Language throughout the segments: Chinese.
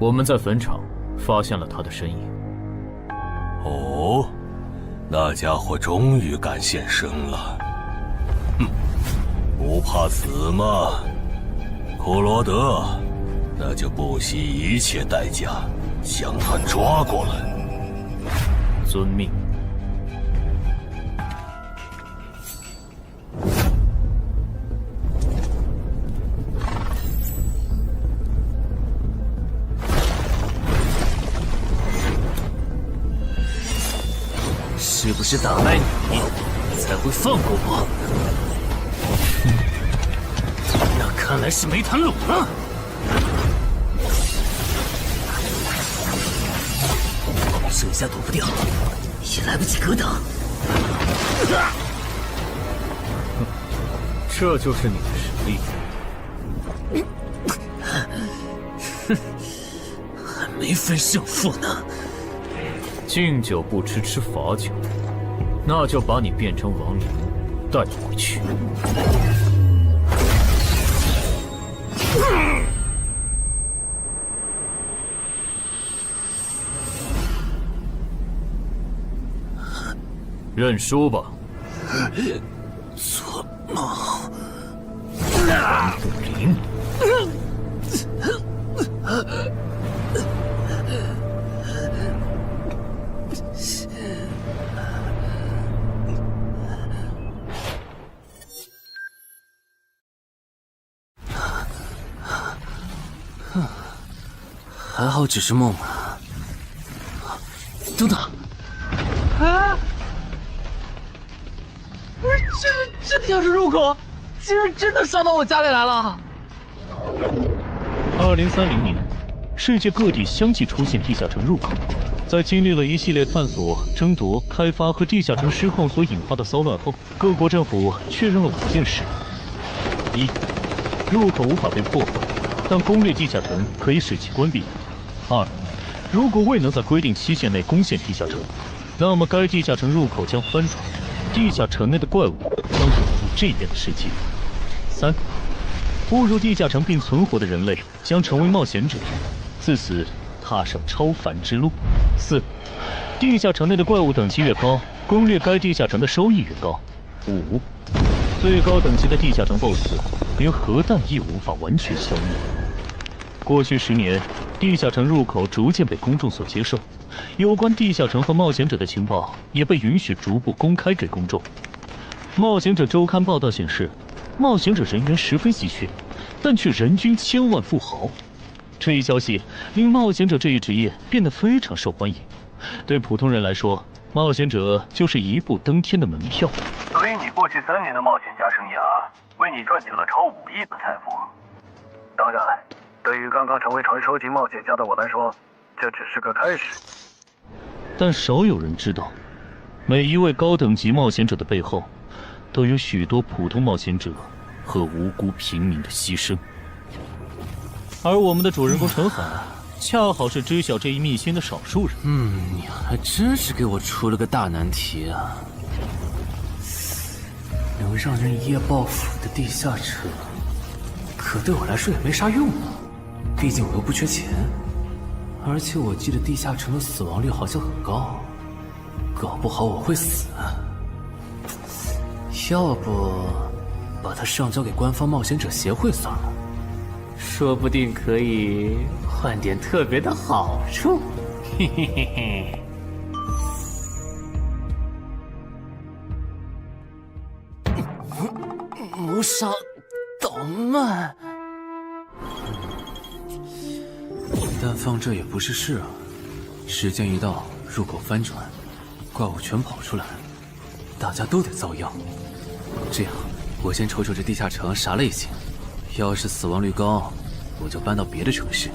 我们在坟场发现了他的身影。哦，那家伙终于敢现身了。哼，不怕死吗？库罗德，那就不惜一切代价将他抓过来。遵命。是不是打败你，才会放过我？那看来是没谈拢了。剩下躲不掉，也来不及格挡。这就是你的实力。还没分胜负呢。敬酒不吃吃罚酒，那就把你变成亡灵，带回去。认输吧。做梦。蓝不灵。还好只是梦啊！等等，啊！不是，这地下室入口，竟然真的上到我家里来了！2030年，世界各地相继出现地下城入口。在经历了一系列探索、争夺、开发和地下城失控所引发的骚乱后，各国政府确认了5件事：一、入口无法被破坏，但攻略地下城可以使其关闭。2. 如果未能在规定期限内攻陷地下城，那么该地下城入口将翻转，地下城内的怪物将涌入这边的世界。3. 步入地下城并存活的人类将成为冒险者，自此踏上超凡之路。4. 地下城内的怪物等级越高，攻略该地下城的收益越高。5. 最高等级的地下城 BOSS 连核弹亦无法完全消灭。过去10年，地下城入口逐渐被公众所接受，有关地下城和冒险者的情报也被允许逐步公开给公众。冒险者周刊报道显示，冒险者人员十分稀缺，但却人均千万富豪。这一消息令冒险者这一职业变得非常受欢迎。对普通人来说，冒险者就是一步登天的门票。所以你过去3年的冒险家生涯，为你赚取了超5亿的财富。当然，对于刚刚成为传说级冒险家的我来说，这只是个开始。但少有人知道，每一位高等级冒险者的背后，都有许多普通冒险者和无辜平民的牺牲。而我们的主人公陈海，恰好是知晓这一秘辛的少数人。你还真是给我出了个大难题啊！能让人一夜暴富的地下城，可对我来说也没啥用啊。毕竟我又不缺钱，而且我记得地下城的死亡率好像很高，搞不好我会死。要不把它上交给官方冒险者协会算了，说不定可以换点特别的好处。嘿嘿嘿嘿。谋杀岛慢，但放这也不是事啊。时间一到，入口翻转，怪物全跑出来，大家都得遭殃。这样，我先瞅瞅这地下城啥类型，要是死亡率高，我就搬到别的城市，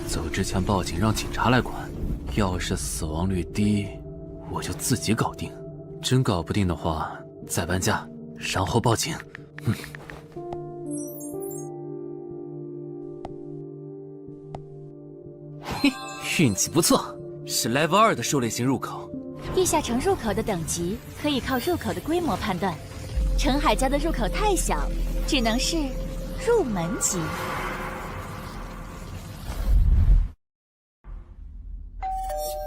走之前报警让警察来管；要是死亡率低，我就自己搞定。真搞不定的话，再搬家，然后报警。嘿，运气不错，是 Level 2的兽类型入口。地下城入口的等级可以靠入口的规模判断。陈海家的入口太小，只能是入门级。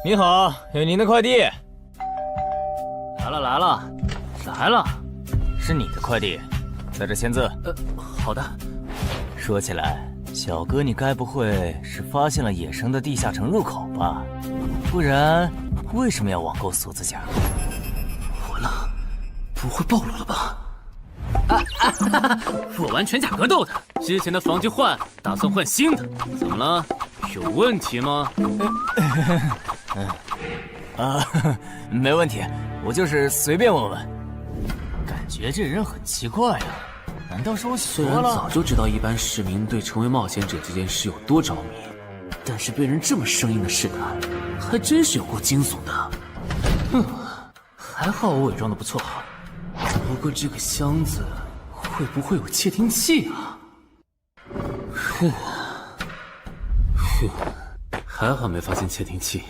你好，有您的快递。来了，是你的快递，在这签字。好的。说起来，小哥你该不会是发现了野生的地下城入口吧？不然为什么要网购锁子甲？完了，不会暴露了吧？我玩全甲格斗的，之前的防具换，打算换新的。怎么了？有问题吗？没问题，我就是随便问问。感觉这人很奇怪呀，难道是我虽然早就知道一般市民对成为冒险者这件事有多着迷，但是被人这么生硬的试探，还真是有够惊悚的。还好我伪装的不错。不过这个箱子会不会有窃听器啊？还好没发现窃听器。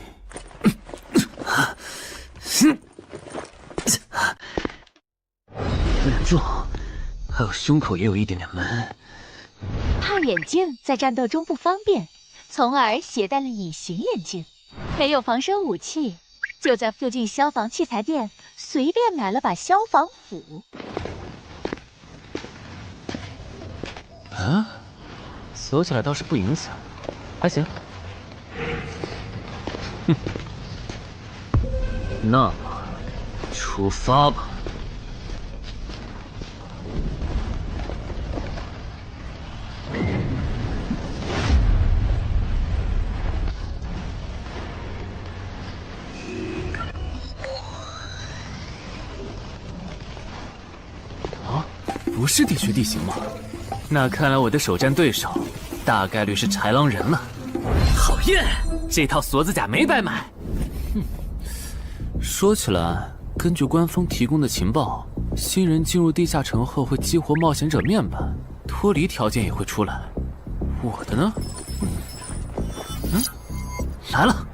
有点重，还有胸口也有一点点闷。怕眼镜在战斗中不方便，从而携带了隐形眼镜。没有防身武器，就在附近消防器材店随便买了把消防斧。啊，锁起来倒是不影响，还行。那么，出发吧。啊，不是地穴地形吗？那看来我的首战对手大概率是豺狼人了。讨厌，这套锁子甲没白买。说起来，根据官方提供的情报，新人进入地下城后会激活冒险者面板，脱离条件也会出来。我的呢？来了。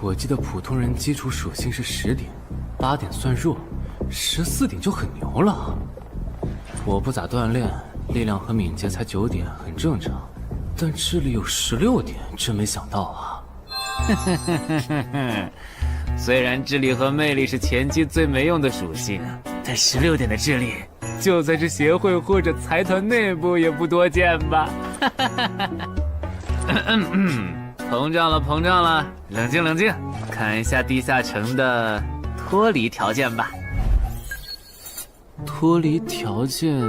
我记得普通人基础属性是10点，8点算弱，14点就很牛了。我不咋锻炼，力量和敏捷才9点，很正常。但智力有16点，真没想到啊！虽然智力和魅力是前期最没用的属性，但16点的智力，就算是协会或者财团内部也不多见吧？膨胀了，冷静，看一下地下城的脱离条件吧。脱离条件：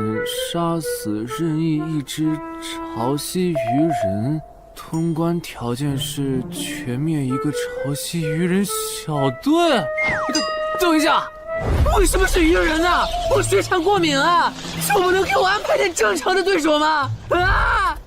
杀死任意一只潮汐鱼人。通关条件是全灭一个潮汐鱼人小队。等一下，为什么是鱼人呢？我血场过敏啊！就不能给我安排点正常的对手吗？啊！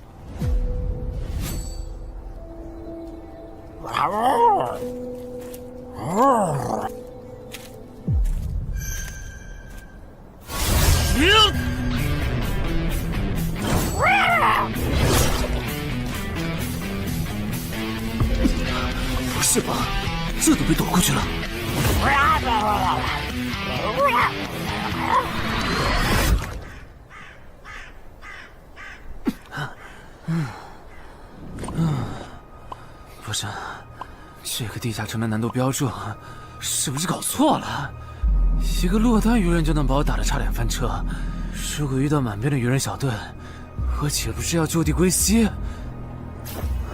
不是吧？这都被躲过去了。不是，这个地下城的难度标注是不是搞错了？一个落单鱼人就能把我打得差点翻车，如果遇到满编的鱼人小队，我岂不是要就地归西？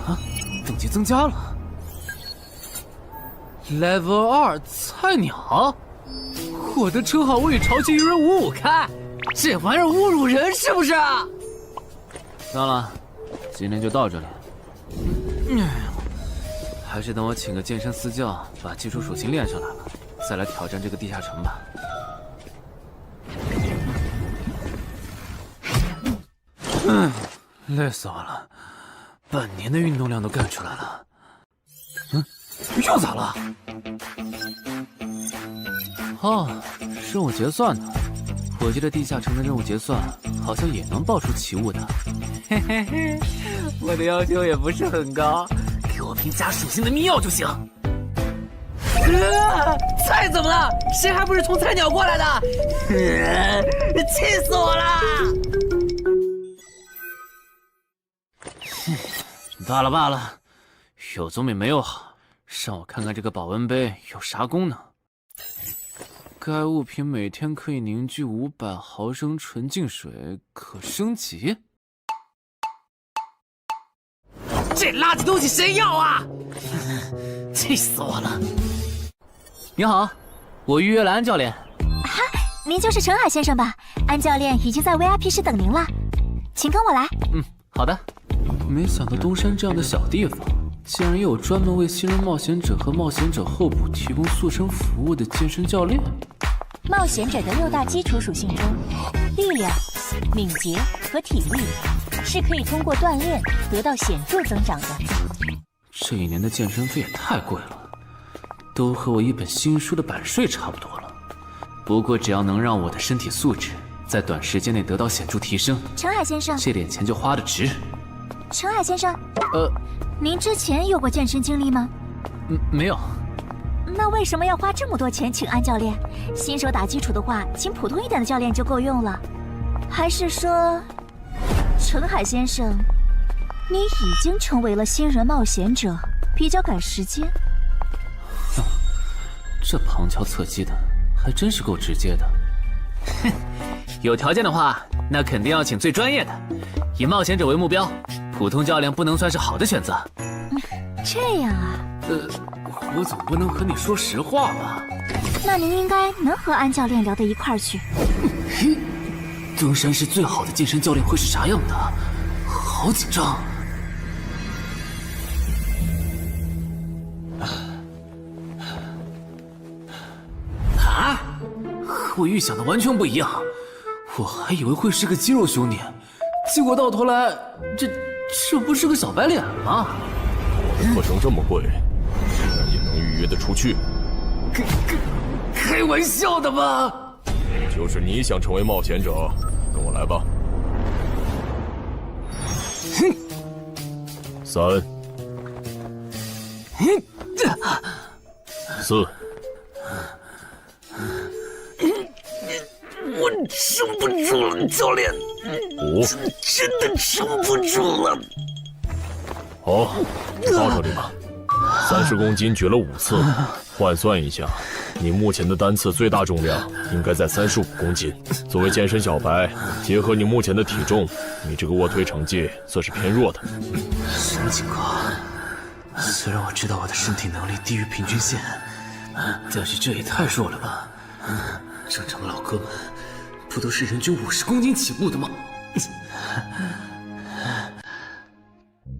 啊，等级增加了。Level 2菜鸟，我的称号我与潮汐鱼人55开，这玩意儿侮辱人是不是？算了，今天就到这里。还是等我请个健身私教，把基础属性练上来了，再来挑战这个地下城吧。累死我了，半年的运动量都干出来了。又咋了？哦，任务结算呢？我记得地下城的任务结算好像也能爆出奇物的。嘿嘿嘿，我的要求也不是很高，给我瓶加属性的迷药就行。菜怎么了？谁还不是从菜鸟过来的？气死我了！罢了罢了，有总比没有好。让我看看这个保温杯有啥功能。该物品每天可以凝聚500毫升纯净水，可升级。这垃圾东西谁要啊？气死我了！你好，我预约了安教练。哈，您就是陈海先生吧？安教练已经在 VIP 室等您了，请跟我来。好的。没想到东山这样的小地方，竟然也有专门为新人冒险者和冒险者候补提供塑身服务的健身教练。冒险者的6大基础属性中，力量、敏捷和体力是可以通过锻炼得到显著增长的。这1年的健身费也太贵了，都和我一本新书的版税差不多了。不过只要能让我的身体素质在短时间内得到显著提升，陈海先生，这点钱就花得值。陈海先生，您之前有过健身经历吗？没有。那为什么要花这么多钱请安教练？新手打基础的话，请普通一点的教练就够用了。还是说，陈海先生，你已经成为了新人冒险者，比较赶时间？这旁敲侧击的，还真是够直接的。哼，有条件的话，那肯定要请最专业的，以冒险者为目标，普通教练不能算是好的选择。这样啊？我总不能和你说实话吧？那您应该能和安教练聊到一块儿去。东山市最好的健身教练会是啥样的？好紧张。啊！和我预想的完全不一样，我还以为会是个肌肉兄弟，结果到头来，这不是个小白脸吗？课程这么贵，竟然也能预约得出去？开玩笑的吧？就是你想成为冒险者，跟我来吧。3、4。我撑不住了，教练，5，真的撑不住了。好，到这里吧。30公斤举了5次，换算一下，你目前的单次最大重量应该在35公斤。作为健身小白，结合你目前的体重，你这个卧推成绩算是偏弱的。什么情况？虽然我知道我的身体能力低于平均线，但是这也太弱了吧？正常老哥们不都是人均50公斤起步的吗？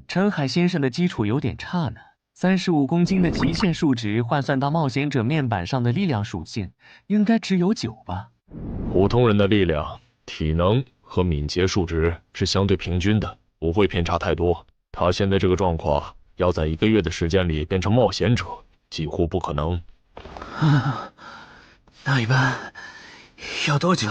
陈海先生的基础有点差呢。35公斤的极限数值换算到冒险者面板上的力量属性，应该只有9吧？普通人的力量、体能和敏捷数值是相对平均的，不会偏差太多。他现在这个状况，要在1个月的时间里变成冒险者，几乎不可能。那一般要多久？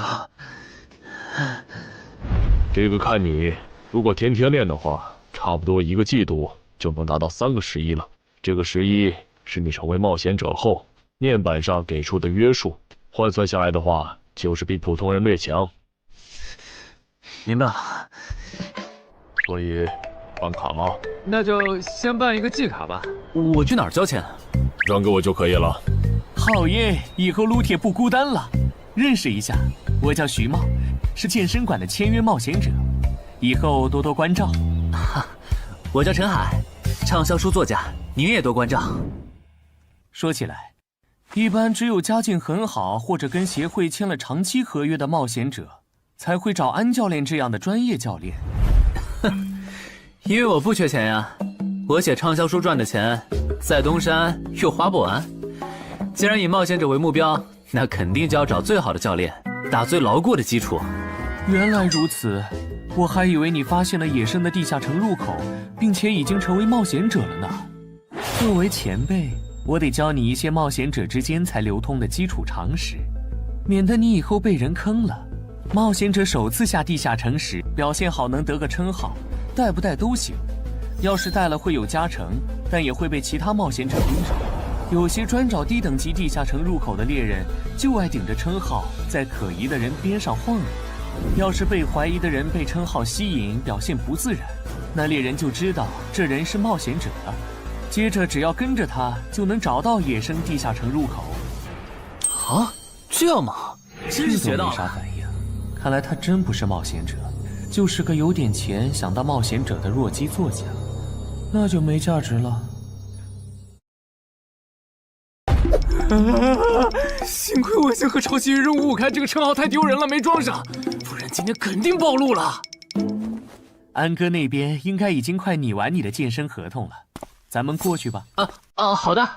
这个看你，如果天天练的话，差不多1个季度就能达到3个11了。这个11是你成为冒险者后面板上给出的约束，换算下来的话，就是比普通人略强。明白了。所以，办卡吗？那就先办一个季卡吧。我去哪儿交钱？让给我就可以了。好耶，以后撸铁不孤单了。认识一下，我叫徐茂，是健身馆的签约冒险者，以后多多关照。我叫陈海，畅销书作家，您也多关照。说起来，一般只有家境很好或者跟协会签了长期合约的冒险者，才会找安教练这样的专业教练。因为我不缺钱呀，我写畅销书赚的钱，在东山又花不完。既然以冒险者为目标，那肯定就要找最好的教练，打最牢固的基础。原来如此，我还以为你发现了野生的地下城入口，并且已经成为冒险者了呢。作为前辈，我得教你一些冒险者之间才流通的基础常识，免得你以后被人坑了。冒险者首次下地下城时，表现好能得个称号，带不带都行。要是带了会有加成，但也会被其他冒险者盯上。有些专找低等级地下城入口的猎人，就爱顶着称号，在可疑的人边上晃悠。要是被怀疑的人被称号吸引，表现不自然，那猎人就知道这人是冒险者了。接着只要跟着他，就能找到野生地下城入口。啊，这样吗？真是学到了。没啥反应，看来他真不是冒险者，就是个有点钱想当冒险者的弱鸡作家，那就没价值了。幸亏我先和超级任务5开这个称号太丢人了，没装上，不然今天肯定暴露了。安哥那边应该已经快拟完你的健身合同了，咱们过去吧。好的。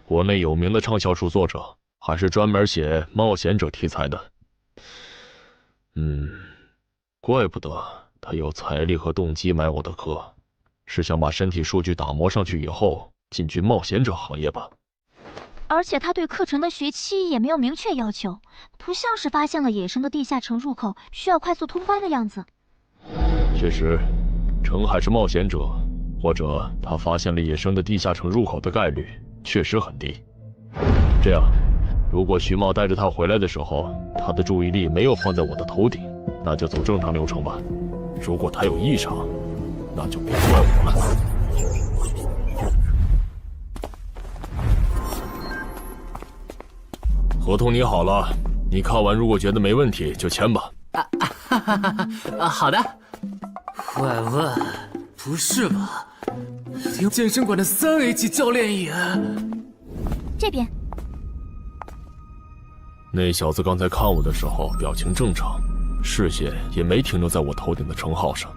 国内有名的畅销书作者，还是专门写冒险者题材的。怪不得他有财力和动机买我的课，是想把身体数据打磨上去以后进军冒险者行业吧。而且他对课程的学期也没有明确要求，不像是发现了野生的地下城入口需要快速通关的样子。确实，程海是冒险者，或者他发现了野生的地下城入口的概率确实很低。这样，如果徐茂带着他回来的时候，他的注意力没有放在我的头顶，那就走正常流程吧。如果他有异常，那就别怪我了。合同拟好了，你看完如果觉得没问题就签吧。好的。怪问，不是吧？连健身馆的3A 级教练也……这边。那小子刚才看我的时候表情正常，视线也没停留在我头顶的称号上，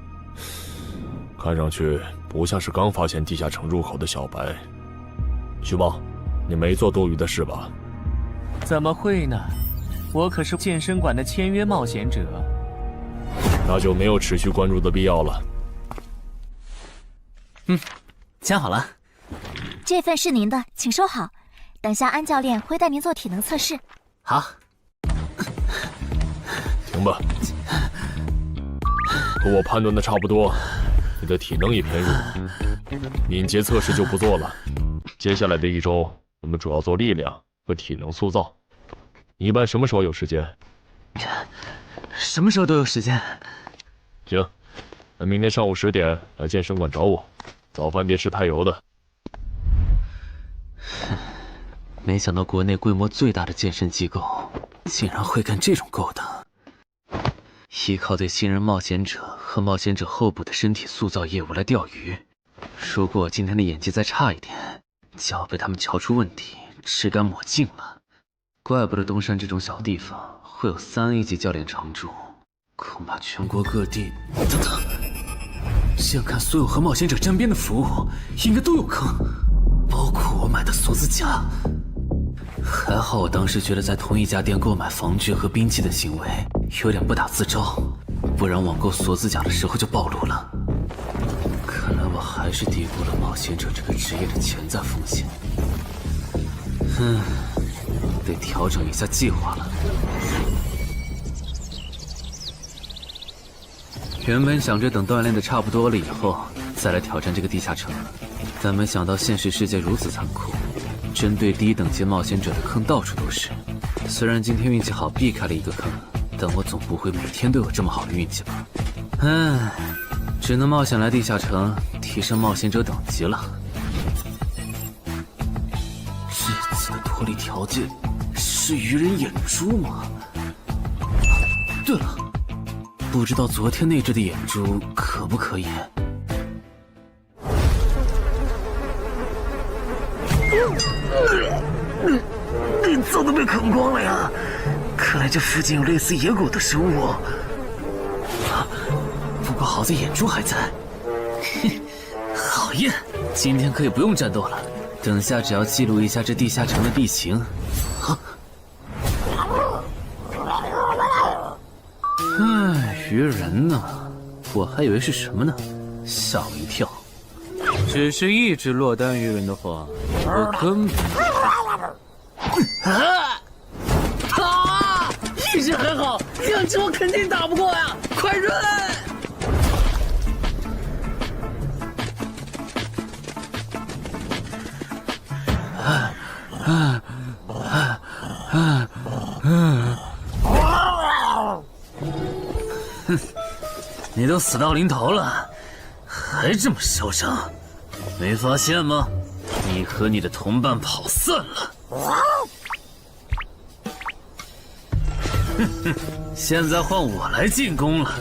看上去不像是刚发现地下城入口的小白。徐茂，你没做多余的事吧？怎么会呢？我可是健身馆的签约冒险者。那就没有持续关注的必要了。签好了。这份是您的，请收好。等下安教练会带您做体能测试。好。行吧。和我判断的差不多，你的体能也偏弱，敏捷测试就不做了。接下来的1周，我们主要做力量和体能塑造。你一般什么时候有时间？什么时候都有时间。行，那明天上午10点来健身馆找我，早饭别吃太油的。没想到国内规模最大的健身机构竟然会干这种勾当。依靠对新人冒险者和冒险者后部的身体塑造业务来钓鱼，如果我今天的演技再差一点，就要被他们瞧出问题，吃干抹净了。怪不得东山这种小地方会有3A 级教练常驻，恐怕全国各地……等等，这样看，所有和冒险者沾边的服务应该都有坑，包括我买的锁子甲。还好我当时觉得在同一家店购买防具和兵器的行为有点不打自招，不然网购锁子甲的时候就暴露了。看来我还是低估了冒险者这个职业的潜在风险。得调整一下计划了。原本想着等锻炼的差不多了以后再来挑战这个地下城，但没想到现实世界如此残酷，针对低等级冒险者的坑到处都是。虽然今天运气好避开了一个坑，但我总不会每天都有这么好的运气吧。只能冒险来地下城提升冒险者等级了。这次的脱离条件是鱼人眼珠吗？对了，不知道昨天那只的眼珠可不可以？脸早都被啃光了呀！看来这附近有类似野狗的生物。不过好在眼珠还在。好耶！今天可以不用战斗了，等下只要记录一下这地下城的地形。鱼人呢？我还以为是什么呢，吓我一跳。只是一只落单鱼人的话，我根本……意识很好，2只我肯定打不过呀！快润！你都死到临头了，还这么嚣张，没发现吗？你和你的同伴跑散了。哼哼，现在换我来进攻了。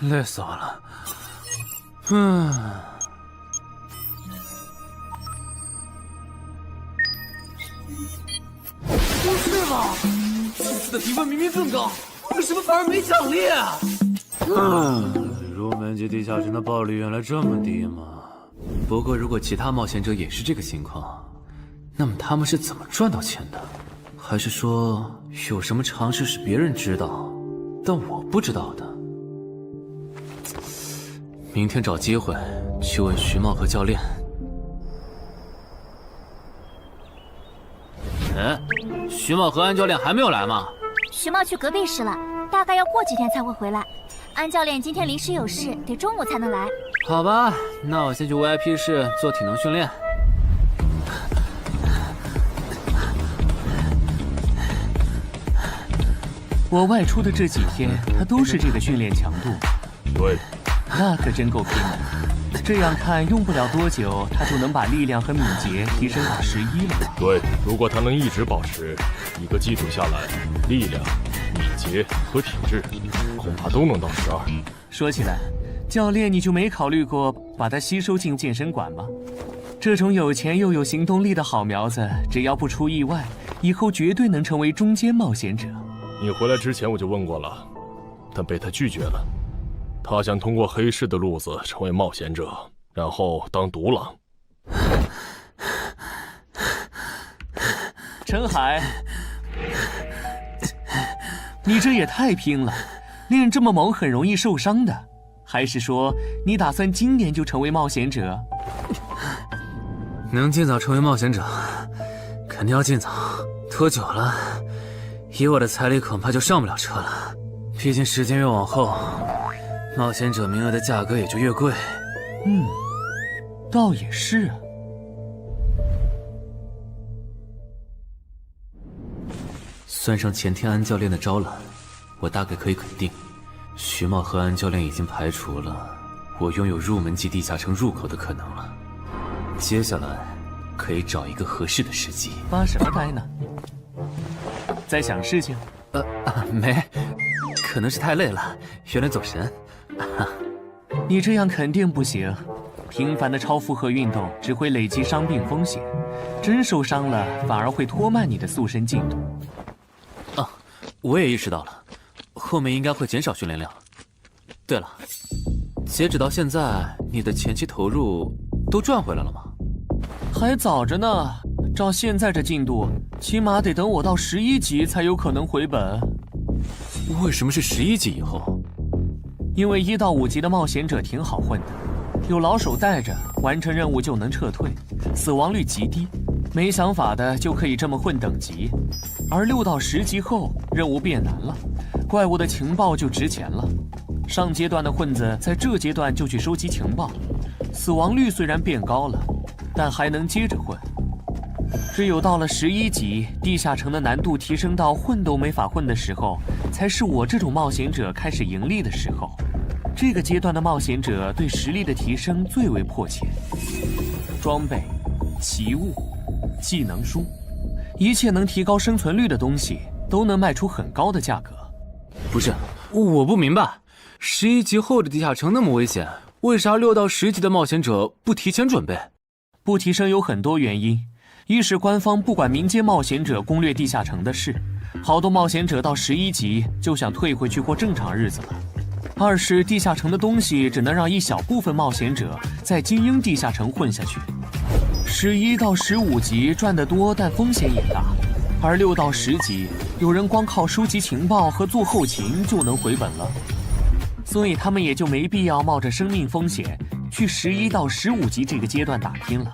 累死我了。不是吧？这次的评分明明更高，为什么反而没奖励啊？入门级地下城的爆率原来这么低吗？不过如果其他冒险者也是这个情况，那么他们是怎么赚到钱的？还是说有什么常识是别人知道，但我不知道的？明天找机会去问徐茂和教练。哎，徐茂和安教练还没有来吗？徐茂去隔壁室了，大概要过几天才会回来。安教练今天临时有事，得中午才能来。好吧，那我先去 VIP 室做体能训练。我外出的这几天，他都是这个训练强度。对，那可真够拼的。这样看，用不了多久，他就能把力量和敏捷提升到11了。对，如果他能一直保持一个季度下来，力量、敏捷和体质恐怕都能到12。说起来，教练你就没考虑过把他吸收进健身馆吗？这种有钱又有行动力的好苗子，只要不出意外，以后绝对能成为中间冒险者。你回来之前我就问过了，但被他拒绝了。他想通过黑市的路子成为冒险者，然后当独狼。陈海，你这也太拼了，练这么猛很容易受伤的。还是说你打算今年就成为冒险者？能尽早成为冒险者，肯定要尽早。拖久了，以我的财力恐怕就上不了车了。毕竟时间越往后，冒险者名额的价格也就越贵。倒也是啊。算上前天安教练的招揽，我大概可以肯定，徐茂和安教练已经排除了我拥有入门级地下城入口的可能了。接下来可以找一个合适的时机。发什么呆呢？在想事情？没，可能是太累了，有点走神。你这样肯定不行，频繁的超负荷运动只会累积伤病风险，真受伤了反而会拖慢你的塑身进度。我也意识到了，后面应该会减少训练量。对了，截止到现在，你的前期投入都赚回来了吗？还早着呢，照现在这进度，起码得等我到11级才有可能回本。为什么是11级以后？因为1到5级的冒险者挺好混的，有老手带着，完成任务就能撤退，死亡率极低，没想法的就可以这么混等级。而6到10级后，任务变难了，怪物的情报就值钱了。上阶段的混子在这阶段就去收集情报，死亡率虽然变高了，但还能接着混。只有到了11级，地下城的难度提升到混都没法混的时候，才是我这种冒险者开始盈利的时候。这个阶段的冒险者对实力的提升最为迫切。装备、奇物、技能书，一切能提高生存率的东西，都能卖出很高的价格。不是，我不明白，11级后的地下城那么危险，为啥6到10级的冒险者不提前准备？不提升有很多原因，一是官方不管民间冒险者攻略地下城的事，好多冒险者到11级就想退回去过正常日子了；二是地下城的东西只能让一小部分冒险者在精英地下城混下去。11到15级赚得多，但风险也大，而6到10级有人光靠收集情报和做后勤就能回本了，所以他们也就没必要冒着生命风险去11到15级这个阶段打拼了。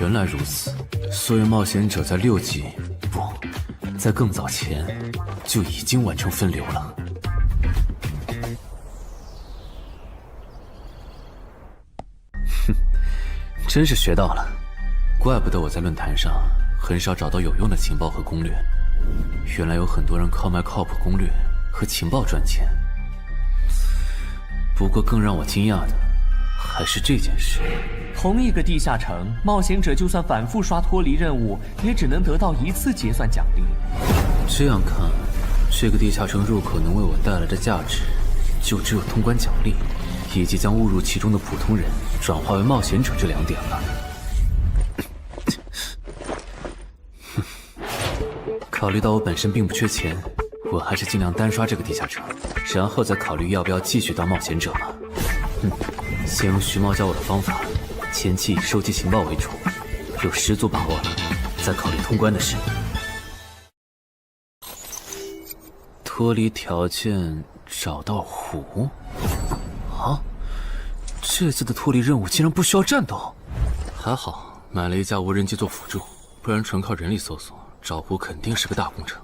原来如此，所以冒险者在6级，不，在更早前就已经完成分流了。哼，真是学到了，怪不得我在论坛上很少找到有用的情报和攻略，原来有很多人靠卖靠谱攻略和情报赚钱。不过更让我惊讶的还是这件事。同一个地下城，冒险者就算反复刷脱离任务，也只能得到1次结算奖励。这样看，这个地下城入口能为我带来的价值，就只有通关奖励，以及将误入其中的普通人转化为冒险者这2点了。考虑到我本身并不缺钱，我还是尽量单刷这个地下城，然后再考虑要不要继续当冒险者了。先用徐茂教我的方法，前期以收集情报为主，有10足把握了，再考虑通关的事。脱离条件找到湖？啊，这次的脱离任务竟然不需要战斗，还好买了一架无人机做辅助，不然纯靠人力搜索找湖肯定是个大工程。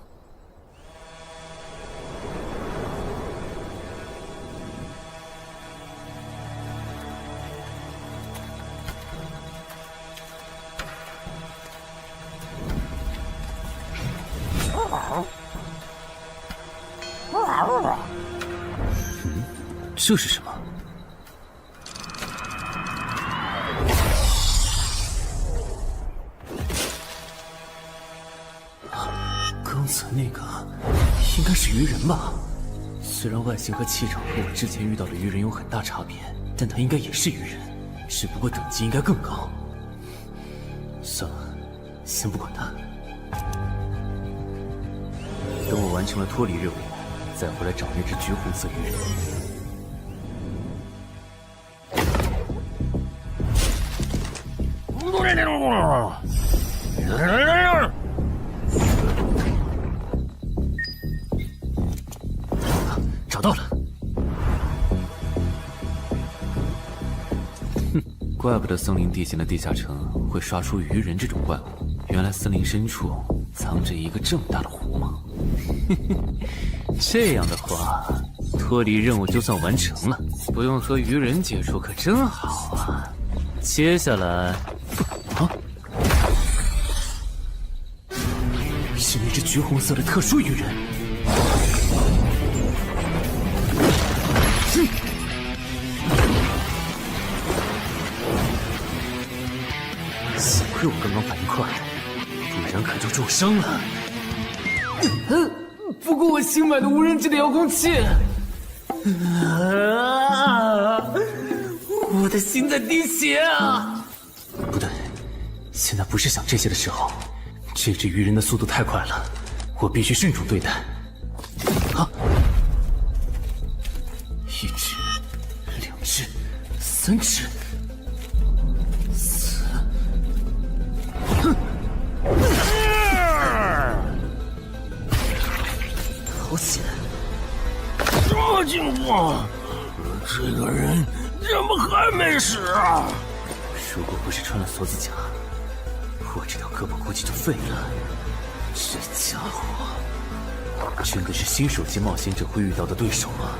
这是什么？刚才那个应该是鱼人吧？虽然外形和气场和我之前遇到的鱼人有很大差别，但他应该也是鱼人，只不过等级应该更高。算了，先不管他。等我完成了脱离任务，再回来找那只橘红色鱼人。找到了！哼，怪不得森林地形的地下城会刷出鱼人这种怪物，原来森林深处藏着一个这么大的湖吗？这样的话，脱离任务就算完成了，不用和鱼人接触可真好啊！接下来，是那只橘红色的特殊鱼人。幸亏我刚刚反应快，不然可就重伤了。不过我新买的无人机的遥控器，我的心在滴血啊！不对，现在不是想这些的时候。这只鱼人的速度太快了，我必须慎重对待。啊！1只、2只、3只、4……哼！好险！什么情况？这个人怎么还没死啊？如果不是穿了锁子甲，我这条胳膊估计就废了。这家伙真的是新手级冒险者会遇到的对手吗？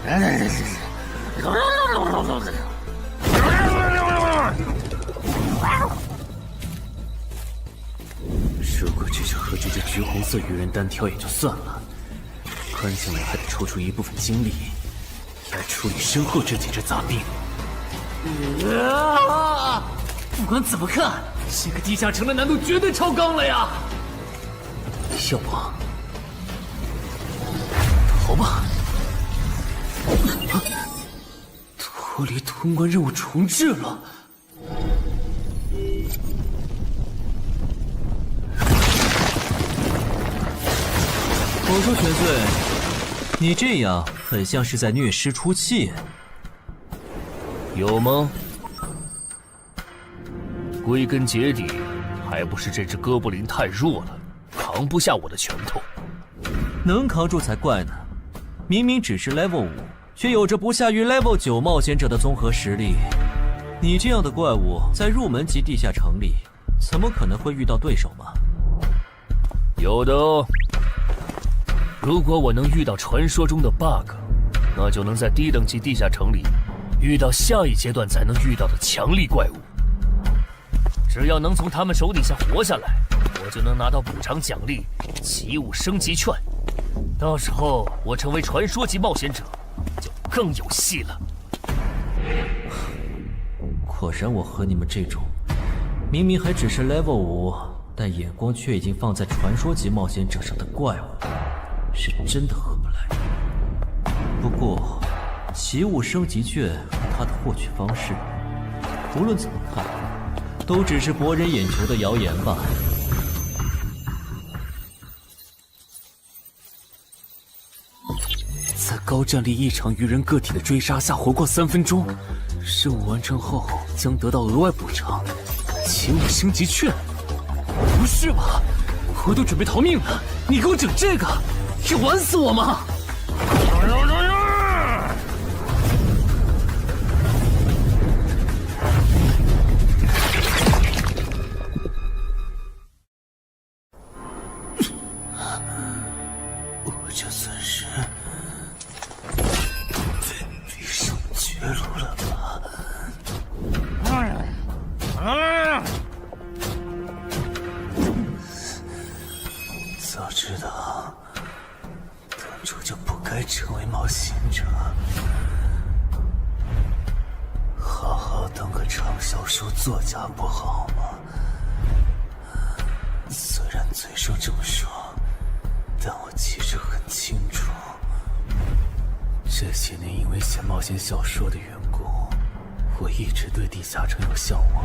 如果只是和这只橘红色鱼人单挑也就算了，关键我还得抽出一部分精力来处理身后这几只杂兵。不管怎么看，这个地下城的难度绝对超纲了呀！要不逃吧？脱离通关任务重置了。我说全罪，你这样很像是在虐尸出气，有吗？归根结底，还不是这只哥布林太弱了，扛不下我的拳头。能扛住才怪呢！明明只是 Level 5，却有着不下于 Level 9冒险者的综合实力。你这样的怪物，在入门级地下城里，怎么可能会遇到对手嘛？有的哦。如果我能遇到传说中的 bug， 那就能在低等级地下城里遇到下一阶段才能遇到的强力怪物。只要能从他们手底下活下来，我就能拿到补偿奖励奇物升级券。到时候我成为传说级冒险者，就更有戏了。果然，我和你们这种明明还只是 level 5，但眼光却已经放在传说级冒险者上的怪物，是真的合不来。不过，奇物升级券和它的获取方式，无论怎么看，都只是博人眼球的谣言吧。在高战力异常鱼人个体的追杀下活过3分钟，任务完成后将得到额外补偿，奇物升级券。不是吧？我都准备逃命了，你给我整这个，要玩死我吗？我这算是逼上绝路了吧？早知道当初就不该成为冒险者，好好当个畅销书作家不好吗？虽然嘴上这么说，但我其实很清楚，这些年因为写冒险小说的缘故，我一直对地下城有向往，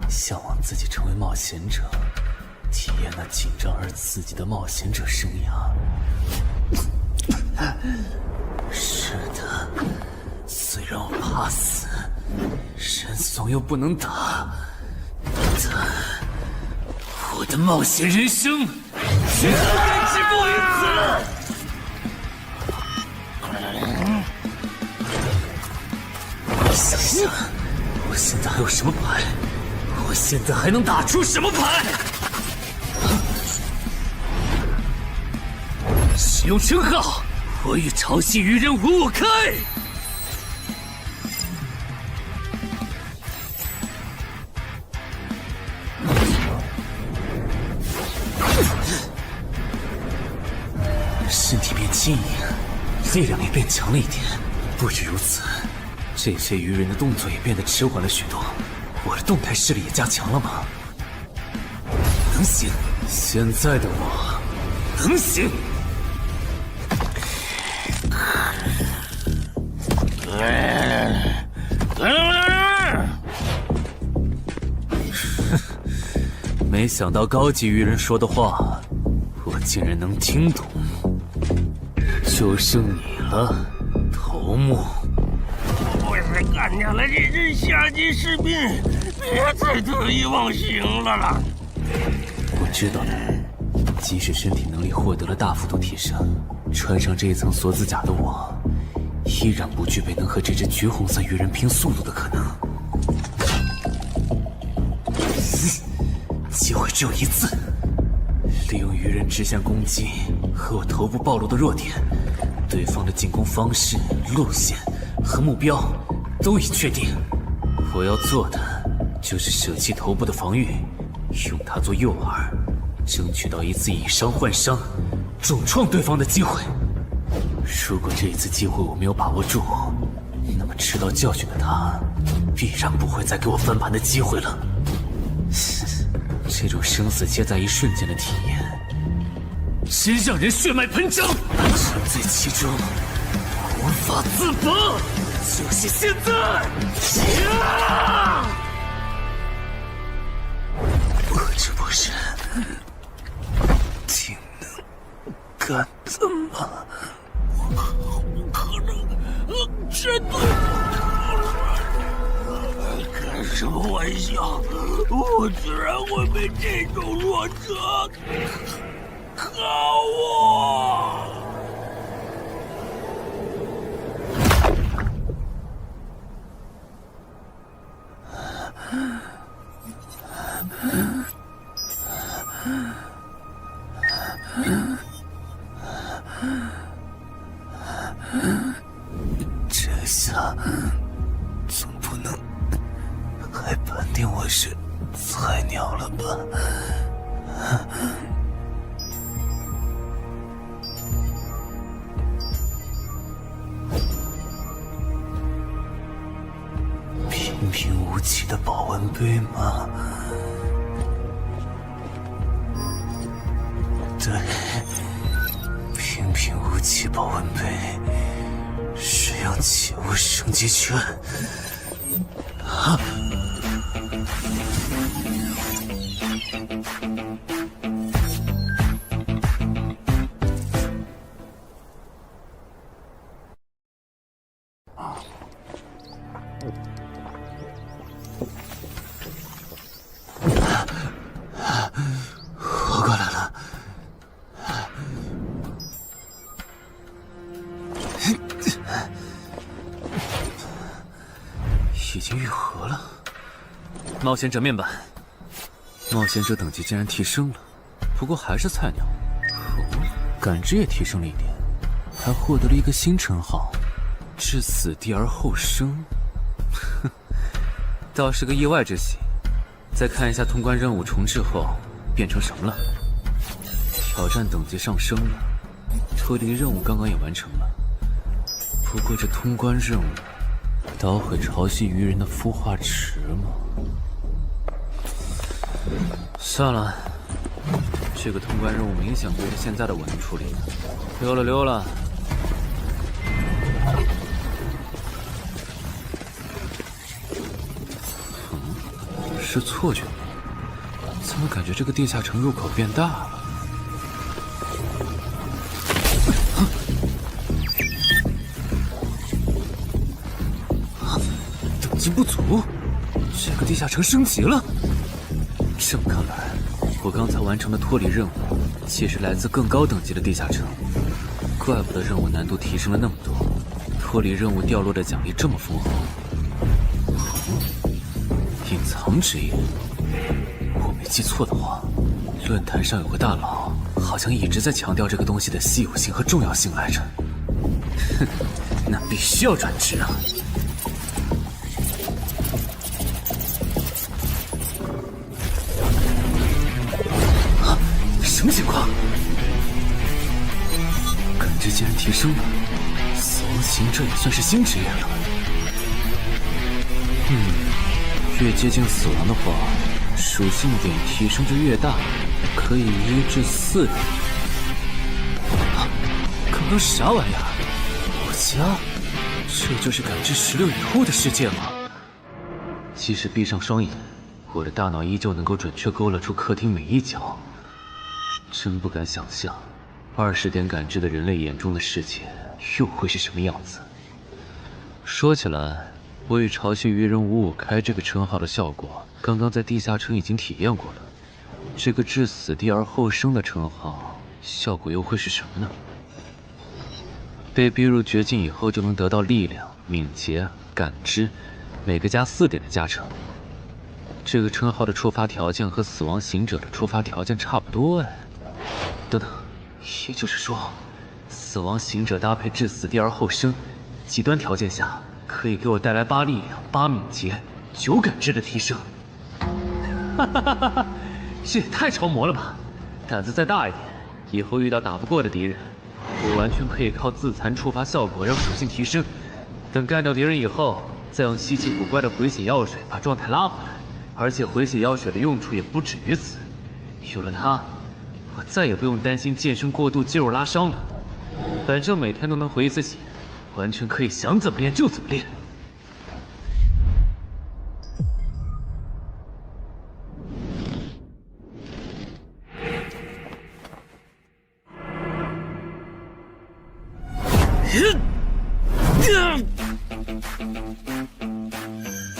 向往自己成为冒险者，体验那紧张而刺激的冒险者生涯。是的，虽然我怕死，人怂又不能打，但我的冒险人生绝对止步于此。想想，我现在还有什么牌？我现在还能打出什么牌？使用称号，我与潮汐鱼人5开。身体变轻盈，力量也变强了一点。不止如此，这些鱼人的动作也变得迟缓了许多。我的动态视力也加强了吗？能行，现在的我能行。没想到高级鱼人说的话，我竟然能听懂。就剩你了，头目。我是干掉了这只下级士兵，别再得意忘形了啦！我知道的，即使身体能力获得了大幅度提升，穿上这一层锁子甲的我，依然不具备能和这只橘红色鱼人拼速度的可能。机会只有一次，利用鱼人直线攻击和我头部暴露的弱点，对方的进攻方式、路线和目标都已确定。我要做的就是舍弃头部的防御，用它做诱饵，争取到一次以伤换伤，重创对方的机会。如果这一次机会我没有把握住，那么吃到教训的他，必然不会再给我翻盘的机会了。这种生死皆在一瞬间的体验，真让人血脉喷张，沉醉其中，无法自拔。就是现在！我这不是挺能干的吗？可能真的。开什么玩笑！我居然会被这种弱者可恶！这下总不能还判定我是菜鸟了吧？平平无奇的保温杯吗？对，平平无奇保温杯。使用起物升级券啊！活过来了。已经愈合了。冒险者面板，冒险者等级竟然提升了，不过还是菜鸟。感知也提升了一点，还获得了一个新称号——至死地而后生。哼，倒是个意外之喜。再看一下通关任务重置后变成什么了。挑战等级上升了，脱离任务刚刚也完成了。不过这通关任务捣毁潮汐鱼人的孵化池吗？算了，这个通关任务明显不是现在的我能处理的。溜了溜了。是错觉吗？怎么感觉这个地下城入口变大了？等级不足，这个地下城升级了。这么看来，我刚才完成的脱离任务，其实来自更高等级的地下城。怪不得任务难度提升了那么多，脱离任务掉落的奖励这么丰厚。隐藏职业，我没记错的话，论坛上有个大佬，好像一直在强调这个东西的稀有性和重要性来着。哼，那必须要转职啊！啊，什么情况？感知竟然提升了，死亡行者也算是新职业了。越接近死亡的话，属性点提升就越大，可以1至4点。啊，刚刚是啥玩意儿？我家？这就是感知16以后的世界吗？即使闭上双眼，我的大脑依旧能够准确勾勒出客厅每一角。真不敢想象，20点感知的人类眼中的世界又会是什么样子。说起来，我与潮汐鱼人555开这个称号的效果，刚刚在地下城已经体验过了。这个至死地而后生的称号，效果又会是什么呢？被逼入绝境以后，就能得到力量、敏捷、感知，每个加4点的加成。这个称号的触发条件和死亡行者的触发条件差不多哎。等等，也就是说，死亡行者搭配至死地而后生，极端条件下可以给我带来8力量、8敏捷、9感知的提升。哈哈哈哈！这也太超模了吧！胆子再大一点，以后遇到打不过的敌人，我完全可以靠自残触发效果让属性提升。等干掉敌人以后，再用稀奇古怪的回血药水把状态拉回来。而且回血药水的用处也不止于此，有了它，我再也不用担心健身过度肌肉拉伤了。反正每天都能回一次血，完全可以想怎么练就怎么练。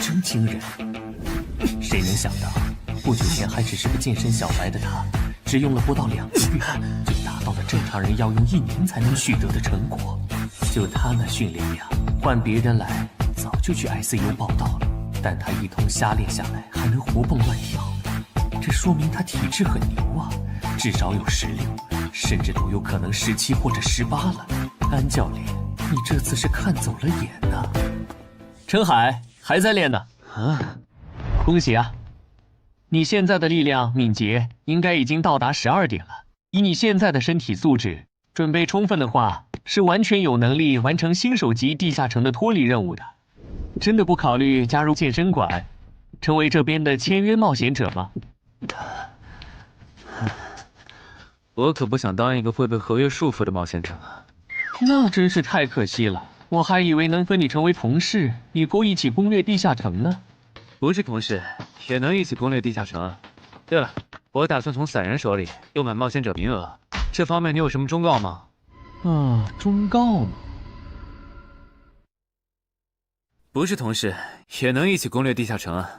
真惊人！谁能想到，不久前还只是个健身小白的他，只用了不到2个月，就达到了正常人要用1年才能取得的成果。就他那训练量，换别人来早就去 ICU 报道了。但他一通瞎练下来，还能活蹦乱跳，说明他体质很牛啊，至少有16，甚至都有可能17或者18了。安教练，你这次是看走了眼呐。陈海还在练呢。啊，恭喜啊！你现在的力量、敏捷应该已经到达12点了。以你现在的身体素质，准备充分的话，是完全有能力完成新手级地下城的脱离任务的。真的不考虑加入健身馆，成为这边的签约冒险者吗？我可不想当一个会被合约束缚的冒险者啊！那真是太可惜了，我还以为能和你成为同事，以后一起攻略地下城呢。不是同事，也能一起攻略地下城。对了，我打算从散人手里购买冒险者名额，这方面你有什么忠告吗？忠告吗？不是同事，也能一起攻略地下城啊。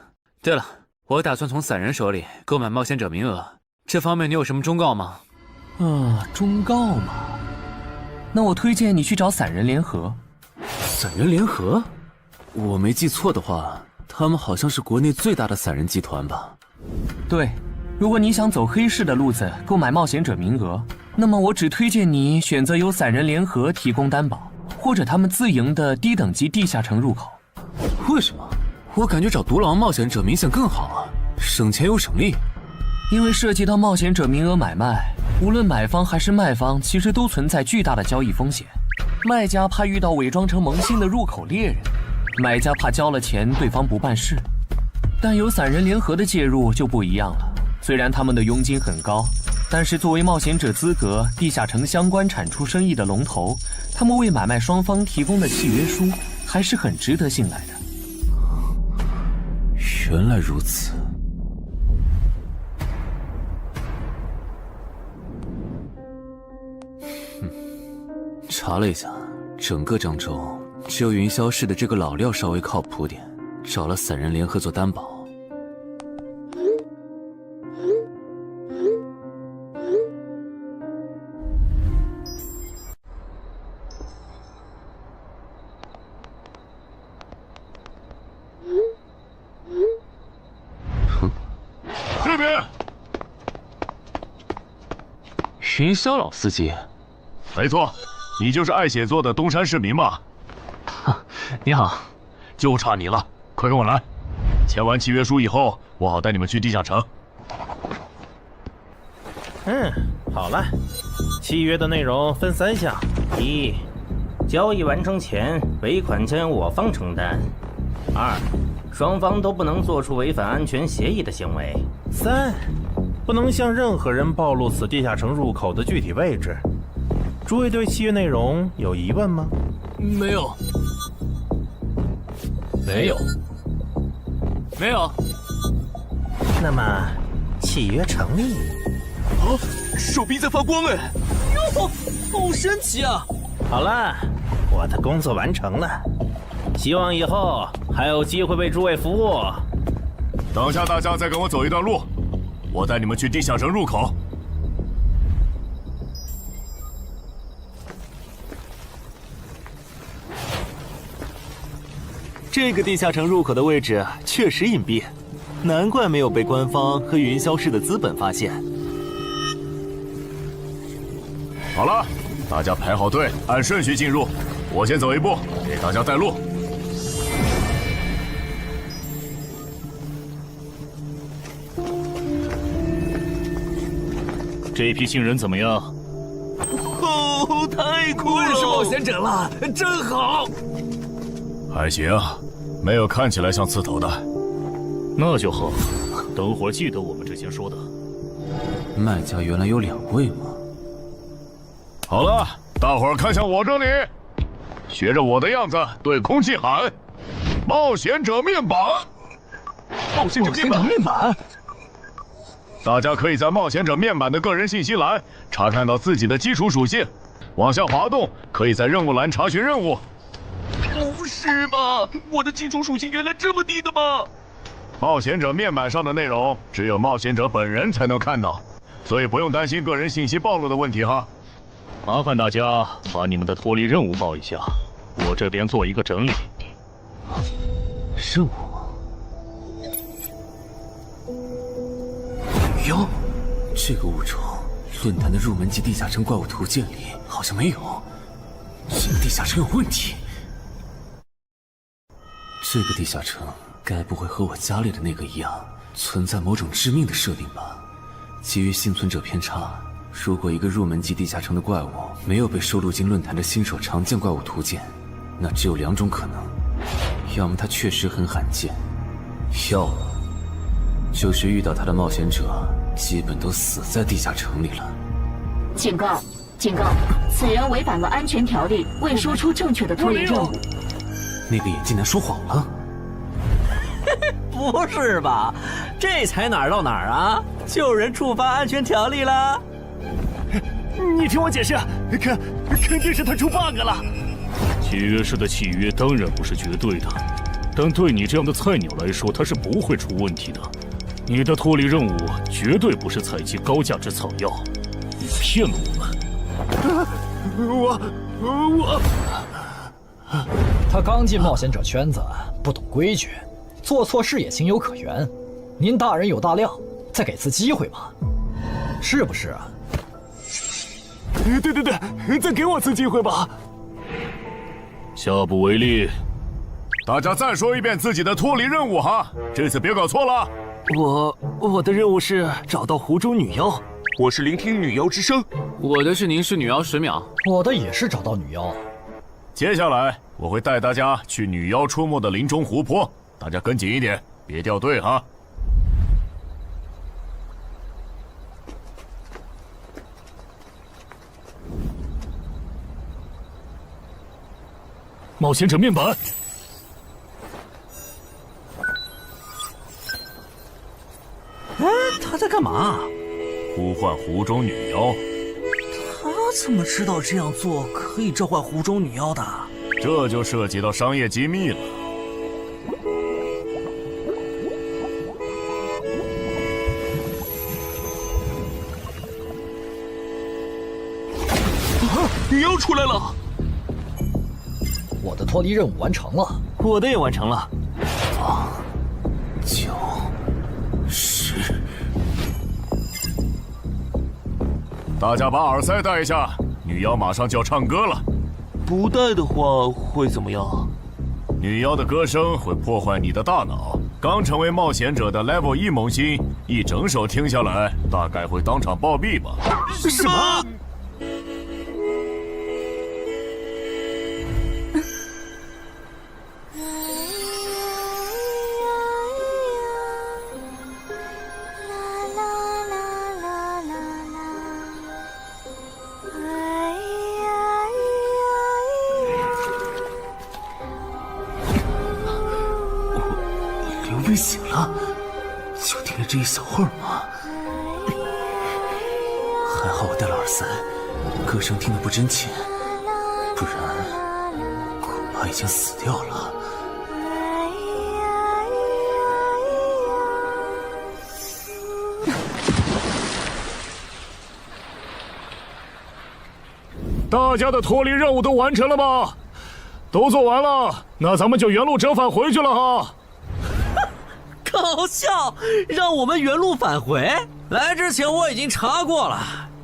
对了，我打算从散人手里购买冒险者名额，这方面你有什么忠告吗？忠告嘛，那我推荐你去找散人联合。散人联合？我没记错的话，他们好像是国内最大的散人集团吧？对，如果你想走黑市的路子购买冒险者名额，那么我只推荐你选择由散人联合提供担保，或者他们自营的低等级地下城入口。为什么？我感觉找独狼冒险者明显更好啊，省钱又省力。因为涉及到冒险者名额买卖，无论买方还是卖方，其实都存在巨大的交易风险。卖家怕遇到伪装成萌新的入口猎人，买家怕交了钱对方不办事。但有散人联合的介入就不一样了，虽然他们的佣金很高，但是作为冒险者资格地下城相关产出生意的龙头，他们为买卖双方提供的契约书还是很值得信赖的。原来如此。查了一下，整个漳州只有云霄市的这个老廖稍微靠谱点，找了散人联合做担保。这边，云霄老司机，没错，你就是爱写作的东山市民吧？你好，就差你了，快跟我来。签完契约书以后，我好带你们去地下城。好了，契约的内容分3项：一，交易完成前尾款将由我方承担；2，双方都不能做出违反安全协议的行为；3，不能向任何人暴露此地下城入口的具体位置。诸位对契约内容有疑问吗？没有。那么，契约成立。手臂在发光哎！哟，好神奇啊！好了，我的工作完成了，希望以后还有机会为诸位服务。等下大家再跟我走一段路，我带你们去地下城入口。这个地下城入口的位置确实隐蔽，难怪没有被官方和云霄市的资本发现。好了，大家排好队，按顺序进入。我先走一步，给大家带路。这批新人怎么样？哦，太酷了！我也是冒险者了，真好。还行，没有看起来像刺头的。那就好，等会儿记得我们之前说的。卖家原来有2位吗？好了，大伙儿看向我这里，学着我的样子对空气喊：“冒险者面板！”冒险者面板。大家可以在冒险者面板的个人信息栏查看到自己的基础属性，往下滑动，可以在任务栏查询任务。不是吧？我的基础属性原来这么低的吗？冒险者面板上的内容只有冒险者本人才能看到，所以不用担心个人信息暴露的问题哈。麻烦大家把你们的脱离任务报一下，我这边做一个整理。任务？标？这个物种，论坛的入门级地下城怪物图鉴里好像没有。这个地下城有问题。这个地下城该不会和我家里的那个一样，存在某种致命的设定吧？基于幸存者偏差，如果一个入门级地下城的怪物没有被收录进论坛的新手常见怪物图鉴，那只有2种可能：要么它确实很罕见，要么就是遇到它的冒险者基本都死在地下城里了。警告！警告！此人违反了安全条例，未说出正确的脱离任务。那个眼镜男说谎了？不是吧？这才哪儿到哪儿啊？就有人触发安全条例了？你听我解释，肯定是他出 bug 了。契约式的契约当然不是绝对的，但对你这样的菜鸟来说，它是不会出问题的。你的脱离任务绝对不是采集高价值草药，你骗了我们。他刚进冒险者圈子，不懂规矩，做错事也情有可原。您大人有大量，再给次机会吧，是不是啊？对，再给我次机会吧。下不为例。大家再说一遍自己的脱离任务哈，这次别搞错了。我的任务是找到湖中女妖。我是聆听女妖之声。我的是凝视女妖10秒。我的也是找到女妖。接下来我会带大家去女妖出没的林中湖泊，大家跟紧一点，别掉队哈。冒险者面板。哎，他在干嘛？呼唤湖中女妖。他怎么知道这样做可以召唤湖中女妖的？这就涉及到商业机密了。女妖出来了！我的脱离任务完成了，我的也完成了。8、9、10。大家把耳塞戴一下，女妖马上就要唱歌了。不戴的话会怎么样？女妖的歌声会破坏你的大脑。刚成为冒险者的 Level 1萌新，一整首听下来，大概会当场暴毙吧。什么？刘备醒了，就听了这一小会儿吗？还好我戴了耳塞，歌声听得不真切，不然恐怕已经死掉了。大家的脱离任务都完成了吗？都做完了，那咱们就原路折返回去了哈。搞笑，让我们原路返回？来之前我已经查过了，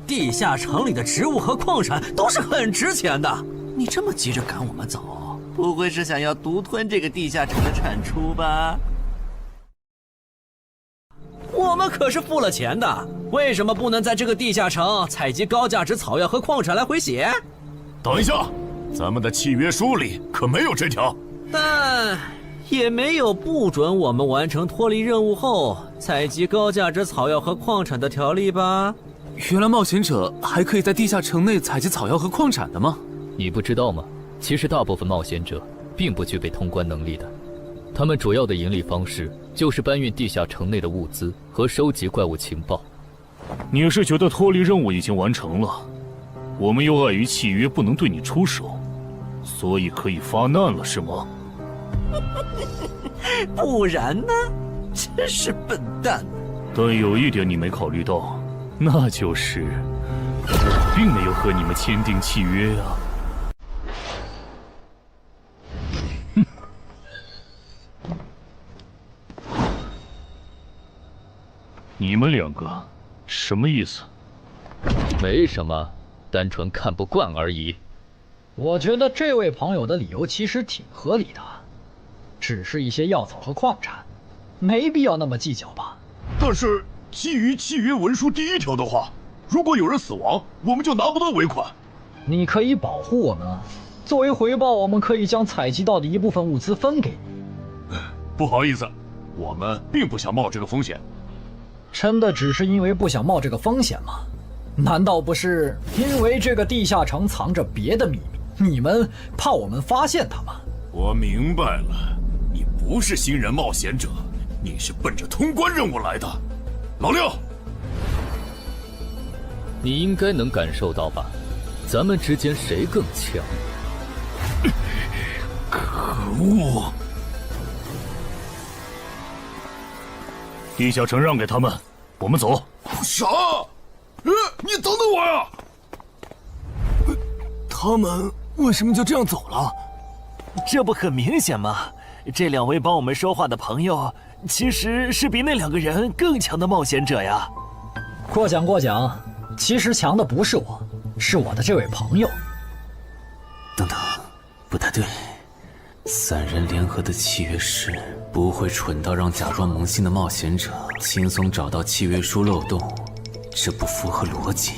地下城里的植物和矿产都是很值钱的。你这么急着赶我们走，不会是想要独吞这个地下城的产出吧？我们可是付了钱的，为什么不能在这个地下城采集高价值草药和矿产来回血？等一下，咱们的契约书里可没有这条。但也没有不准我们完成脱离任务后采集高价值草药和矿产的条例吧？原来冒险者还可以在地下城内采集草药和矿产的吗？你不知道吗？其实大部分冒险者并不具备通关能力的，他们主要的盈利方式就是搬运地下城内的物资和收集怪物情报。你是觉得脱离任务已经完成了，我们又碍于契约不能对你出手，所以可以发难了是吗？不然呢？真是笨蛋。但有一点你没考虑到，那就是我并没有和你们签订契约啊。你们两个什么意思？没什么，单纯看不惯而已。我觉得这位朋友的理由其实挺合理的，只是一些药草和矿产，没必要那么计较吧。但是基于契约文书第1条的话，如果有人死亡，我们就拿不到尾款。你可以保护我们啊，作为回报，我们可以将采集到的一部分物资分给你。不好意思，我们并不想冒这个风险。真的只是因为不想冒这个风险吗？难道不是因为这个地下城藏着别的秘密，你们怕我们发现它吗？我明白了，你不是新人冒险者，你是奔着通关任务来的。老六，你应该能感受到吧？咱们之间谁更强？可恶！地下城让给他们，我们走。啥？你等等我呀！他们为什么就这样走了？这不很明显吗？这2位帮我们说话的朋友，其实是比那2个人更强的冒险者呀。过奖，其实强的不是我，是我的这位朋友。等等，不太对，3人联合的契约师不会蠢到让假装萌新的冒险者轻松找到契约书漏洞，这不符合逻辑。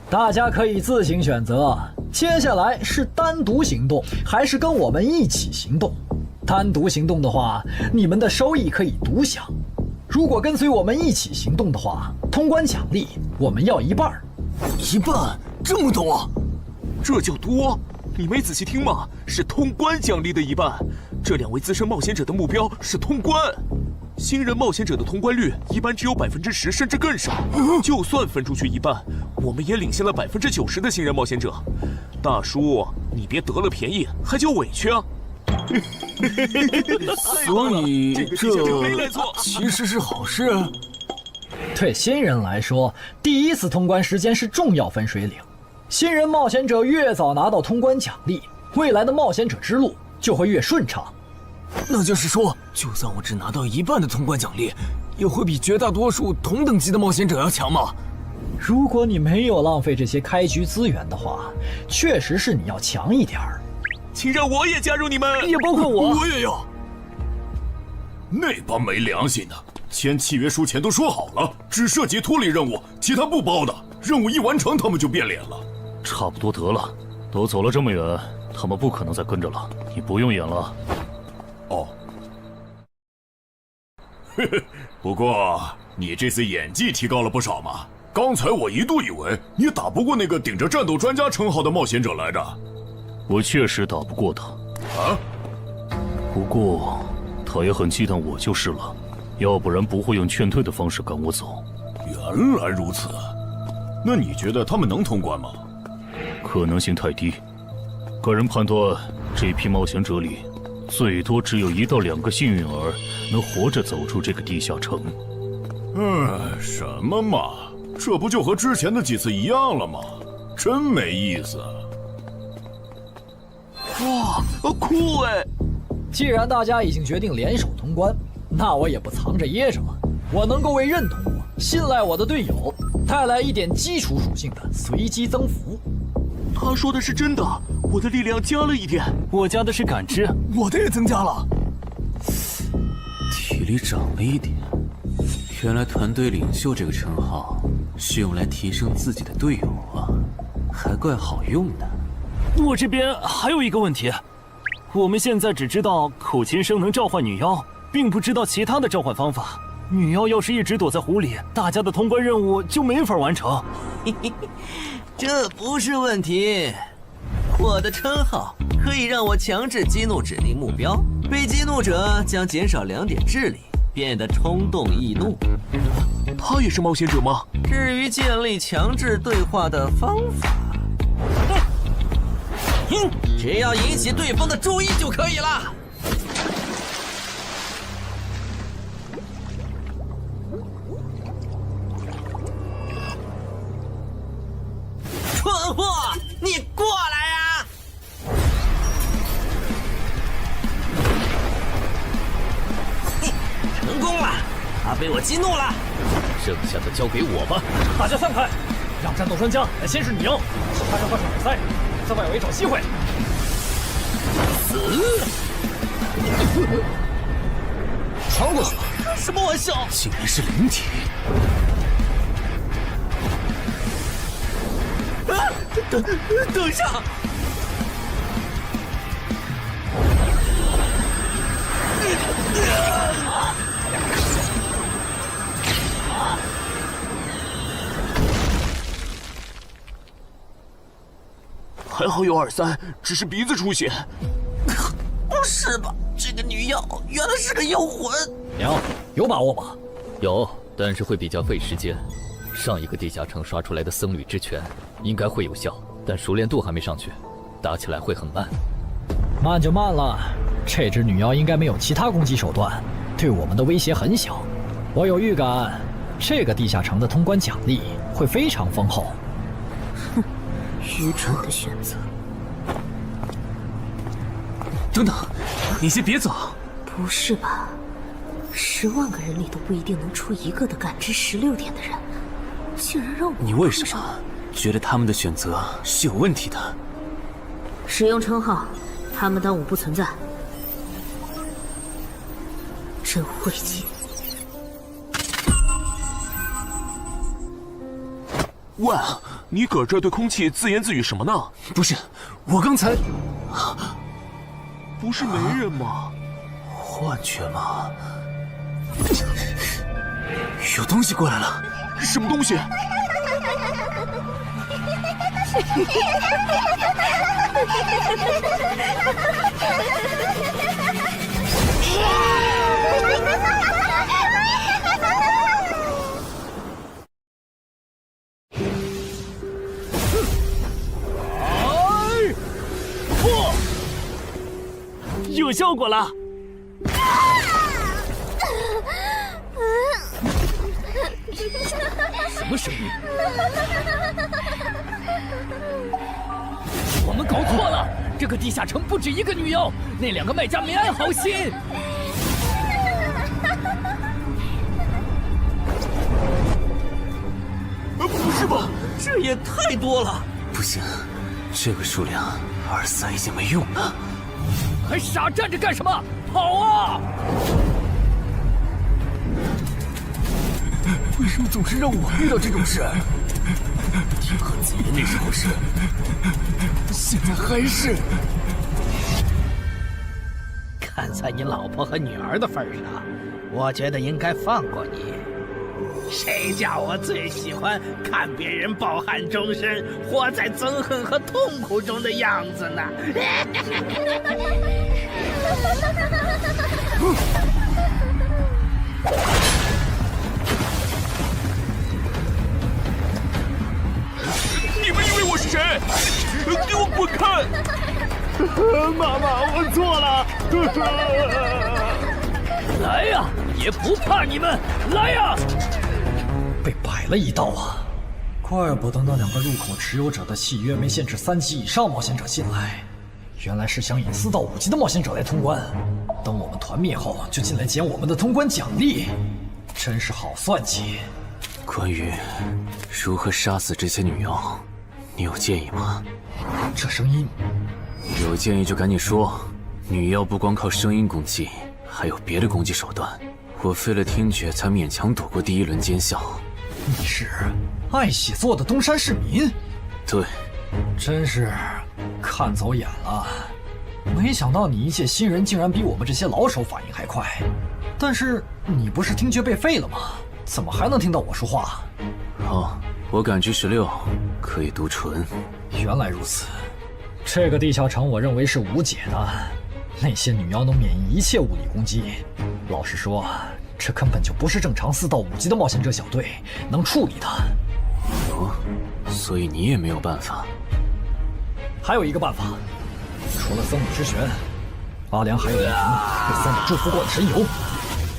大家可以自行选择，接下来是单独行动，还是跟我们一起行动？单独行动的话，你们的收益可以独享；如果跟随我们一起行动的话，通关奖励我们要1半。1半？这么多？这叫多？你没仔细听吗？是通关奖励的1半。这2位资深冒险者的目标是通关。新人冒险者的通关率一般只有10%，甚至更少。就算分出去1半，我们也领先了90%的新人冒险者。大叔，你别得了便宜还叫委屈啊！所以这其实是好事。对新人来说，第1次通关时间是重要分水岭。新人冒险者越早拿到通关奖励，未来的冒险者之路就会越顺畅。那就是说，就算我只拿到1半的通关奖励，也会比绝大多数同等级的冒险者要强吗？如果你没有浪费这些开局资源的话，确实是你要强一点儿。请让我也加入你们，也包括我。我也要。那帮没良心的，签契约书前都说好了，只涉及脱离任务，其他不包的。任务一完成，他们就变脸了。差不多得了，都走了这么远，他们不可能再跟着了。你不用演了。哦。不过你这次演技提高了不少嘛。刚才我一度以为你打不过那个顶着战斗专家称号的冒险者来着。我确实打不过他。啊？不过他也很忌惮我就是了，要不然不会用劝退的方式赶我走。原来如此。那你觉得他们能通关吗？可能性太低。个人判断，这批冒险者里，最多只有1到2个幸运儿能活着走出这个地下城。什么嘛，这不就和之前的几次一样了吗？真没意思。哇，酷哎！既然大家已经决定联手通关，那我也不藏着掖着了。我能够为认同我、信赖我的队友带来一点基础属性的随机增幅。他说的是真的，我的力量加了1点，我加的是感知，我的也增加了。体力涨了1点。原来团队领袖这个称号是用来提升自己的队友啊，还怪好用的。我这边还有一个问题，我们现在只知道口琴声能召唤女妖，并不知道其他的召唤方法。女妖要是一直躲在湖里，大家的通关任务就没法完成。这不是问题，我的称号可以让我强制激怒指定目标，被激怒者将减少2点智力，变得冲动易怒。他也是冒险者吗？至于建立强制对话的方法，只要引起对方的注意就可以了。蠢货，你过来呀！成功了，他被我激怒了。剩下的交给我吧。大家散开，让战斗专家来先是女妖，其他人换上比赛，在外围找机会。死！穿过去了。开什么玩笑？竟然是灵体！啊！等一下！还好有2-3，只是鼻子出血。不是吧？这个女妖原来是个妖魂！娘，有把握吗？有，但是会比较费时间。上一个地下城刷出来的僧侣之拳应该会有效，但熟练度还没上去，打起来会很慢。慢就慢了，这只女妖应该没有其他攻击手段，对我们的威胁很小。我有预感，这个地下城的通关奖励会非常丰厚。哼，愚蠢的选择。等等，你先别走。不是吧？10万个人里都不一定能出一个的感知16点的人，竟然让我……你为什么觉得他们的选择是有问题的？使用称号，他们当我不存在。真晦气！喂，你搁这对空气自言自语什么呢？不是，我刚才……不是没人吗？幻觉吗？有东西过来了！什么东西？有效果了！什么声音？我们搞错了，这个地下城不止一个女妖，那2个卖家没安好心。不是吧？这也太多了！不行，这个数量2-3已经没用了。还傻站着干什么？跑啊！为什么总是让我遇到这种事？天和子爷那时候是，现在还是。看在你老婆和女儿的份上，我觉得应该放过你。谁叫我最喜欢看别人抱憾终身，活在憎恨和痛苦中的样子呢？你们以为我是谁？给我滚开！妈妈，我错了。来呀，也不怕你们！来呀！被摆了一道啊！怪不得那2个入口持有者的契约没限制3级以上冒险者进来，原来是想引4到5级的冒险者来通关。等我们团灭后，就进来捡我们的通关奖励，真是好算计。关于如何杀死这些女妖，你有建议吗？这声音，有建议就赶紧说。女妖不光靠声音攻击，还有别的攻击手段。我费了听觉才勉强躲过第1轮奸笑。你是爱写作的东山市民？对，真是看走眼了。没想到你一介新人竟然比我们这些老手反应还快。但是你不是听觉被废了吗？怎么还能听到我说话？好，我感知16，可以读唇。原来如此，这个地下城我认为是无解的。那些女妖能免疫一切物理攻击，老实说，这根本就不是正常4到5级的冒险者小队能处理的。哦，所以你也没有办法。还有一个办法，除了僧侣之旋，阿良还有一名被僧侣祝福过的神油，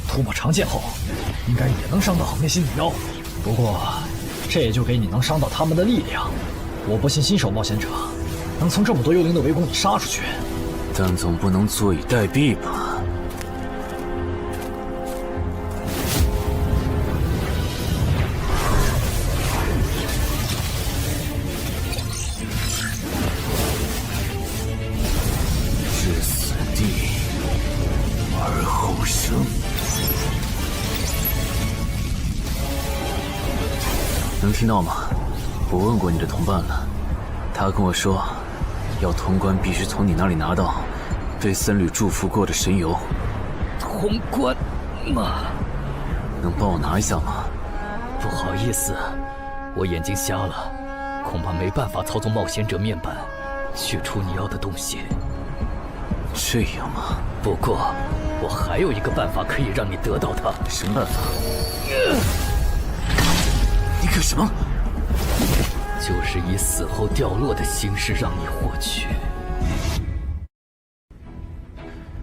涂抹长剑后，应该也能伤到那些女妖。不过，这也就给你能伤到他们的力量。我不信新手冒险者能从这么多幽灵的围攻里杀出去。但总不能坐以待毙吧？能听到吗？我问过你的同伴了，他跟我说，要通关必须从你那里拿到被僧侣祝福过的神油。通关吗？能帮我拿一下吗？不好意思，我眼睛瞎了，恐怕没办法操纵冒险者面板取出你要的东西。这样吗？不过，我还有一个办法可以让你得到它。什么办法？你干什么？就是以死后掉落的形式让你获取。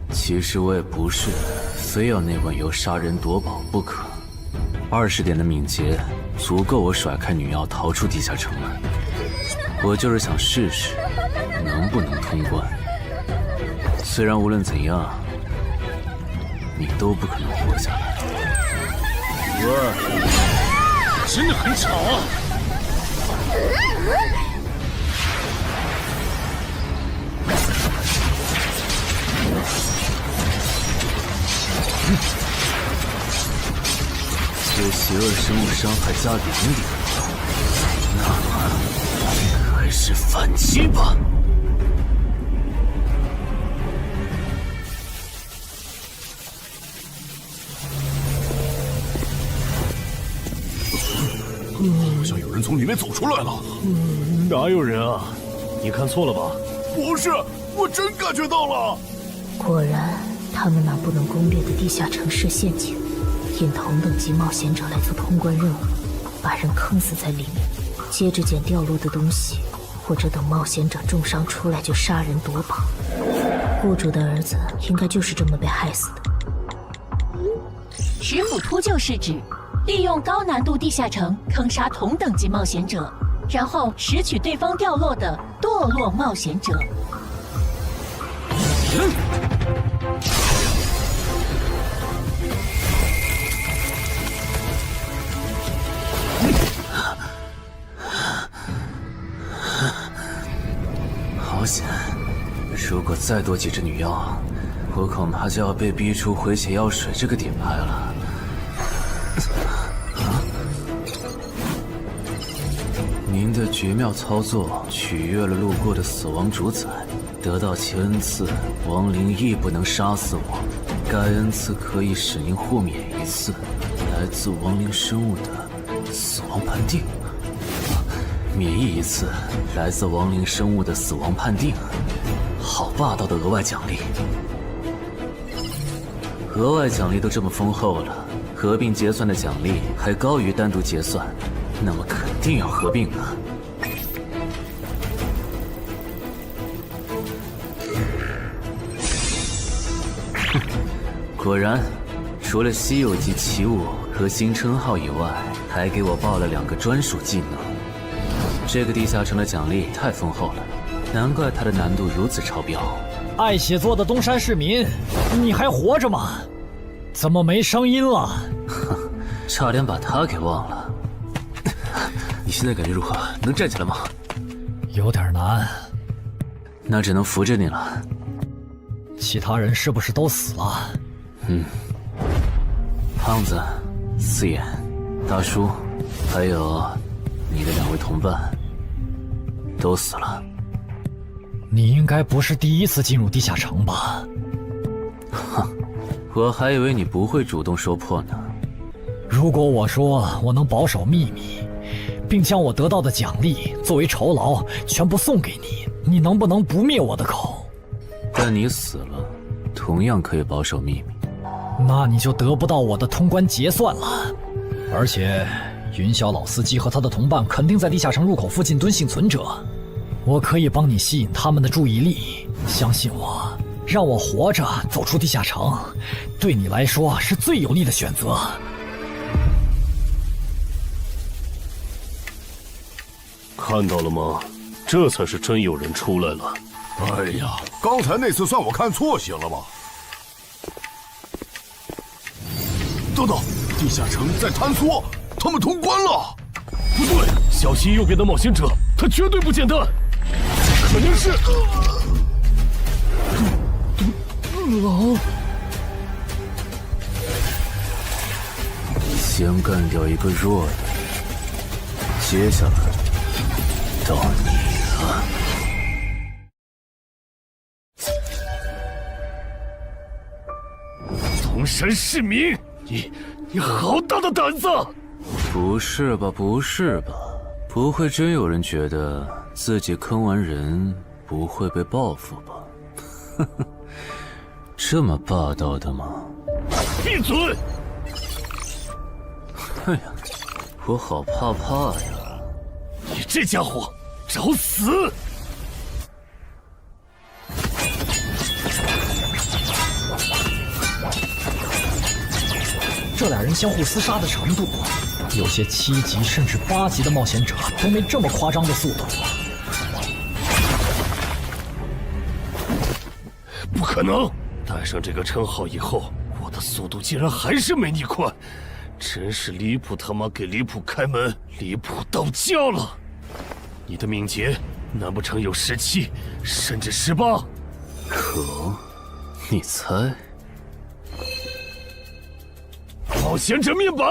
其实我也不是非要那碗油杀人夺宝不可。20点的敏捷足够我甩开女妖逃出地下城了。我就是想试试能不能通关。虽然无论怎样，你都不可能活下来。哇，真的很吵啊！对邪恶生物伤害加2点，那么开始反击吧。好像有人从里面走出来了。哪有人啊？你看错了吧？不是，我真感觉到了。果然，他们那不能攻略的地下城设陷阱，引同等级冒险者来做通关任务，把人坑死在里面，接着捡掉落的东西，或者等冒险者重伤出来就杀人夺宝。雇主的儿子应该就是这么被害死的。石斧秃鹫是指利用高难度地下城坑杀同等级冒险者，然后拾取对方掉落的堕落冒险者。好险！如果再多几只女妖，我恐怕就要被逼出回血药水这个点牌了。您的绝妙操作取悦了路过的死亡主宰，得到其恩赐，亡灵亦不能杀死我。该恩赐可以使您豁免一次来自亡灵生物的死亡判定，免疫一次来自亡灵生物的死亡判定。好霸道的额外奖励！额外奖励都这么丰厚了，合并结算的奖励还高于单独结算，那么肯定要合并啊！果然，除了稀有级奇物和新称号以外，还给我报了2个专属技能。这个地下城的奖励太丰厚了，难怪它的难度如此超标。爱写作的东山市民，你还活着吗？怎么没声音了？哼，差点把他给忘了。你现在感觉如何？能站起来吗？有点难。那只能扶着你了。其他人是不是都死了？胖子、四眼、大叔，还有你的2位同伴，都死了。你应该不是第一次进入地下城吧？哼，我还以为你不会主动说破呢。如果我说我能保守秘密，并将我得到的奖励作为酬劳全部送给你，你能不能不灭我的口？但你死了，同样可以保守秘密。那你就得不到我的通关结算了。而且，云霄老司机和他的同伴肯定在地下城入口附近蹲幸存者，我可以帮你吸引他们的注意力。相信我，让我活着走出地下城，对你来说是最有利的选择。看到了吗？这才是真有人出来了。哎呀，刚才那次算我看错行了吧？等等，地下城在坍缩，他们通关了。不对，小心右边的冒险者，他绝对不简单，肯定是狼。先干掉一个弱的，接下来到你了。东山市民，你好大的胆子！不是吧，不是吧？不会真有人觉得自己坑完人不会被报复吧？呵呵，这么霸道的吗？闭嘴！哎呀，我好怕呀！你这家伙，找死！这俩人相互厮杀的程度，有些7级甚至8级的冒险者都没这么夸张的速度。不可能！带上这个称号以后，我的速度竟然还是没你快，真是离谱他妈给离谱开门，离谱到家了！你的敏捷难不成有17，甚至18？可，你猜？冒险者面板！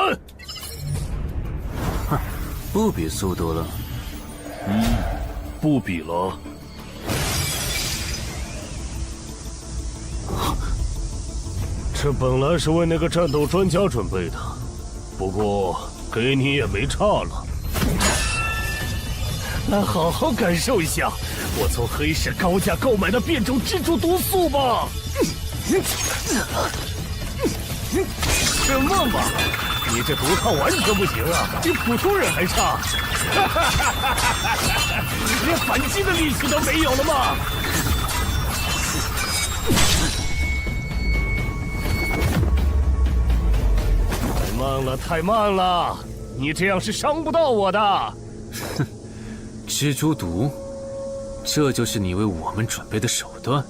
哼，不比速度了。不比了。这本来是为那个战斗专家准备的，不过给你也没差了。来好好感受一下我从黑市高价购买的变种蜘蛛毒素吧！什么嘛！你这毒抗完全不行啊，比普通人还差！连反击的力气都没有了吗？太慢了，太慢了！你这样是伤不到我的。哼，蜘蛛毒，这就是你为我们准备的手段？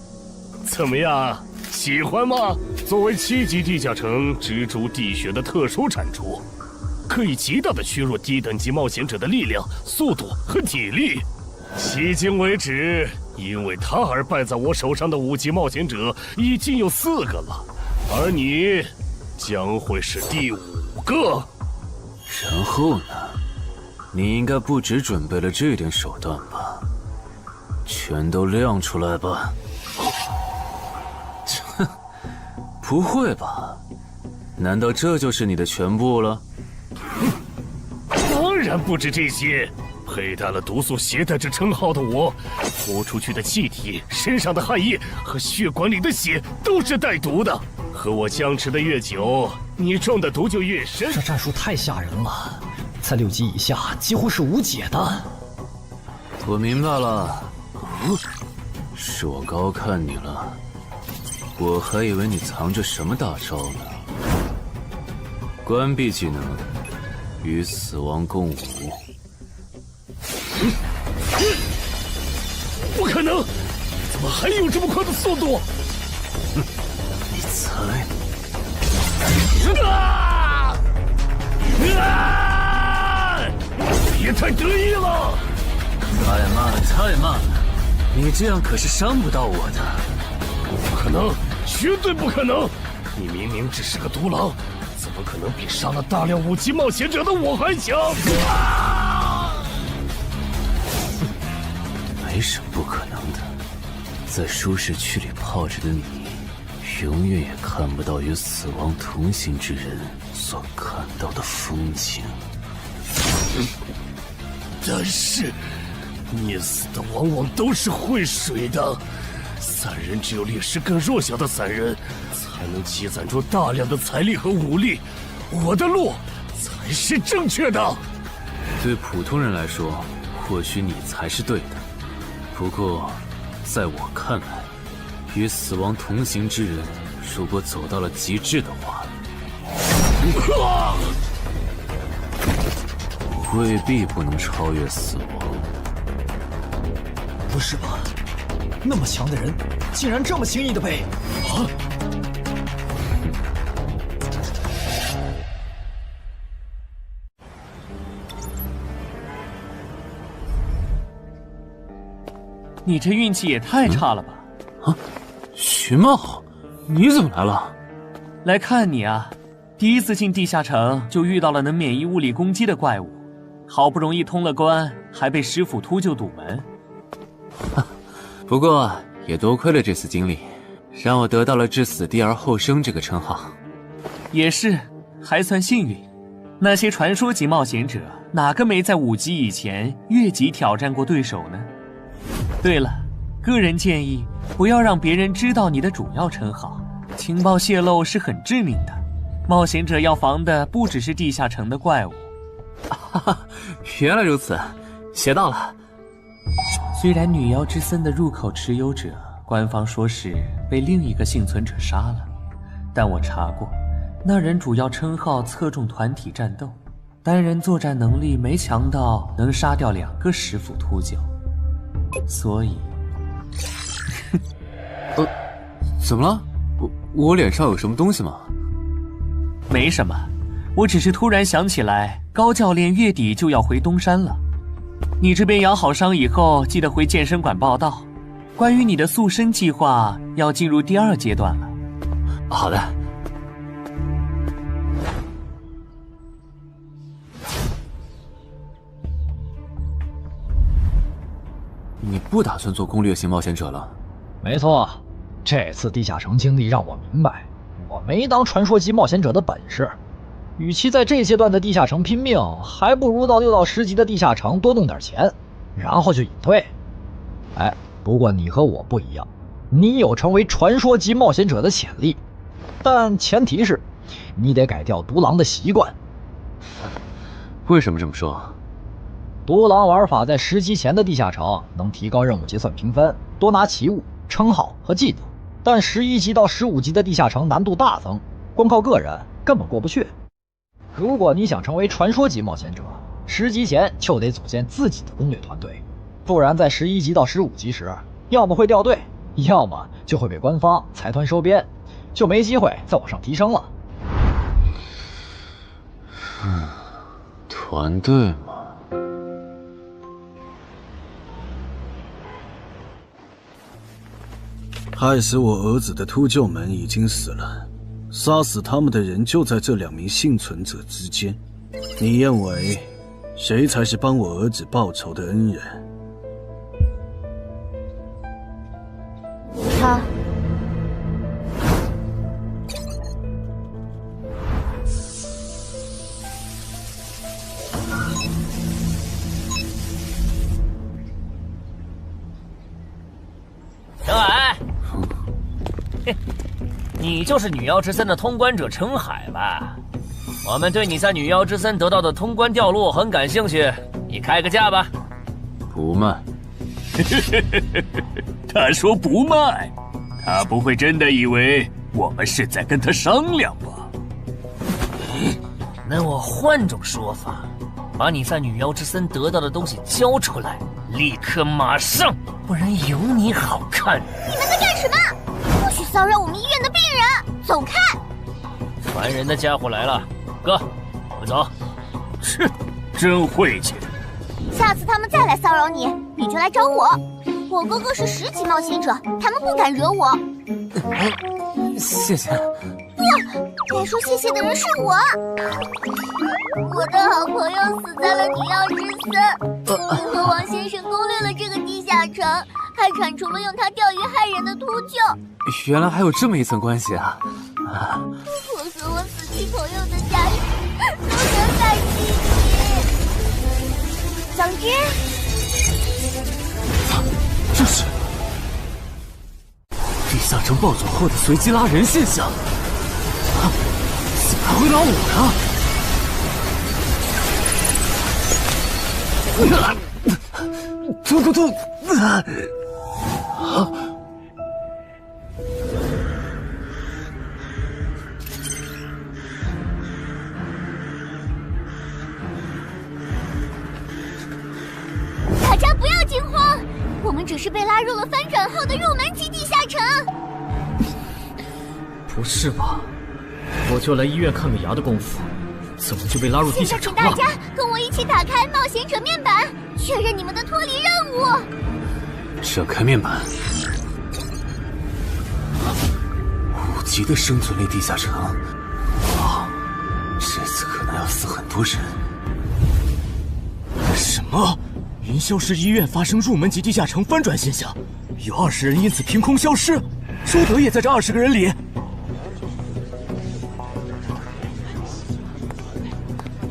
怎么样？喜欢吗？作为7级地下城蜘蛛地穴的特殊产出，可以极大的削弱低等级冒险者的力量、速度和体力。迄今为止，因为它而败在我手上的5级冒险者已经有4个了，而你将会是第5个。然后呢？你应该不只准备了这点手段吧？全都亮出来吧！哼，不会吧？难道这就是你的全部了？当然不止这些。佩戴了毒素携带者称号的我，呼出去的气体、身上的汗液和血管里的血都是带毒的。和我相持的越久，你中的毒就越深。这战术太吓人了，在6级以下几乎是无解的。我明白了，是我高看你了。我还以为你藏着什么大招呢。关闭技能，与死亡共舞。不可能！怎么还有这么快的速度？哼，你猜？别太得意了！太慢了，太慢了！你这样可是伤不到我的。不可能，绝对不可能！你明明只是个独狼，怎么可能比杀了大量5级冒险者的我还强？没什么不可能的，在舒适区里泡着的你，永远也看不到与死亡同行之人所看到的风景。但是，溺死的往往都是会水的。散人只有劣势更弱小的散人，才能积攒出大量的财力和武力。我的路才是正确的。对普通人来说，或许你才是对的。不过，在我看来，与死亡同行之人，如果走到了极致的话，未必不能超越死亡。不是吧？那么强的人，竟然这么轻易的被……啊！你这运气也太差了吧！啊，徐茂，你怎么来了？来看你啊！第一次进地下城就遇到了能免疫物理攻击的怪物，好不容易通了关，还被石斧秃鹫堵门。不过也多亏了这次经历，让我得到了置死地而后生这个称号。也是，还算幸运。那些传说级冒险者，哪个没在5级以前越级挑战过对手呢？对了，个人建议不要让别人知道你的主要称号，情报泄露是很致命的。冒险者要防的不只是地下城的怪物。原来如此，学到了。虽然女妖之森的入口持有者，官方说是被另一个幸存者杀了，但我查过，那人主要称号侧重团体战斗，单人作战能力没强到能杀掉2个石斧秃鹫，所以，怎么了？我脸上有什么东西吗？没什么，我只是突然想起来，高教练月底就要回东山了。你这边养好伤以后，记得回健身馆报道。关于你的塑身计划，要进入第2阶段了。好的。你不打算做攻略型冒险者了？没错，这次地下城经历让我明白，我没当传说级冒险者的本事。与其在这阶段的地下城拼命，还不如到6到10级的地下城多弄点钱，然后就隐退。哎，不过你和我不一样，你有成为传说级冒险者的潜力，但前提是你得改掉独狼的习惯。为什么这么说？独狼玩法在10级前的地下城能提高任务结算评分，多拿奇物、称号和技能，但11级到15级的地下城难度大增，光靠个人根本过不去。如果你想成为传说级冒险者，10级前就得组建自己的攻略团队，不然在11级到15级时，要么会掉队，要么就会被官方财团收编，就没机会再往上提升了。团队嘛。害死我儿子的秃鹫们已经死了，杀死他们的人就在这2名幸存者之间。你认为谁才是帮我儿子报仇的恩人？他。陈海，你就是女妖之森的通关者陈海吧？我们对你在女妖之森得到的通关掉落很感兴趣，你开个价吧。不卖。他说不卖，他不会真的以为我们是在跟他商量吧？那我换种说法，把你在女妖之森得到的东西交出来，立刻马上，不然有你好看。你们在干什么？不许骚扰我们医院的病人，走开！烦人的家伙来了，哥，我们走。是，真晦气。下次他们再来骚扰你，你就来找我。我哥哥是10级冒险者，他们不敢惹我。谢谢。不要，该说谢谢的人是我。我的好朋友死在了女妖之森，你和王先生攻略了这个地下城，还铲除了用它钓鱼害人的秃鹫。原来还有这么一层关系啊！我和我死去朋友的家人都能感激你。总之，这是地下城暴走后的随机拉人现象。怎么还会拉我呢？突！大家不要惊慌，我们只是被拉入了翻转后的入门级地下城。不是吧？我就来医院看个牙的功夫，怎么就被拉入地下城了？现在请大家跟我一起打开冒险者面板，确认你们的脱离任务。展开面板。5级的生存类地下城，哇，这次可能要死很多人。么？云霄市医院发生入门级地下城翻转现象，有20人因此凭空消失，周德也在这20个人里。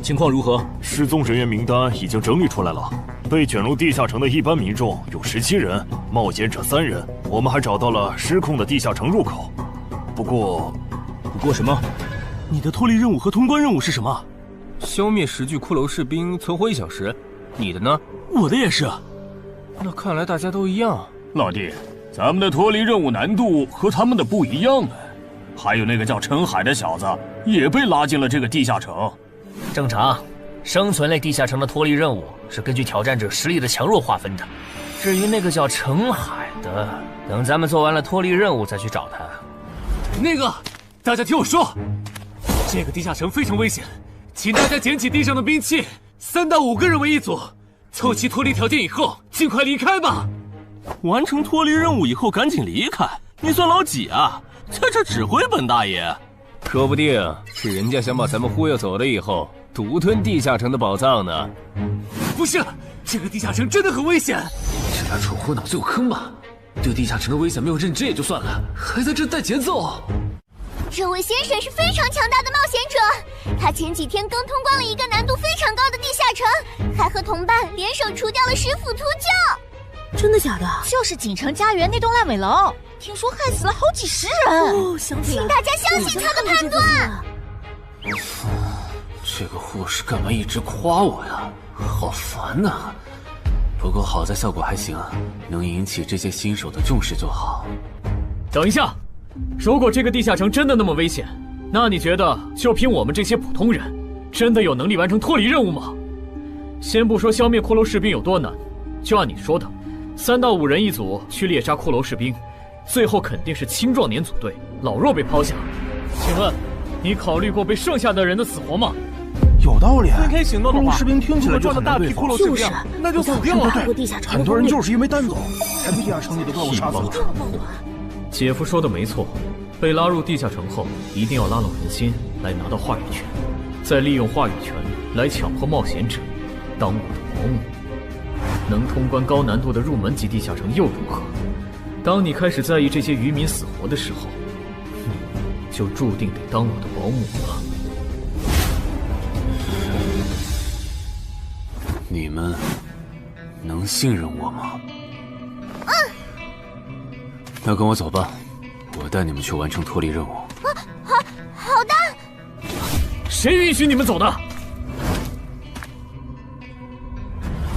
情况如何？失踪人员名单已经整理出来了。被卷入地下城的一般民众有17人，冒险者3人。我们还找到了失控的地下城入口。不过什么？你的脱离任务和通关任务是什么？消灭10具骷髅士兵，存活1小时。你的呢？我的也是。那看来大家都一样。老弟，咱们的脱离任务难度和他们的不一样啊。还有那个叫陈海的小子也被拉进了这个地下城。正常，生存类地下城的脱离任务是根据挑战者实力的强弱划分的。至于那个叫陈海的，等咱们做完了脱离任务再去找他。那个，大家听我说，这个地下城非常危险，请大家捡起地上的兵器，3到5个人为一组，凑齐脱离条件以后，尽快离开吧。完成脱离任务以后赶紧离开，你算老几啊？在这指挥本大爷？说不定是人家想把咱们忽悠走了以后，独吞地下城的宝藏呢。不是，这个地下城真的很危险。这俩蠢货脑子有坑吧？对地下城的危险没有认知也就算了，还在这带节奏。这位先生是非常强大的冒险者，他前几天刚通关了一个难度非常高的地下城，还和同伴联手除掉了10府秃鹫。真的假的？就是锦城家园那栋烂尾楼，听说害死了好几10人。哦，想起来了，请大家相信他的判断。这个护士干嘛一直夸我呀？好烦呐！不过好在效果还行，能引起这些新手的重视就好。等一下，如果这个地下城真的那么危险，那你觉得就凭我们这些普通人，真的有能力完成脱离任务吗？先不说消灭骷髅士兵有多难，就按你说的，3到5人一组去猎杀骷髅士兵，最后肯定是青壮年组队，老弱被抛下。请问，你考虑过被剩下的人的死活吗？有道理。分开行动的话，骷髅士兵听起来就很难对付。骷髅士兵，那就死定了。很多人就是因为单走，才被地下城里的怪物杀死了。姐夫说的没错，被拉入地下城后，一定要拉拢人心，来拿到话语权，再利用话语权来强迫冒险者当我的保姆。能通关高难度的入门级地下城又如何？当你开始在意这些渔民死活的时候，你就注定得当我的保姆了。你们能信任我吗？那跟我走吧，我带你们去完成脱离任务。好的。谁允许你们走的？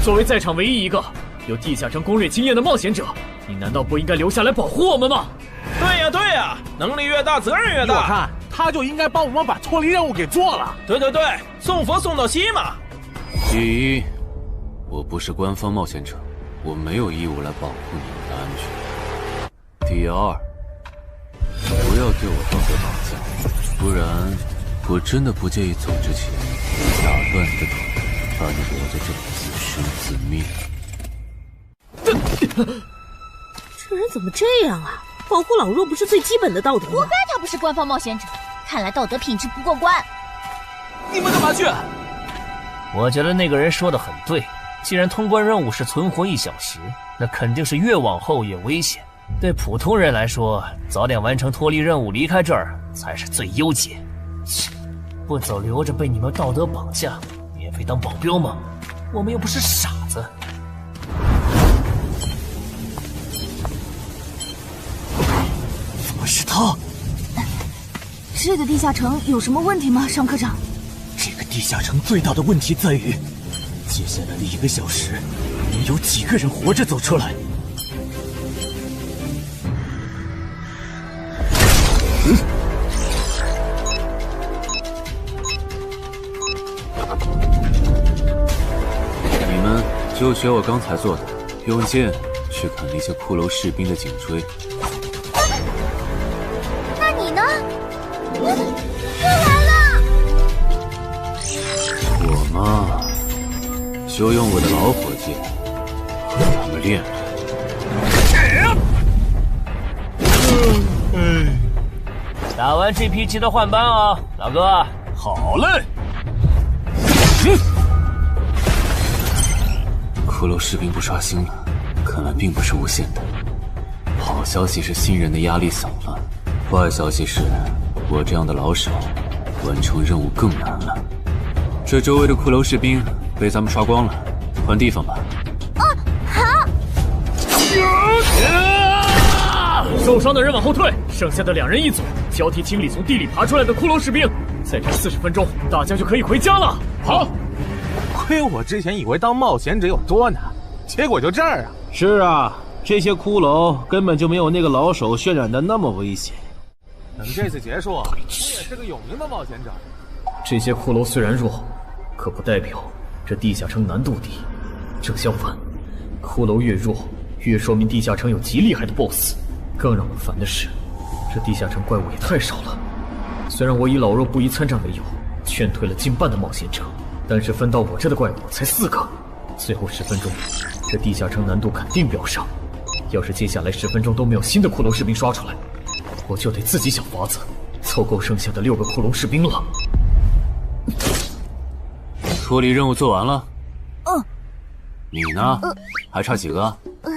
作为在场唯一一个有地下城攻略经验的冒险者，你难道不应该留下来保护我们吗？对呀，能力越大，责任越大。我看他就应该帮我们把脱离任务给做了。对，送佛送到西嘛。第一，我不是官方冒险者，我没有义务来保护你们的安全。第二，不要对我道德绑架，不然我真的不介意走之前打断你的腿，把你留在这里自生自灭。这人怎么这样啊？保护老弱不是最基本的道德吗？活该他不是官方冒险者，看来道德品质不过关。你们干嘛去？我觉得那个人说的很对，既然通关任务是存活1小时，那肯定是越往后越危险。对普通人来说，早点完成脱离任务离开这儿才是最优解。切，不走留着被你们道德绑架，免费当保镖吗？我们又不是傻子。怎么是他？这个地下城有什么问题吗，尚科长？这个地下城最大的问题在于，接下来的1个小时，能有几个人活着走出来？你们就学我刚才做的，用剑去砍那些骷髅士兵的颈椎。那你呢？又来了！我嘛，就用我的老伙计和他们练练。打完这批记得换班啊，老哥。好嘞。骷髅士兵不刷新了，看来并不是无限的。好消息是新人的压力小了，坏消息是我这样的老手完成任务更难了。这周围的骷髅士兵被咱们刷光了，换地方吧。好。受伤的人往后退，剩下的2人一组，交替清理从地里爬出来的骷髅士兵。再战40分钟，大家就可以回家了。好。亏我之前以为当冒险者有多难，结果就这儿啊！是啊，这些骷髅根本就没有那个老手渲染的那么危险。等这次结束，我也是个有名的冒险者。这些骷髅虽然弱，可不代表这地下城难度低。正相反，骷髅越弱，越说明地下城有极厉害的 BOSS。更让我烦的是，这地下城怪物也太少了。虽然我以老弱不宜参战为由，劝退了近半的冒险者，但是分到我这的怪物才4个。最后10分钟，这地下城难度肯定飙升。要是接下来10分钟都没有新的骷髅士兵刷出来，我就得自己想法子凑够剩下的6个骷髅士兵了。脱离任务做完了？嗯。你呢？还差几个？8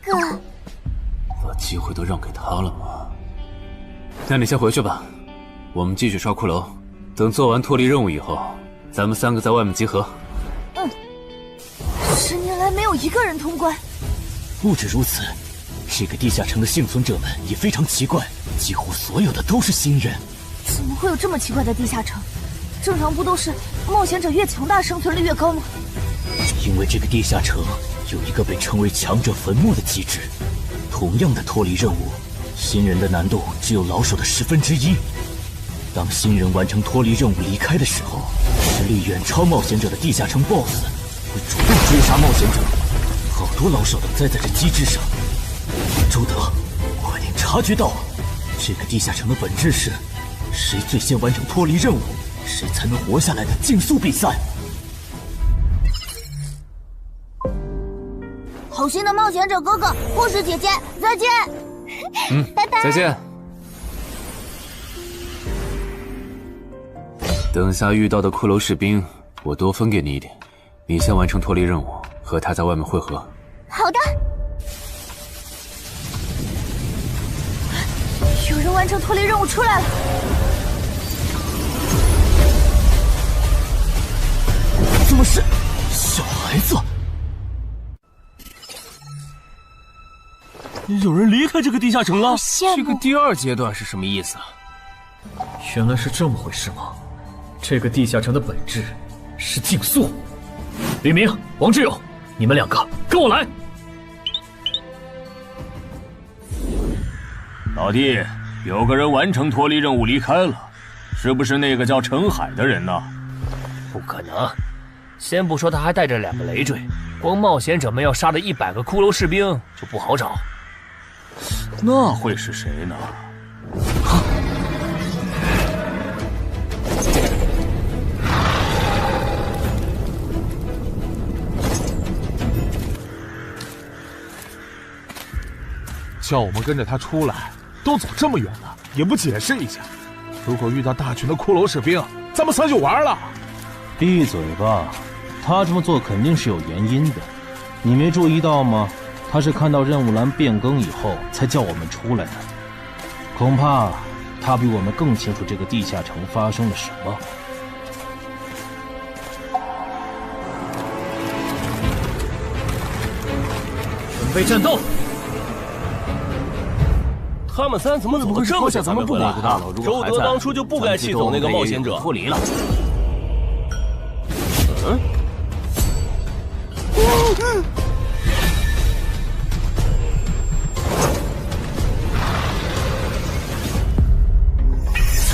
个。把机会都让给他了吗？那你先回去吧，我们继续刷骷髅。等做完脱离任务以后，咱们3个在外面集合。10年来没有1个人通关。不止如此，这个地下城的幸存者们也非常奇怪，几乎所有的都是新人。怎么会有这么奇怪的地下城？正常不都是冒险者越强大，生存率越高吗？因为这个地下城有一个被称为强者坟墓的机制。同样的脱离任务，新人的难度只有老手的1/10。当新人完成脱离任务离开的时候，实力远超冒险者的地下城 BOSS 会主动追杀冒险者。好多老手都栽在这机制上。周德，快点察觉到，这个地下城的本质是谁最先完成脱离任务，谁才能活下来的竞速比赛。好心的冒险者哥哥，护士姐姐，再见。拜拜。再见。等下遇到的骷髅士兵，我多分给你一点。你先完成脱离任务，和他在外面会合。好的。有人完成脱离任务出来了。怎么是小孩子？有人离开这个地下城了。这个第2阶段是什么意思啊？原来是这么回事吗？这个地下城的本质是竞速。李明、王志勇，你们2个跟我来。老弟，有个人完成脱离任务离开了，是不是那个叫陈海的人呢？不可能，先不说他还带着2个累赘，光冒险者们要杀的100个骷髅士兵就不好找。那会是谁呢？叫我们跟着他出来，都走这么远了，也不解释一下。如果遇到大群的骷髅士兵，咱们3就完了。闭嘴吧，他这么做肯定是有原因的，你没注意到吗？他是看到任务栏变更以后才叫我们出来的，恐怕他比我们更清楚这个地下城发生了什么。准备战斗！他们3怎么走得这么像咱们不来？周德当初就不该弃走那个冒险者。脱离了。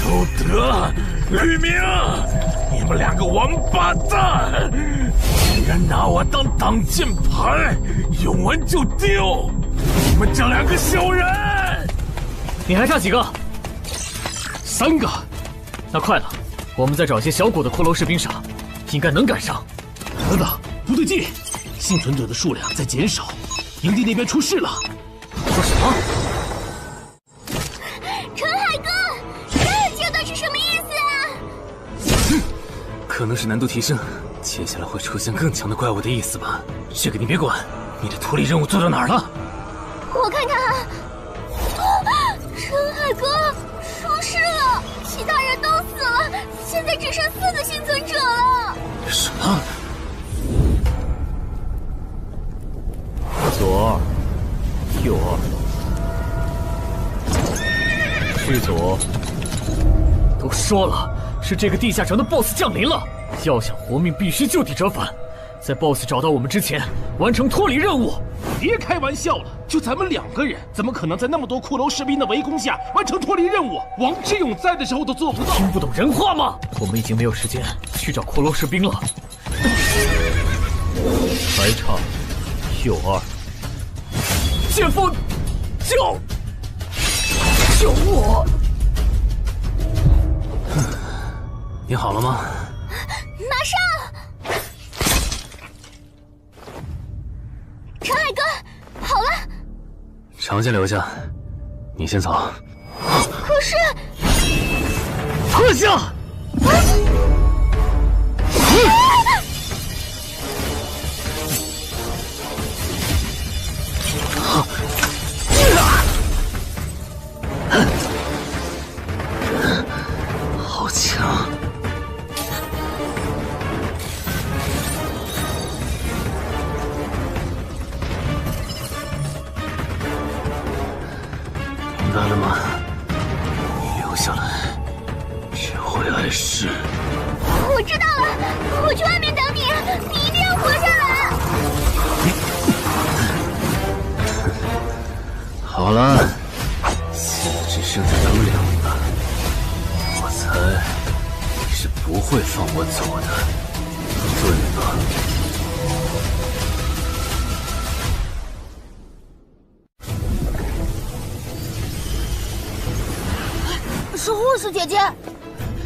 周德、吕明，你们2个王八蛋，竟然拿我当挡箭牌，用完就丢！你们这2个小人！你还差几个？3个。那快了，我们再找些小股的骷髅士兵杀，应该能赶上。等等，不对劲，幸存者的数量在减少，营地那边出事了。说什么？陈海哥，这个阶段是什么意思啊？可能是难度提升，接下来会出现更强的怪物的意思吧？这个你别管。你的脱离任务做到哪儿了？我看看啊，陈海哥出事了，其他人都死了，现在只剩4个幸存者了。什么？左2，右2，去左。都说了，是这个地下城的 BOSS 降临了，要想活命必须就地折返。在 BOSS 找到我们之前，完成脱离任务。别开玩笑了，就咱们2个人，怎么可能在那么多骷髅士兵的围攻下完成脱离任务？王之勇在的时候都做不到。听不懂人话吗？我们已经没有时间去找骷髅士兵了。还差右2。剑锋，救我！你好了吗？马上！陈海哥，好了。常先留下，你先走。可是，撤下！好强！明白了吗？你留下来，只会碍事。我知道了，我去外面等你，你一定要活下来。好了，现在只剩下咱们2个，我猜你是不会放我走的，对吧？是护士姐姐，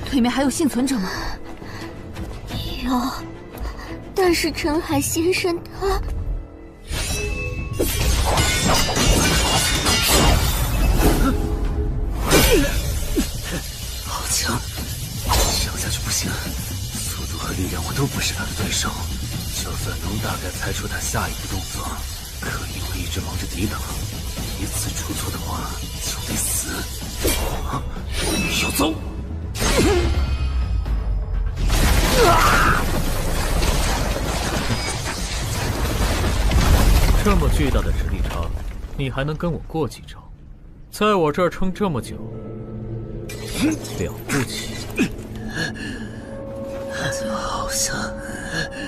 对面还有幸存者吗？有，但是陈海先生他……好强，这样下去不行，速度和力量我都不是他的对手。就算能大概猜出他下一步动作，可因为一直忙着抵挡，一次出错的话就得死。要走！这么巨大的实力差，你还能跟我过几招？在我这儿撑这么久，了不起。好像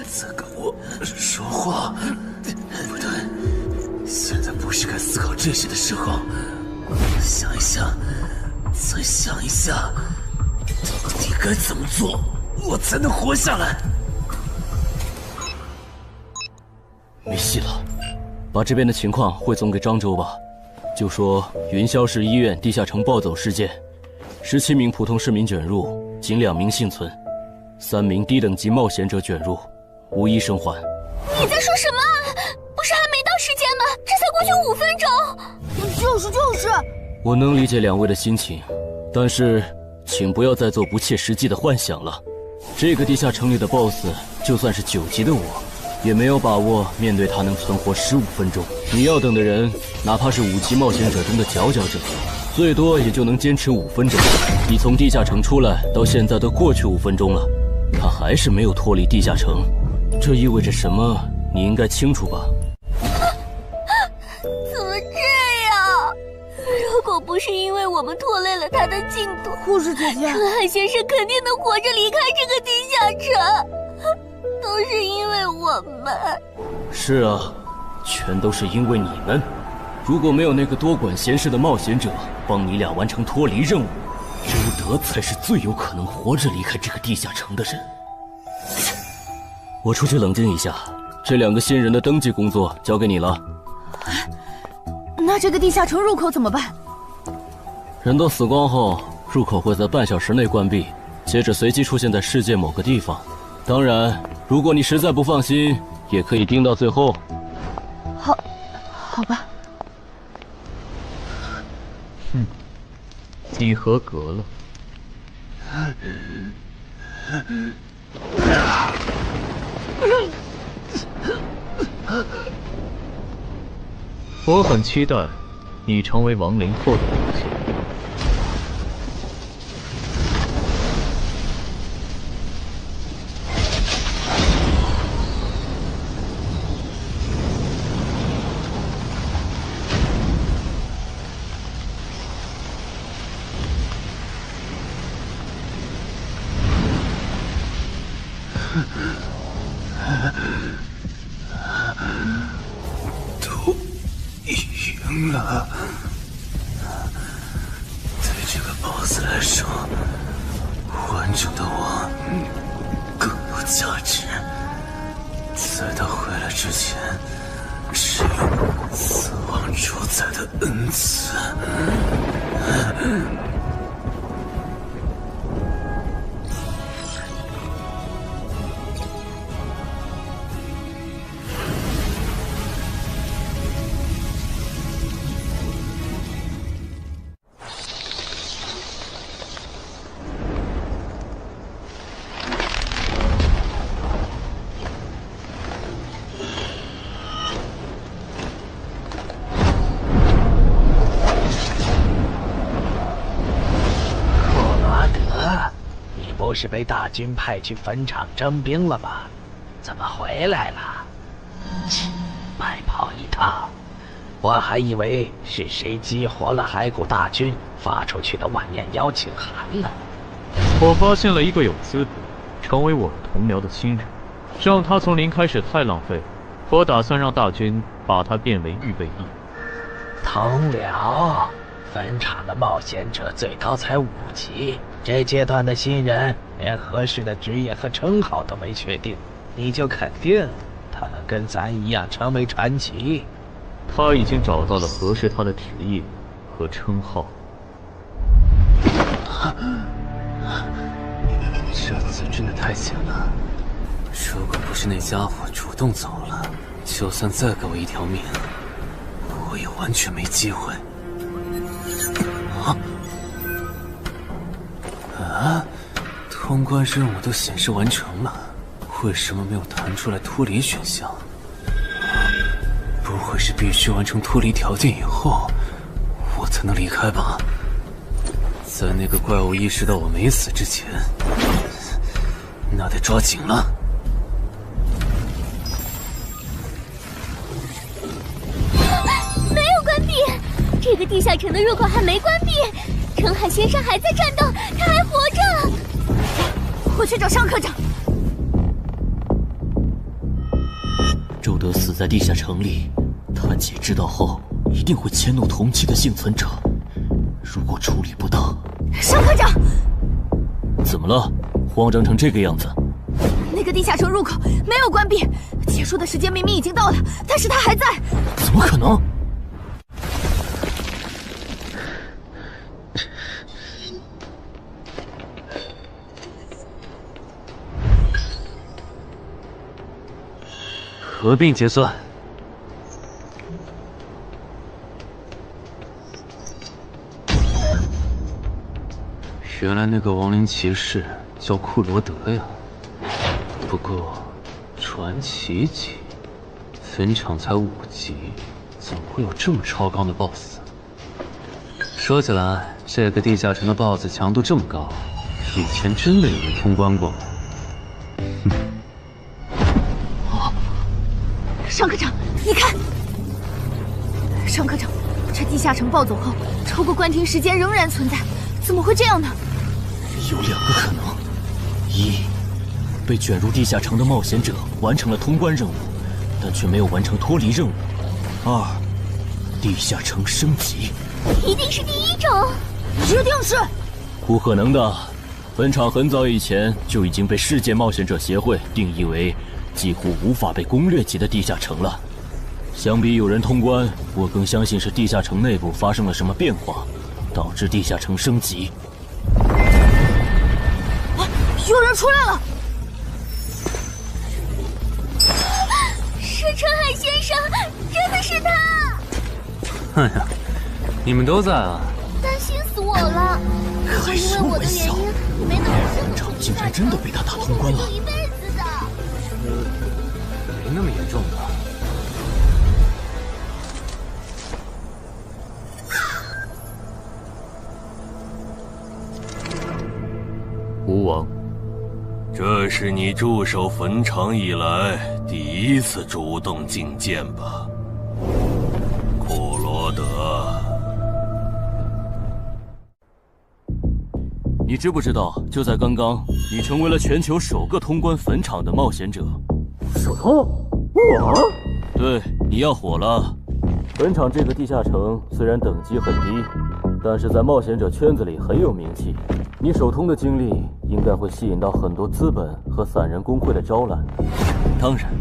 在跟我说话。不对，现在不是该思考这些的时候。想一想，再想一下，到底该怎么做，我才能活下来？没戏了，把这边的情况汇总给漳州吧。就说云霄市医院地下城暴走事件，17名普通市民卷入，仅2名幸存，3名低等级冒险者卷入，无一生还。你在说什么？不是还没到时间吗？这才过去5分钟。就是。我能理解2位的心情，但是请不要再做不切实际的幻想了。这个地下城里的 BOSS， 就算是9级的我，也没有把握面对他能存活15分钟。你要等的人，哪怕是5级冒险者中的佼佼者，最多也就能坚持5分钟。你从地下城出来到现在都过去5分钟了，他还是没有脱离地下城，这意味着什么？你应该清楚吧？怎么这样？如果不是因为我们拖累了他的进度，护士姐姐，陈海先生肯定能活着离开这个地下城。都是因为我们。是啊，全都是因为你们。如果没有那个多管闲事的冒险者帮你俩完成脱离任务，周德才是最有可能活着离开这个地下城的人。我出去冷静一下，这2个新人的登记工作交给你了。那这个地下城入口怎么办？人都死光后，入口会在半小时内关闭，接着随机出现在世界某个地方。当然，如果你实在不放心，也可以盯到最后。好吧。你合格了。我很期待你成为亡灵后的表现。都赢了。对这个 BOSS 来说，完整的我更有价值。在他回来之前，使用死亡主宰的恩赐。不是被大军派去坟场征兵了吗？怎么回来了？白跑一趟，我还以为是谁激活了骸骨大军发出去的万念邀请函呢。我发现了一个有资格成为我同僚的新人，让他从零开始太浪费，我打算让大军把他变为预备役。同僚，坟场的冒险者最高才5级。这阶段的新人连合适的职业和称号都没确定，你就肯定他能跟咱一样成为传奇？他已经找到了合适他的职业和称号。这次真的太险了，如果不是那家伙主动走了，就算再给我一条命，我也完全没机会。通关任务都显示完成了，为什么没有弹出来脱离选项？不会是必须完成脱离条件以后，我才能离开吧？在那个怪物意识到我没死之前，那得抓紧了。没有关闭，这个地下城的入口还没关闭。陈海先生还在战斗，他还活着。我去找尚科长。周德死在地下城里，他姐知道后一定会迁怒同期的幸存者。如果处理不当，尚科长，怎么了？慌张成这个样子？那个地下城入口没有关闭，结束的时间明明已经到了，但是他还在。怎么可能？合并结算。原来那个亡灵骑士叫库罗德呀。不过，传奇级，坟场才5级，怎么会有这么超纲的 BOSS？ 说起来，这个地下城的 BOSS 强度这么高，以前真的有人通关过吗？尚科长，你看，尚科长，这地下城暴走后，超过关停时间仍然存在，怎么会这样呢？有2个可能：一，被卷入地下城的冒险者完成了通关任务，但却没有完成脱离任务；二，地下城升级。一定是第一种，一定是。不可能的，坟场很早以前就已经被世界冒险者协会定义为几乎无法被攻略级的地下城了。相比有人通关，我更相信是地下城内部发生了什么变化，导致地下城升级。有人出来了！是陈海先生，真的是他！哎呀，你们都在啊！担心死我了，是因为我的原因没能坟场竟然真的被他打通关了。一辈子的。那么严重吧？吴王，这是你驻守坟场以来第一次主动觐见吧，库罗德？你知不知道，就在刚刚，你成为了全球首个通关坟场的冒险者。首通？我？对，你要火了。坟场这个地下城虽然等级很低，但是在冒险者圈子里很有名气。你首通的经历应该会吸引到很多资本和散人工会的招揽，当然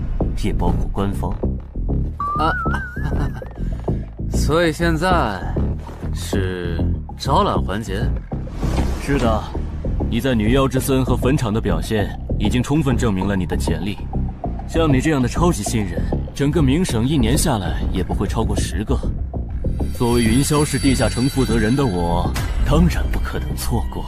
也包括官方。所以现在是招揽环节？是的，你在女妖之森和坟场的表现已经充分证明了你的潜力。像你这样的超级新人，整个冥省1年下来也不会超过10个。作为云霄市地下城负责人的我，当然不可能错过。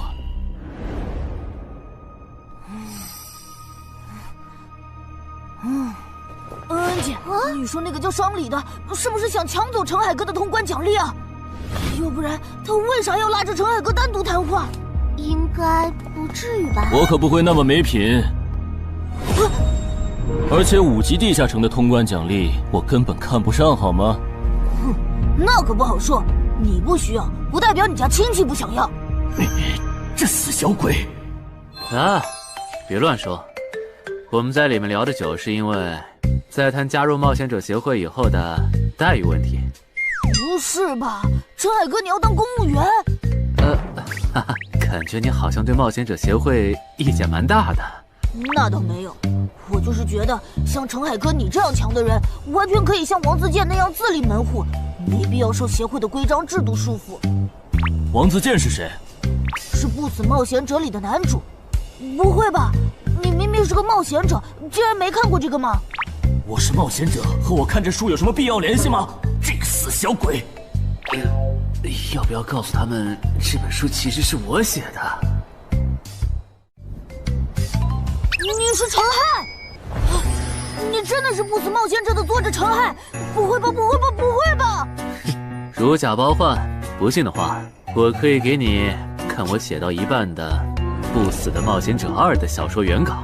恩姐，你说那个叫商礼的，是不是想抢走陈海哥的通关奖励啊？要不然他为啥要拉着陈海哥单独谈话？应该不至于吧？我可不会那么没品。而且5级地下城的通关奖励，我根本看不上，好吗？哼，那可不好说。你不需要，不代表你家亲戚不想要。这死小鬼！啊，别乱说。我们在里面聊的久，是因为在谈加入冒险者协会以后的待遇问题。不是吧，陈海哥，你要当公务员？感觉你好像对冒险者协会意见蛮大的。那倒没有，我就是觉得像陈海哥你这样强的人，完全可以像王自健那样自立门户，没必要受协会的规章制度束缚。王自健是谁？是不死冒险者里的男主。不会吧？你明明是个冒险者，竟然没看过这个吗？我是冒险者，和我看这书有什么必要联系吗？这个死小鬼！要不要告诉他们这本书其实是我写的？你是陈亥？你真的是不死冒险者的作者陈亥？不会吧，不会吧，不会吧！如假包换，不信的话，我可以给你看我写到一半的《不死的冒险者2》的小说原稿。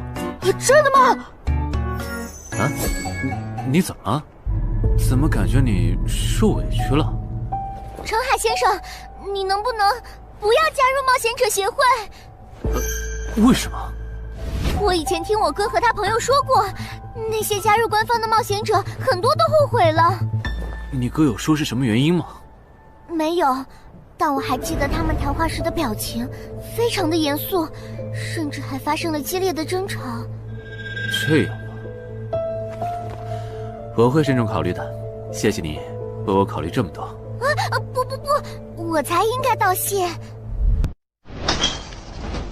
真的吗？啊，你怎么了？怎么感觉你受委屈了？陈海先生，你能不能不要加入冒险者协会？为什么？我以前听我哥和他朋友说过，那些加入官方的冒险者很多都后悔了。你哥有说是什么原因吗？没有，但我还记得他们谈话时的表情非常的严肃，甚至还发生了激烈的争吵。这样吗？我会慎重考虑的，谢谢你为我考虑这么多。不，我才应该道谢。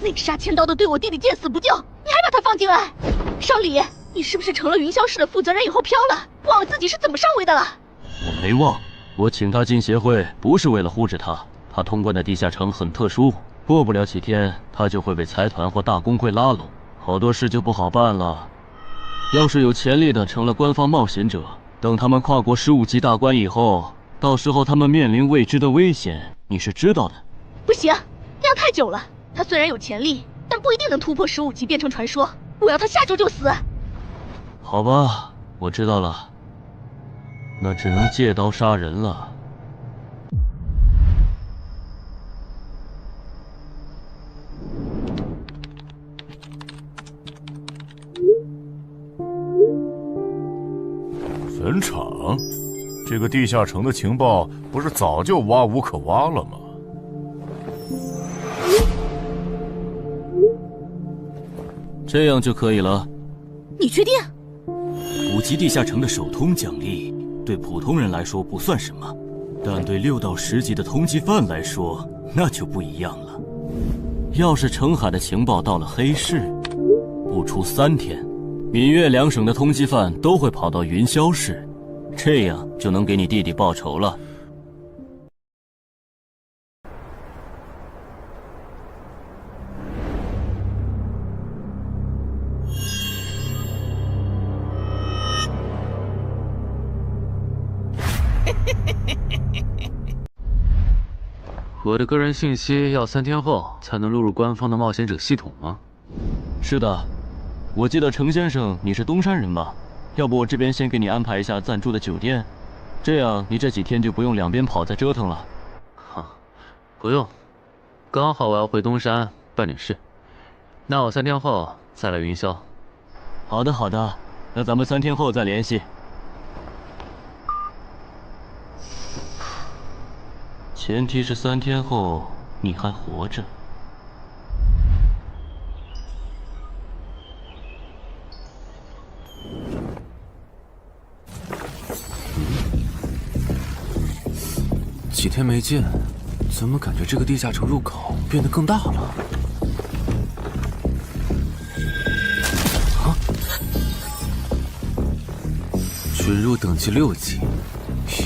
那个杀千刀的对我弟弟见死不救，你还把他放进来？商礼，你是不是成了云霄市的负责人以后飘了，忘了自己是怎么上位的了？我没忘，我请他进协会不是为了护着他，他通关的地下城很特殊，过不了几天他就会被财团或大工会拉拢，好多事就不好办了。要是有潜力的成了官方冒险者，等他们跨过15级大关以后，到时候他们面临未知的危险，你是知道的。不行，那样太久了。他虽然有潜力，但不一定能突破15级变成传说。我要他下周就死。好吧，我知道了，那只能借刀杀人了。坟场，这个地下城的情报不是早就挖无可挖了吗？这样就可以了。你确定？5级地下城的首通奖励对普通人来说不算什么，但对6到10级的通缉犯来说那就不一样了。要是澄海的情报到了黑市，不出3天，闽粤2省的通缉犯都会跑到云霄市，这样就能给你弟弟报仇了。我的个人信息要3天后才能录入官方的冒险者系统吗？是的，我记得程先生你是东山人吧？要不我这边先给你安排一下暂住的酒店，这样你这几天就不用两边跑再折腾了。不用，刚好我要回东山办点事，那我3天后再来云霄。好的好的，那咱们3天后再联系。前提是3天后你还活着。几天没见，怎么感觉这个地下城入口变得更大了？准入等级6级，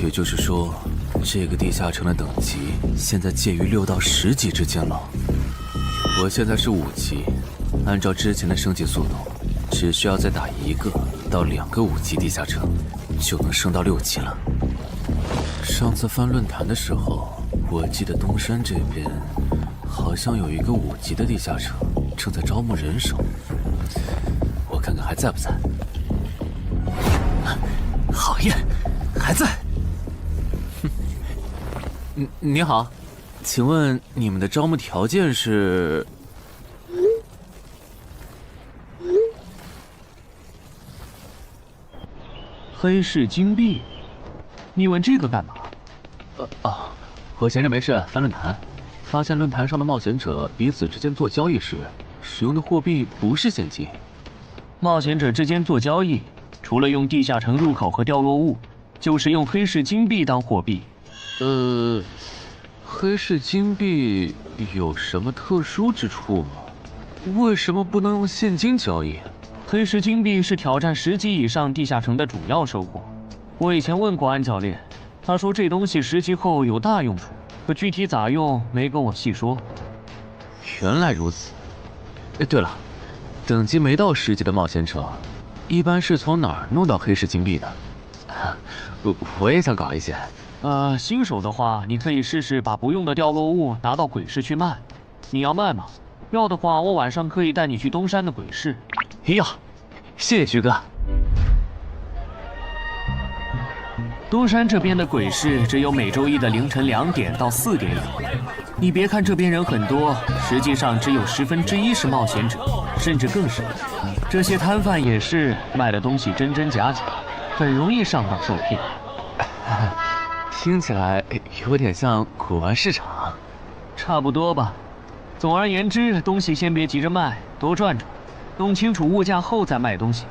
也就是说，这个地下城的等级现在介于6到10级之间了。我现在是5级，按照之前的升级速度，只需要再打1个到2个5级地下城，就能升到6级了。上次翻论坛的时候，我记得东山这边好像有一个5级的地下城正在招募人手，我看看还在不在。好耶，还在。你好，请问你们的招募条件是？黑市金币？你问这个干嘛？我闲着没事翻论坛，发现论坛上的冒险者彼此之间做交易时，使用的货币不是现金。冒险者之间做交易，除了用地下城入口和掉落物，就是用黑市金币当货币。黑市金币有什么特殊之处吗？为什么不能用现金交易？黑市金币是挑战10级以上地下城的主要收获。我以前问过安教练，他说这东西10级后有大用处，可具体咋用没跟我细说。原来如此。对了，等级没到10级的冒险者，一般是从哪儿弄到黑市金币的？我也想搞一些。新手的话，你可以试试把不用的掉落物拿到鬼市去卖。你要卖吗？要的话，我晚上可以带你去东山的鬼市。要，谢谢徐哥。东山这边的鬼市只有每周一的凌晨2点到4点有。你别看这边人很多，实际上只有1/10是冒险者，甚至更少。这些摊贩也是卖的东西真真假假，很容易上当受骗。听起来有点像古玩市场。差不多吧。总而言之，东西先别急着卖，多转转，弄清楚物价后再卖东西。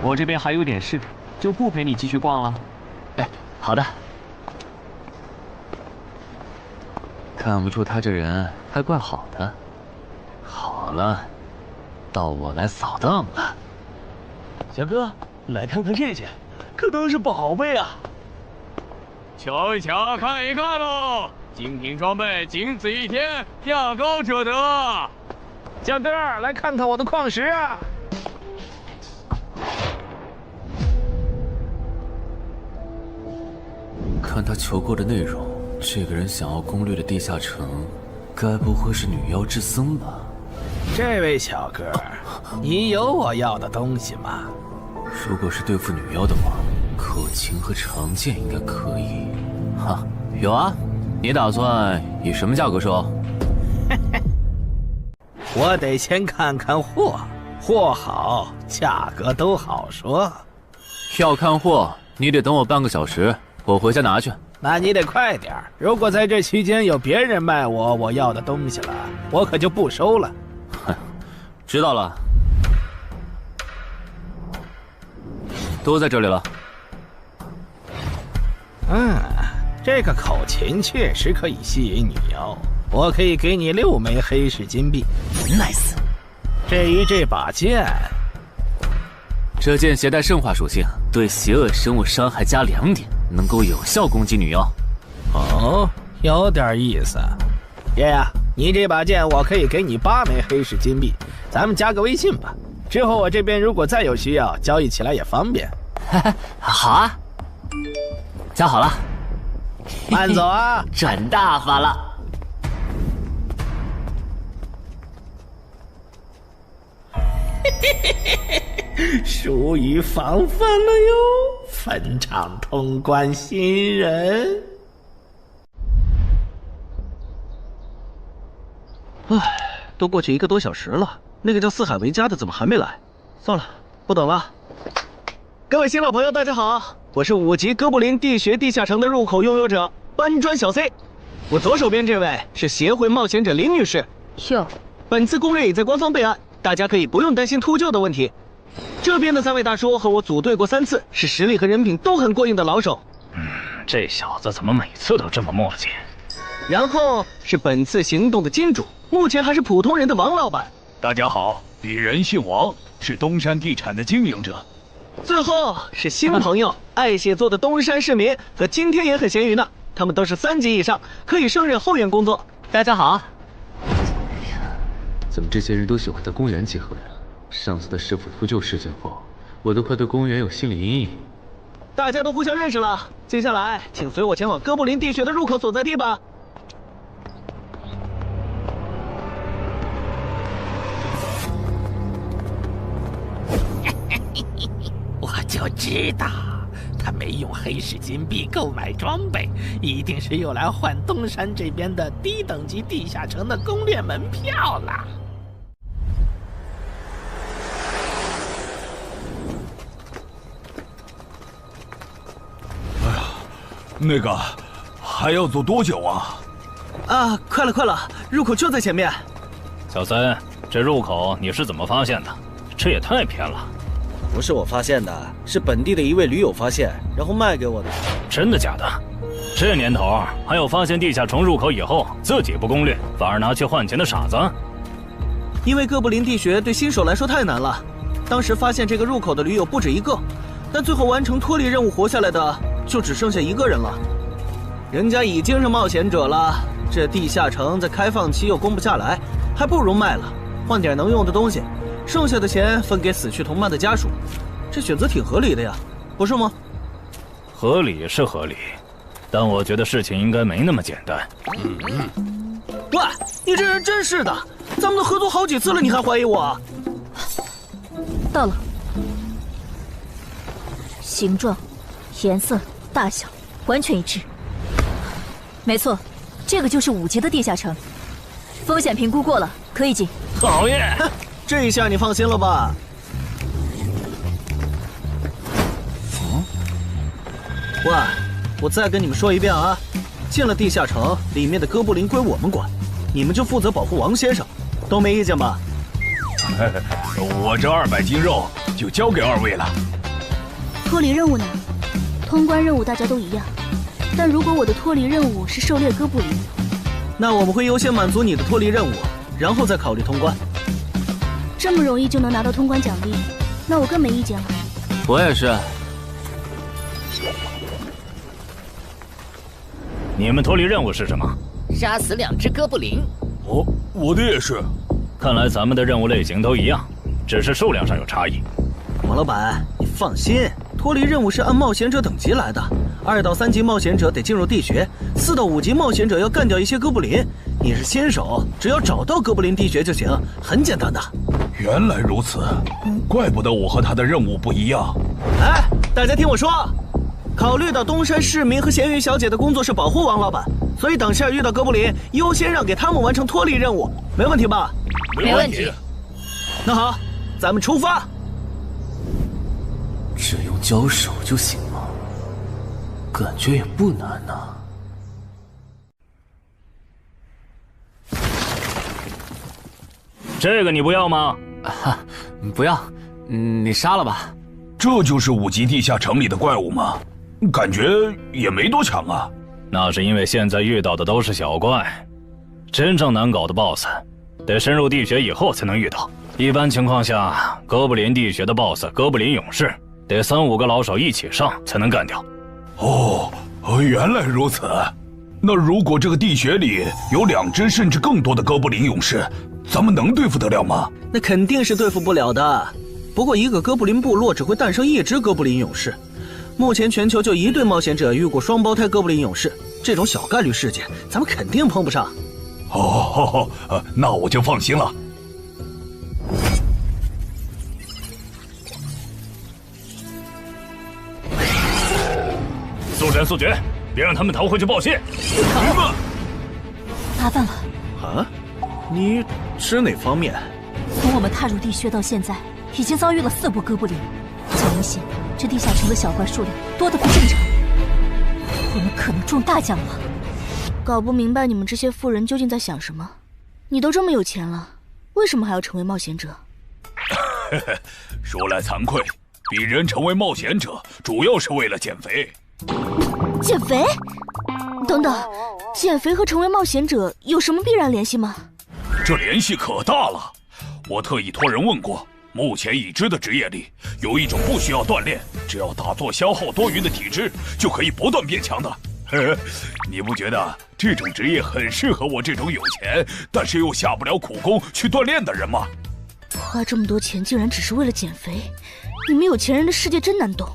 我这边还有点事，就不陪你继续逛了。好的。看不出他这人还怪好的。好了，到我来扫荡了。小哥，来看看这件，可都是宝贝啊！瞧一瞧，看一看喽！精品装备，仅此一天，价高者得。小哥，来看看我的矿石啊！看他求购的内容，这个人想要攻略的地下城，该不会是女妖之僧吧？这位小哥，你有我要的东西吗？如果是对付女妖的话，口琴和长剑应该可以。有啊，你打算以什么价格收？我得先看看货，货好，价格都好说。要看货，你得等我半个小时。我回家拿去。那你得快点，如果在这期间有别人卖我要的东西了，我可就不收了。知道了，都在这里了。这个口琴确实可以吸引女妖，我可以给你6枚黑市金币。Nice。至于这把剑，这剑携带圣化属性，对邪恶生物伤害加2点，能够有效攻击女妖。哦，有点意思。爷呀，你这把剑我可以给你8枚黑市金币，咱们加个微信吧。之后我这边如果再有需要，交易起来也方便。好啊，加好了。慢走啊！赚大发了！疏于防范了哟，坟场通关新人。唉，都过去1个多小时了，那个叫四海为家的怎么还没来？算了，不等了。各位新老朋友，大家好，我是5级哥布林地穴地下城的入口拥有者搬砖小 C。我左手边这位是协会冒险者林女士。哟，本次攻略已在官方备案，大家可以不用担心秃鹫的问题。这边的3位大叔和我组队过3次，是实力和人品都很过硬的老手。这小子怎么每次都这么磨叽？然后是本次行动的金主，目前还是普通人的王老板。大家好，鄙人姓王，是东山地产的经营者。最后是新朋友，爱写作的东山市民和今天也很闲鱼呢，他们都是3级以上，可以胜任后援工作。大家好。怎么这些人都喜欢在公园集合呀？上次的师傅秃鹫事件后，我都快对公园有心理阴影。大家都互相认识了，接下来请随我前往哥布林地穴的入口所在地吧。我就知道，他没用黑市金币购买装备，一定是用来换东山这边的低等级地下城的攻略门票了。那个，还要走多久啊？啊，快了，入口就在前面。小三，这入口你是怎么发现的？这也太偏了。不是我发现的，是本地的一位驴友发现，然后卖给我的。真的假的？这年头还有发现地下城入口以后自己不攻略，反而拿去换钱的傻子？因为哥布林地穴对新手来说太难了，当时发现这个入口的驴友不止1个，但最后完成脱离任务活下来的就只剩下1个人了。人家已经是冒险者了，这地下城在开放期又攻不下来，还不如卖了，换点能用的东西，剩下的钱分给死去同伴的家属，这选择挺合理的呀，不是吗？合理是合理，但我觉得事情应该没那么简单。喂，你这人真是的，咱们都合作好几次了，你还怀疑我？到了，形状、颜色、大小完全一致。没错，这个就是5级的地下城，风险评估过了，可以进。讨厌，这下你放心了吧？喂，我再跟你们说一遍啊，进了地下城，里面的哥布林归我们管，你们就负责保护王先生，都没意见吧？我这200斤肉就交给2位了。脱离任务呢？通关任务大家都一样，但如果我的脱离任务是狩猎哥布林，那我们会优先满足你的脱离任务，然后再考虑通关。这么容易就能拿到通关奖励，那我更没意见了。我也是。你们脱离任务是什么？杀死2只哥布林。哦，我的也是。看来咱们的任务类型都一样，只是数量上有差异。王老板，你放心，脱离任务是按冒险者等级来的，2到3级冒险者得进入地穴，4到5级冒险者要干掉一些哥布林。你是新手，只要找到哥布林地穴就行，很简单的。原来如此，怪不得我和他的任务不一样。哎，大家听我说，考虑到东山市民和咸鱼小姐的工作是保护王老板，所以等下遇到哥布林，优先让给他们完成脱离任务，没问题吧？没问题。那好，咱们出发。只用交手就行了，感觉也不难呐。这个你不要吗？不要，你杀了吧。这就是5级地下城里的怪物吗？感觉也没多强啊。那是因为现在遇到的都是小怪，真正难搞的 BOSS， 得深入地穴以后才能遇到。一般情况下，哥布林地穴的 BOSS 哥布林勇士得3、5个老手一起上才能干掉。哦，原来如此。那如果这个地穴里有2只甚至更多的哥布林勇士，咱们能对付得了吗？那肯定是对付不了的。不过一个哥布林部落只会诞生1只哥布林勇士，目前全球就1对冒险者遇过双胞胎哥布林勇士，这种小概率事件，咱们肯定碰不上。哦，那我就放心了。速战速决，别让他们逃回去报信。麻烦了。啊？你指哪方面？从我们踏入地穴到现在，已经遭遇了4波哥布林，很明显，这地下城的小怪数量多得不正常。我们可能中大奖了。搞不明白你们这些富人究竟在想什么。你都这么有钱了，为什么还要成为冒险者？说来惭愧，鄙人成为冒险者主要是为了减肥。减肥？等等，减肥和成为冒险者有什么必然联系吗？这联系可大了。我特意托人问过，目前已知的职业里，有一种不需要锻炼，只要打坐消耗多余的体质，就可以不断变强的。你不觉得这种职业很适合我这种有钱，但是又下不了苦功去锻炼的人吗？花这么多钱竟然只是为了减肥，你们有钱人的世界真难懂。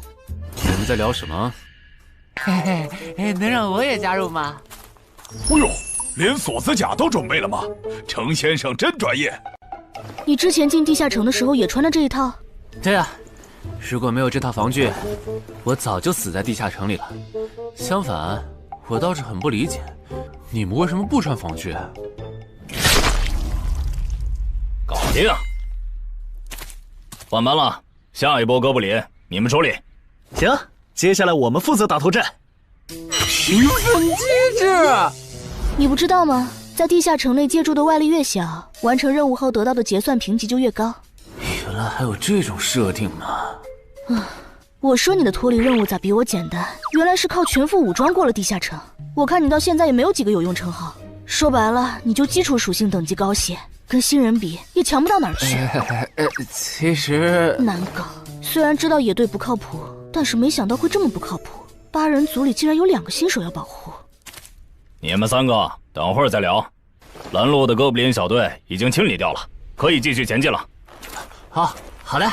你们在聊什么？嘿嘿，能让我也加入吗？哎呦，连锁子甲都准备了吗？程先生真专业。你之前进地下城的时候也穿的这一套？对啊，如果没有这套防具，我早就死在地下城里了。相反，我倒是很不理解，你们为什么不穿防具？搞定，换班了，下一波哥布林你们处理。行，接下来我们负责打头阵。评分机制，你不知道吗？在地下城内借助的外力越小，完成任务后得到的结算评级就越高。原来还有这种设定呢！我说你的脱离任务咋比我简单？原来是靠全副武装过了地下城。我看你到现在也没有几个有用称号，说白了，你就基础属性等级高些，跟新人比也强不到哪儿去。其实难搞，虽然知道野队不靠谱，但是没想到会这么不靠谱。8人组里竟然有2个新手要保护。你们3个等会儿再聊。拦路的哥布林小队已经清理掉了，可以继续前进了。好的。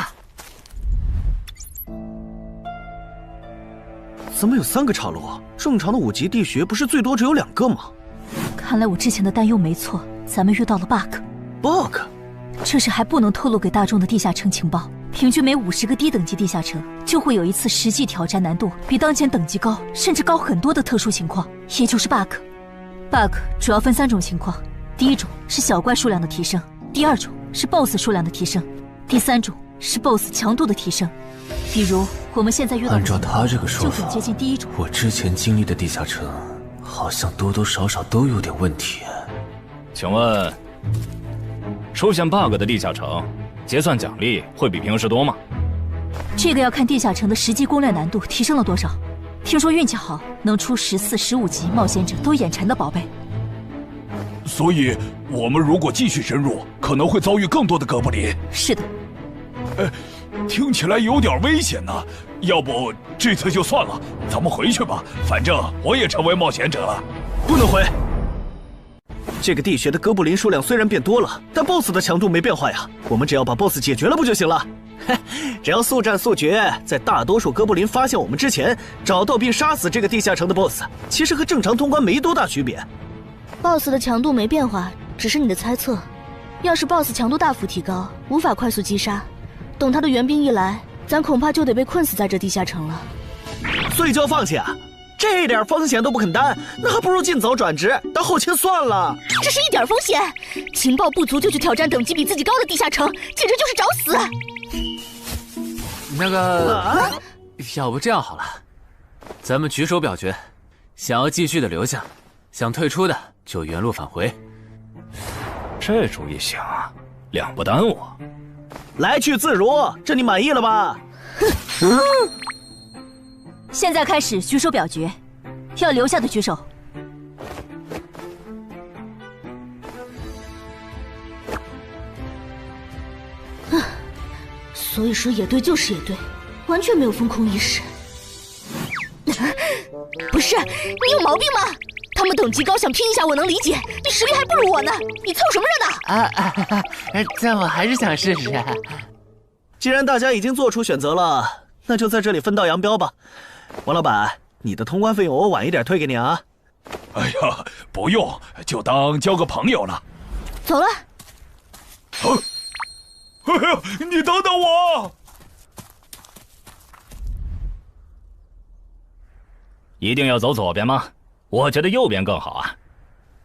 怎么有3个岔路？正常的5级地穴不是最多只有2个吗？看来我之前的担忧没错，咱们遇到了 bug。这是还不能透露给大众的地下城情报。平均每50个低等级地下城就会有一次实际挑战难度比当前等级高，甚至高很多的特殊情况，也就是 bug。bug 主要分3种情况，第一种是小怪数量的提升，第2种是 BOSS 数量的提升，第3种是 BOSS 强度的提升。比如我们现在遇到的，按照他这个说法，就很接近第1种。我之前经历的地下城，好像多多少少都有点问题。请问，出现 bug 的地下城，结算奖励会比平时多吗？这个要看地下城的实际攻略难度提升了多少。听说运气好，能出14、15级冒险者都眼馋的宝贝。所以，我们如果继续深入，可能会遭遇更多的哥布林。是的。听起来有点危险呢。要不这次就算了，咱们回去吧。反正我也成为冒险者了。不能回。这个地穴的哥布林数量虽然变多了，但 BOSS 的强度没变化呀。我们只要把 BOSS 解决了不就行了？只要速战速决，在大多数哥布林发现我们之前，找到并杀死这个地下城的 BOSS， 其实和正常通关没多大区别。BOSS 的强度没变化，只是你的猜测。要是 BOSS 强度大幅提高，无法快速击杀，等他的援兵一来，咱恐怕就得被困死在这地下城了。所以就要放弃啊？这点风险都不肯担，那还不如尽早转职当后勤算了。这是一点风险？情报不足就去挑战等级比自己高的地下城，简直就是找死！那个，要不这样好了，咱们举手表决，想要继续的留下，想退出的就原路返回。这主意行，2不耽误。来去自如，这你满意了吧？现在开始举手表决，要留下的举手。所以说野队就是野队，完全没有风控意识。不是，你有毛病吗？他们等级高，想拼一下我能理解，你实力还不如我呢，你凑什么热闹？但我还是想试试。既然大家已经做出选择了，那就在这里分道扬镳吧。王老板，你的通关费用我晚一点退给你啊。哎呀，不用，就当交个朋友了。走了。哎呀，你等等我！一定要走左边吗？我觉得右边更好啊。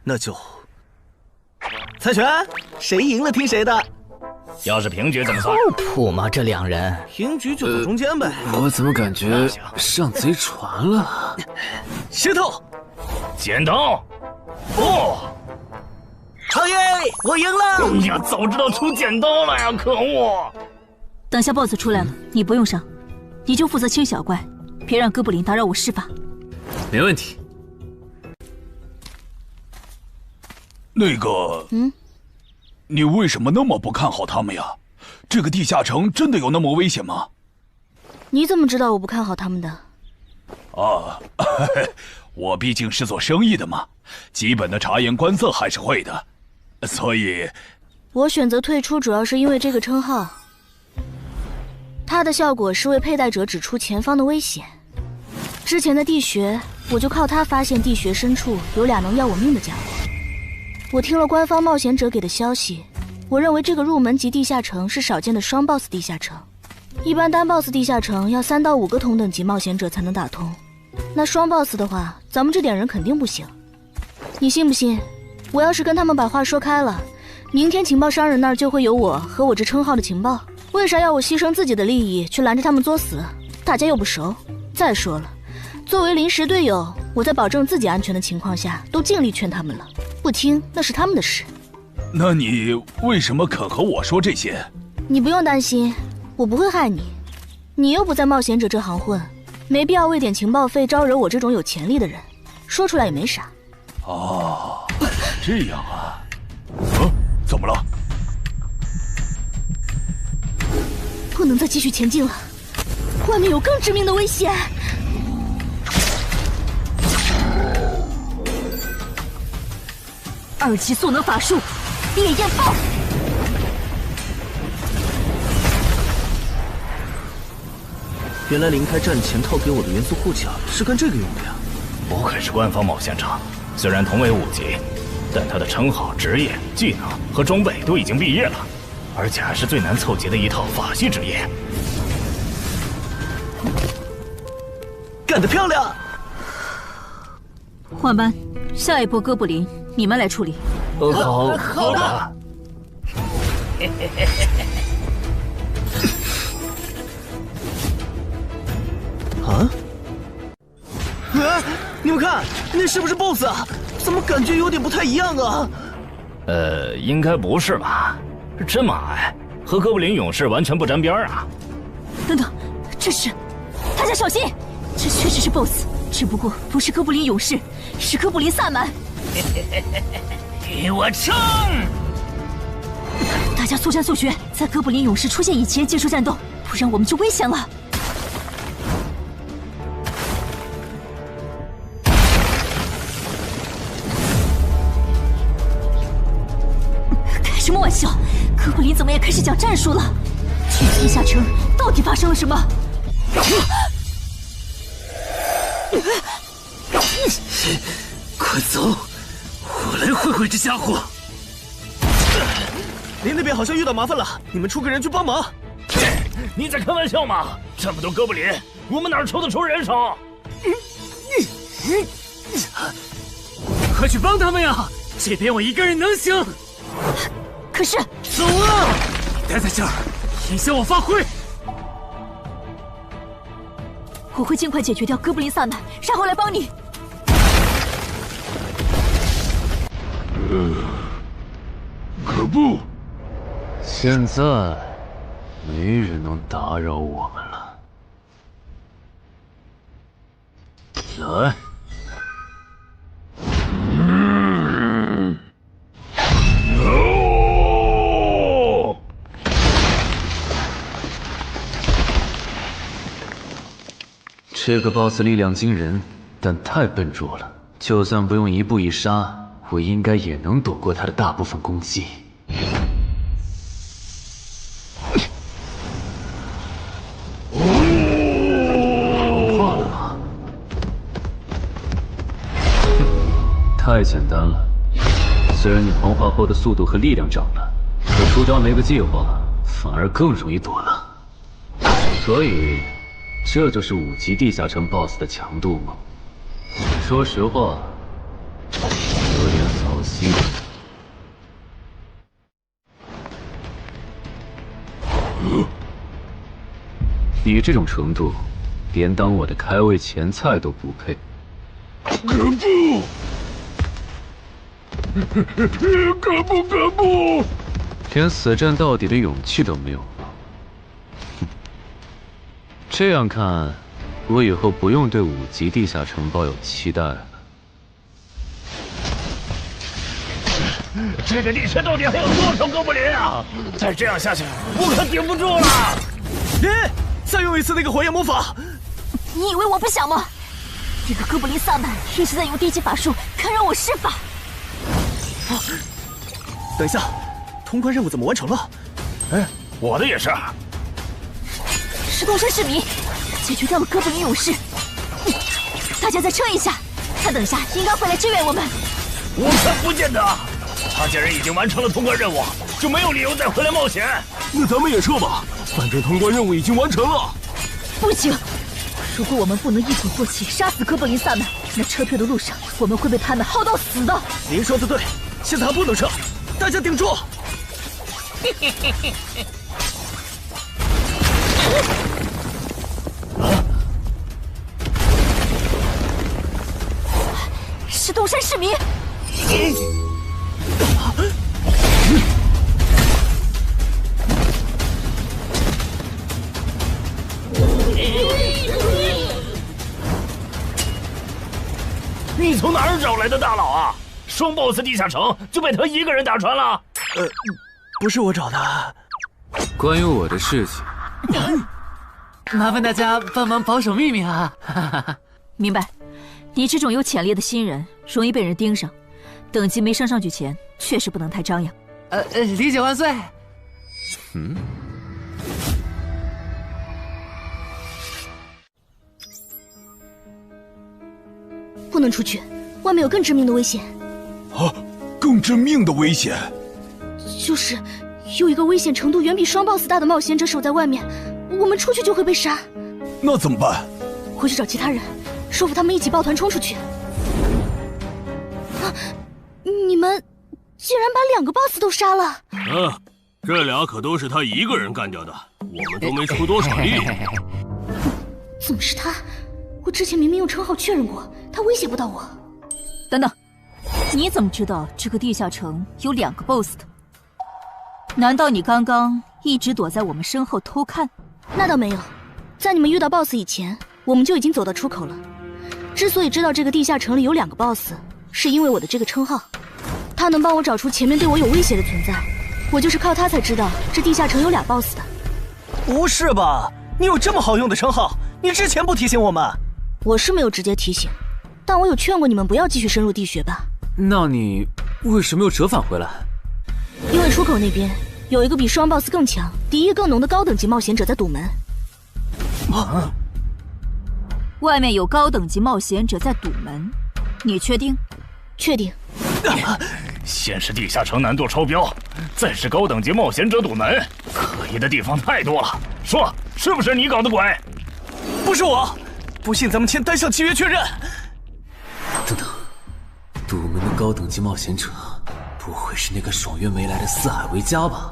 那就猜拳，谁赢了听谁的。要是平局怎么算？靠谱吗？这两人平局就走中间呗。我怎么感觉上贼船了？石头，剪刀，不！好耶，我赢了！哎呀，早知道出剪刀了呀！可恶！等下 BOSS 出来了，你不用上，你就负责清小怪，别让哥布林打扰我施法。没问题。那个，你为什么那么不看好他们呀？这个地下城真的有那么危险吗？你怎么知道我不看好他们的？啊，我毕竟是做生意的嘛，基本的察言观色还是会的，所以，我选择退出主要是因为这个称号，它的效果是为佩戴者指出前方的危险。之前的地穴，我就靠它发现地穴深处有俩能要我命的家伙。我听了官方冒险者给的消息，我认为这个入门级地下城是少见的双 BOSS 地下城。一般单 BOSS 地下城要3到5个同等级冒险者才能打通，那双 BOSS 的话，咱们这点人肯定不行。你信不信？我要是跟他们把话说开了，明天情报商人那儿就会有我和我这称号的情报。为啥要我牺牲自己的利益去拦着他们作死？大家又不熟。再说了，作为临时队友，我在保证自己安全的情况下，都尽力劝他们了。不听那是他们的事。那你为什么肯和我说这些？你不用担心，我不会害你。你又不在冒险者这行混，没必要为点情报费招惹我这种有潜力的人。说出来也没啥。哦，这样啊。怎么了？不能再继续前进了，外面有更致命的危险。2级速能法术，烈焰爆！原来林开战前套给我的元素护甲是干这个用的呀！不愧是官方冒险者，虽然同为5级，但他的称号、职业、技能和装备都已经毕业了，而且还是最难凑齐的一套法系职业。干得漂亮！换班，下一波哥布林你们来处理。好的。啊！你们看，那是不是 BOSS 啊？怎么感觉有点不太一样啊？应该不是吧？这么矮，和哥布林勇士完全不沾边啊！等等，这是……大家小心，这确实是 BOSS， 只不过不是哥布林勇士，是哥布林萨满。给我冲！大家速战速决，在哥布林勇士出现以前结束战斗，不然我们就危险了。开什么玩笑？哥布林怎么也开始讲战术了？这地下城到底发生了什么？快走！我来会会这家伙。林那边好像遇到麻烦了，你们出个人去帮忙。你在开玩笑吗？这么多哥布林，我们哪抽得出人手？快去帮他们呀！这边我一个人能行。可是，走啊！你待在这儿，影响我发挥。我会尽快解决掉哥布林萨满，然后来帮你。可不，现在没人能打扰我们了。来。这个 BOSS 力量惊人，但太笨拙了。就算不用一步一杀，我应该也能躲过他的大部分攻击。怕了吗？太简单了。虽然你同化后的速度和力量涨了，可出招没个计划，反而更容易躲了。所以，这就是5级地下城 BOSS 的强度吗？说实话，有点扫兴。你这种程度，连当我的开胃前菜都不配。可不！连死战到底的勇气都没有了。这样看，我以后不用对5级地下城抱有期待了。这个地穴到底还有多少哥布林啊？再这样下去，我可顶不住了！再用一次那个火焰魔法！你以为我不想吗？这个哥布林萨满一直在用低级法术看让我施法。等一下，通关任务怎么完成了？我的也是。石头山市民解决掉了哥布林勇士，大家再撑一下，他等下应该会来支援我们。我看不见得，他既然已经完成了通关任务，就没有理由再回来冒险。那咱们也撤吧，反正通关任务已经完成了。不行，如果我们不能一鼓作气杀死哥布林萨满，那撤退的路上我们会被他们耗到死的。您说的对，现在还不能撤，大家顶住！石洞山市民，你从哪儿找来的大佬啊？双 BOSS 地下城就被他一个人打穿了？不是我找的。关于我的事情，麻烦大家帮忙保守秘密啊！明白。你这种有潜力的新人，容易被人盯上，等级没升上去前，确实不能太张扬。理解万岁。不能出去，外面有更致命的危险。更致命的危险？就是有一个危险程度远比双 BOSS 大的冒险者守在外面，我们出去就会被杀。那怎么办？回去找其他人，说服他们一起抱团冲出去。你们竟然把2个 BOSS 都杀了！这俩可都是他一个人干掉的，我们都没出多少力。怎么是他？我之前明明用称号确认过，他威胁不到我。等等，你怎么知道这个地下城有2个 BOSS 的？难道你刚刚一直躲在我们身后偷看？那倒没有，在你们遇到 BOSS 以前，我们就已经走到出口了。之所以知道这个地下城里有2个 BOSS， 是因为我的这个称号，他能帮我找出前面对我有威胁的存在。我就是靠他才知道这地下城有俩 BOSS 的。不是吧？你有这么好用的称号，你之前不提醒我们？我是没有直接提醒，但我有劝过你们不要继续深入地穴吧。那你为什么又折返回来？因为出口那边有一个比双 BOSS 更强、敌意更浓的高等级冒险者在堵门。外面有高等级冒险者在堵门，你确定？确定。先是地下城难度超标，再是高等级冒险者堵门，可疑的地方太多了。说，是不是你搞的鬼？不是我，不信咱们签单向契约确认。等等，堵门的高等级冒险者，不会是那个爽约没来的四海为家吧？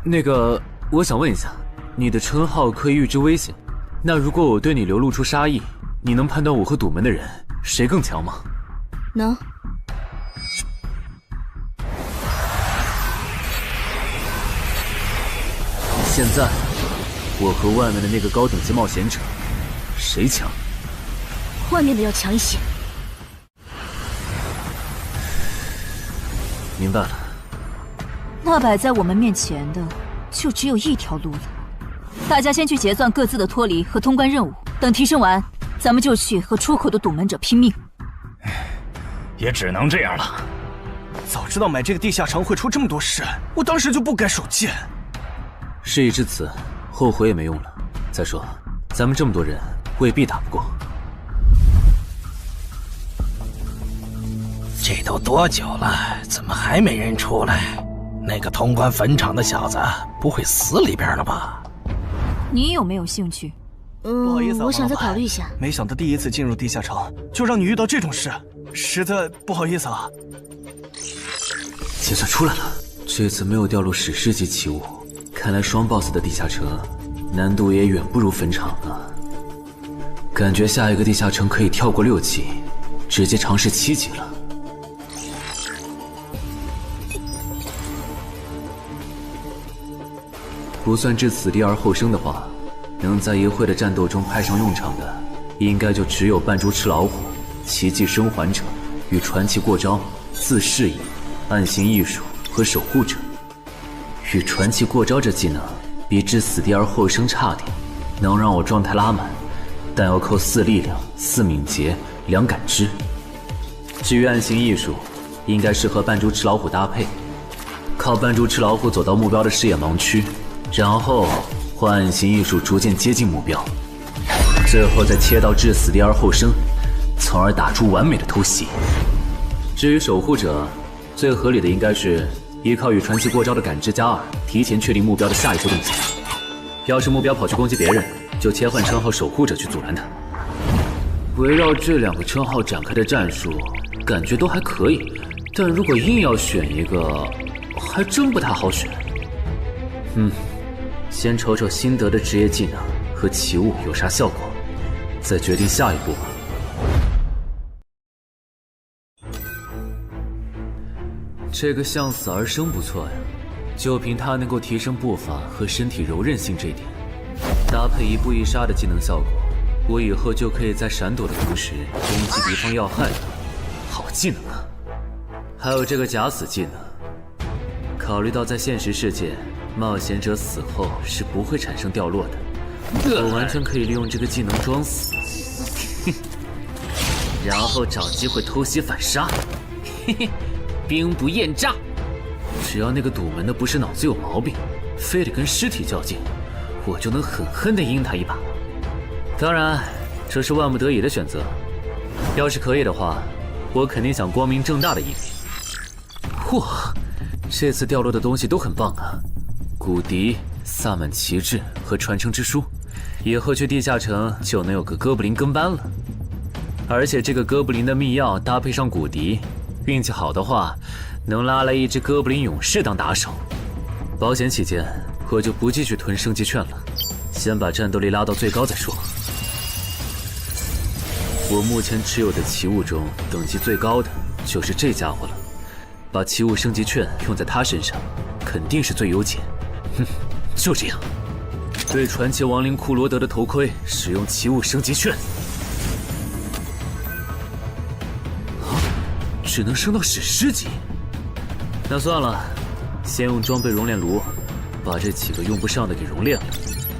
那个，我想问一下，你的称号可以预知危险，那如果我对你流露出杀意，你能判断我和堵门的人谁更强吗？能。现在，我和外面的那个高等级冒险者，谁强？外面的要强一些。明白了。那摆在我们面前的，就只有一条路了。大家先去结算各自的脱离和通关任务，等提升完，咱们就去和出口的堵门者拼命。也只能这样了。早知道买这个地下城会出这么多事，我当时就不该手贱。事已至此，后悔也没用了。再说，咱们这么多人，未必打不过。这都多久了，怎么还没人出来？那个通关坟场的小子不会死里边了吧？你有没有兴趣？不好意思啊，我想再考虑一下。没想到第一次进入地下城，就让你遇到这种事，实在不好意思啊。结算出来了，这次没有掉落史诗级奇物，看来双 BOSS 的地下城难度也远不如坟场了。感觉下一个地下城可以跳过6级，直接尝试7级了。不算置死地而后生的话，能在一会的战斗中派上用场的，应该就只有扮猪吃老虎、奇迹生还者与传奇过招、自适应、暗行艺术和守护者。与传奇过招这技能比置死地而后生差点，能让我状态拉满，但要扣4力量、4敏捷、2感知。至于暗行艺术，应该适合扮猪吃老虎搭配，靠扮猪吃老虎走到目标的视野盲区，然后换暗行艺术逐渐接近目标，最后再切到置死地而后生，从而打出完美的偷袭。至于守护者，最合理的应该是依靠与传奇过招的感知+2，提前确定目标的下一步动作。要是目标跑去攻击别人，就切换称号守护者去阻拦他。围绕这2个称号展开的战术，感觉都还可以，但如果硬要选一个，还真不太好选。先瞅瞅新得的职业技能和奇物有啥效果，再决定下一步吧。这个向死而生不错呀，就凭它能够提升步伐和身体柔韧性这一点，搭配一步一杀的技能效果，我以后就可以在闪躲的同时攻击敌方要害了。好技能啊！还有这个假死技能，考虑到在现实世界，冒险者死后是不会产生掉落的，我完全可以利用这个技能装死，然后找机会偷袭反杀，兵不厌诈。只要那个堵门的不是脑子有毛病，非得跟尸体较劲，我就能狠狠地阴他一把。当然，这是万不得已的选择。要是可以的话，我肯定想光明正大的赢。哇，这次掉落的东西都很棒啊！骨笛、萨满旗帜和传承之书，以后去地下城就能有个哥布林跟班了。而且这个哥布林的密钥搭配上骨笛，运气好的话，能拉来一只哥布林勇士当打手。保险起见，我就不继续囤升级券了，先把战斗力拉到最高再说。我目前持有的奇物中，等级最高的就是这家伙了。把奇物升级券用在他身上，肯定是最优解。就这样，对传奇亡灵库罗德的头盔使用奇物升级券。只能升到史诗级。那算了，先用装备熔炼炉把这几个用不上的给熔炼了，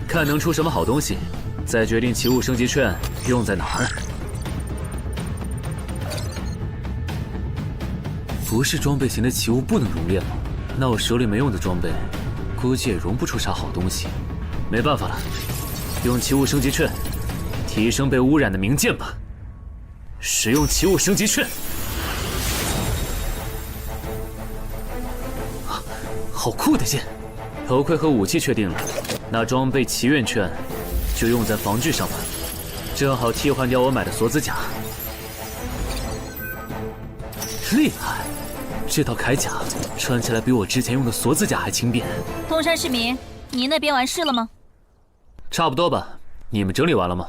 看能出什么好东西，再决定奇物升级券用在哪儿。不是装备型的奇物不能熔炼吗？那我手里没用的装备，估计也熔不出啥好东西。没办法了，用奇物升级券提升被污染的名剑吧。使用奇物升级券。好酷的剑！头盔和武器确定了，那装备祈愿券就用在防具上吧，正好替换掉我买的锁子甲。厉害！这套铠甲穿起来比我之前用的锁子甲还轻便。东山市民，你那边完事了吗？差不多吧。你们整理完了吗？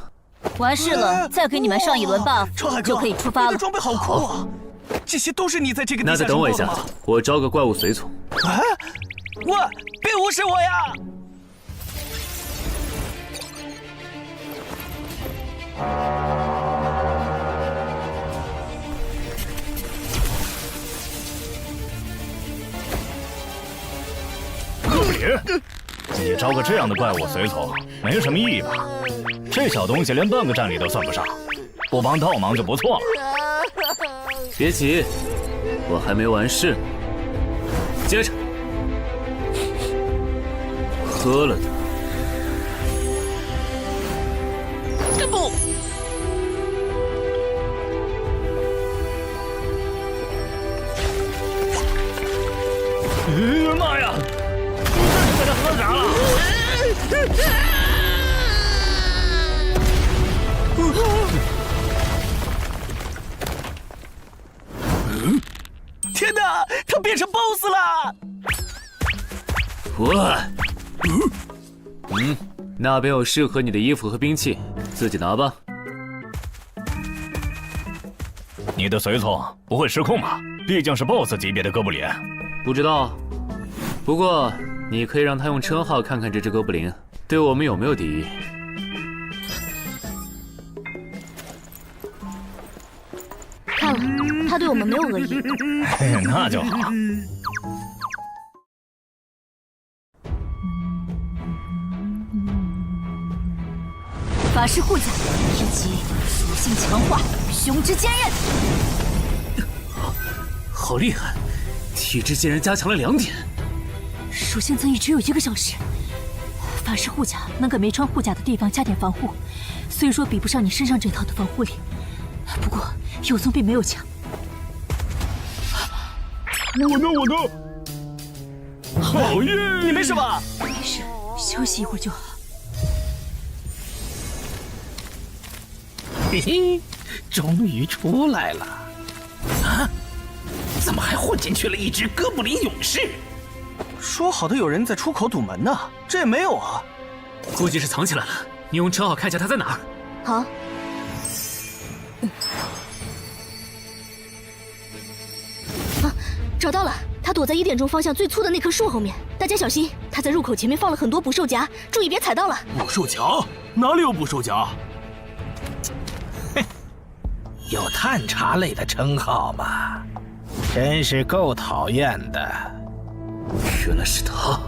完事了，再给你们上一轮 buff，就可以出发了。你的装备好酷啊！这些都是你在这个地下那再等我一下，我招个怪物随从。啊！喂，别无视我呀！别！你招个这样的怪物随从，没什么意义吧？这小东西连半个战力都算不上，不帮倒忙就不错了。别急，我还没完事呢。接着，喝了的。不！就变成 BOSS 了。那边有适合你的衣服和兵器，自己拿吧。你的随从不会失控吧？毕竟是 BOSS 级别的哥布林。不知道，不过你可以让他用称号看看这只哥布林对我们有没有敌意。看了，他对我们没有恶意。那就好。法师护甲以及属性强化，胸之坚韧。好厉害！体质竟然加强了2点。属性增益只有1个小时。法师护甲能给没穿护甲的地方加点防护，虽说比不上你身上这套的防护力，不过有总比没有强。我呢？好运！你没事吧？没事，休息一会儿就好。嘿嘿，终于出来了！啊，怎么还混进去了一只哥布林勇士？说好的有人在出口堵门呢，这也没有啊。估计是藏起来了，你用称号看一下他在哪儿。好。啊，找到了，他躲在1点钟方向最粗的那棵树后面。大家小心，他在入口前面放了很多捕兽夹，注意别踩到了。捕兽夹？哪里有捕兽夹？有探查类的称号吗？真是够讨厌的。原来是他，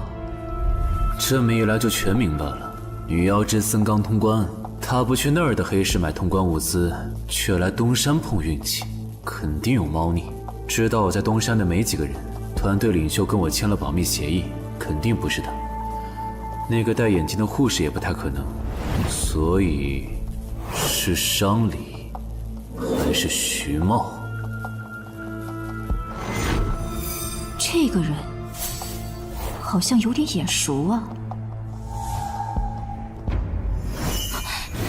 这么一来就全明白了。女妖之森刚通关，他不去那儿的黑市买通关物资，却来东山碰运气，肯定有猫腻。知道我在东山的没几个人，团队领袖跟我签了保密协议，肯定不是他。那个戴眼镜的护士也不太可能，所以是商里。还是徐茂？这个人好像有点眼熟啊！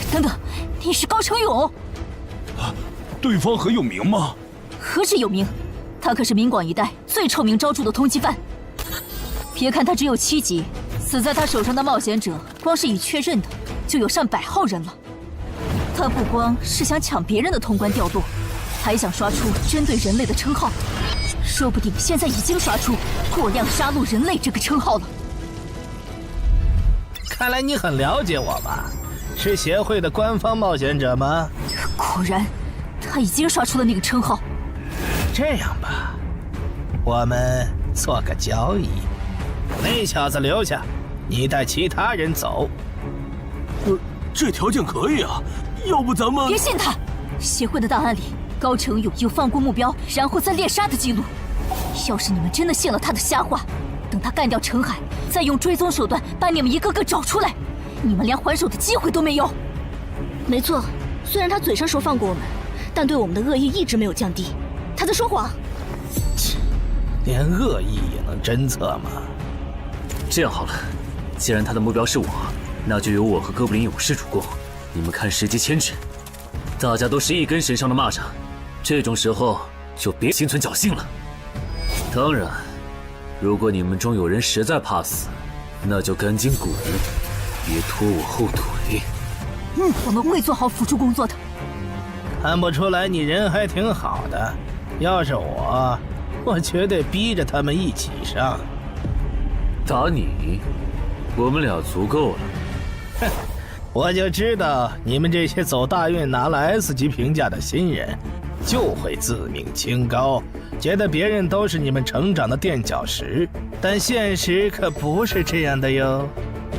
等等，你是高成勇？对方很有名吗？何止有名，他可是明广一带最臭名昭著的通缉犯。别看他只有7级，死在他手上的冒险者，光是已确认的就有上100号人了。他不光是想抢别人的通关调度，还想刷出针对人类的称号，说不定现在已经刷出过量杀戮人类这个称号了。看来你很了解我吧？是协会的官方冒险者吗？果然，他已经刷出了那个称号。这样吧，我们做个交易，那小子留下，你带其他人走。这条件可以啊。要不咱们别信他！协会的档案里，高成勇有放过目标然后再猎杀的记录。要是你们真的信了他的瞎话，等他干掉陈海，再用追踪手段把你们一个个找出来，你们连还手的机会都没有。没错，虽然他嘴上说放过我们，但对我们的恶意一直没有降低。他在说谎。切，连恶意也能侦测吗？这样好了，既然他的目标是我，那就由我和哥布林勇士主攻。你们看时机牵制，大家都是一根绳上的蚂蚱，这种时候就别心存侥幸了。当然，如果你们中有人实在怕死，那就赶紧滚，别拖我后腿。我们会做好辅助工作的。看不出来你人还挺好的，要是我绝对逼着他们一起上。打你，我们俩足够了。哼。我就知道你们这些走大运拿了 S 级评价的新人，就会自命清高，觉得别人都是你们成长的垫脚石。但现实可不是这样的哟。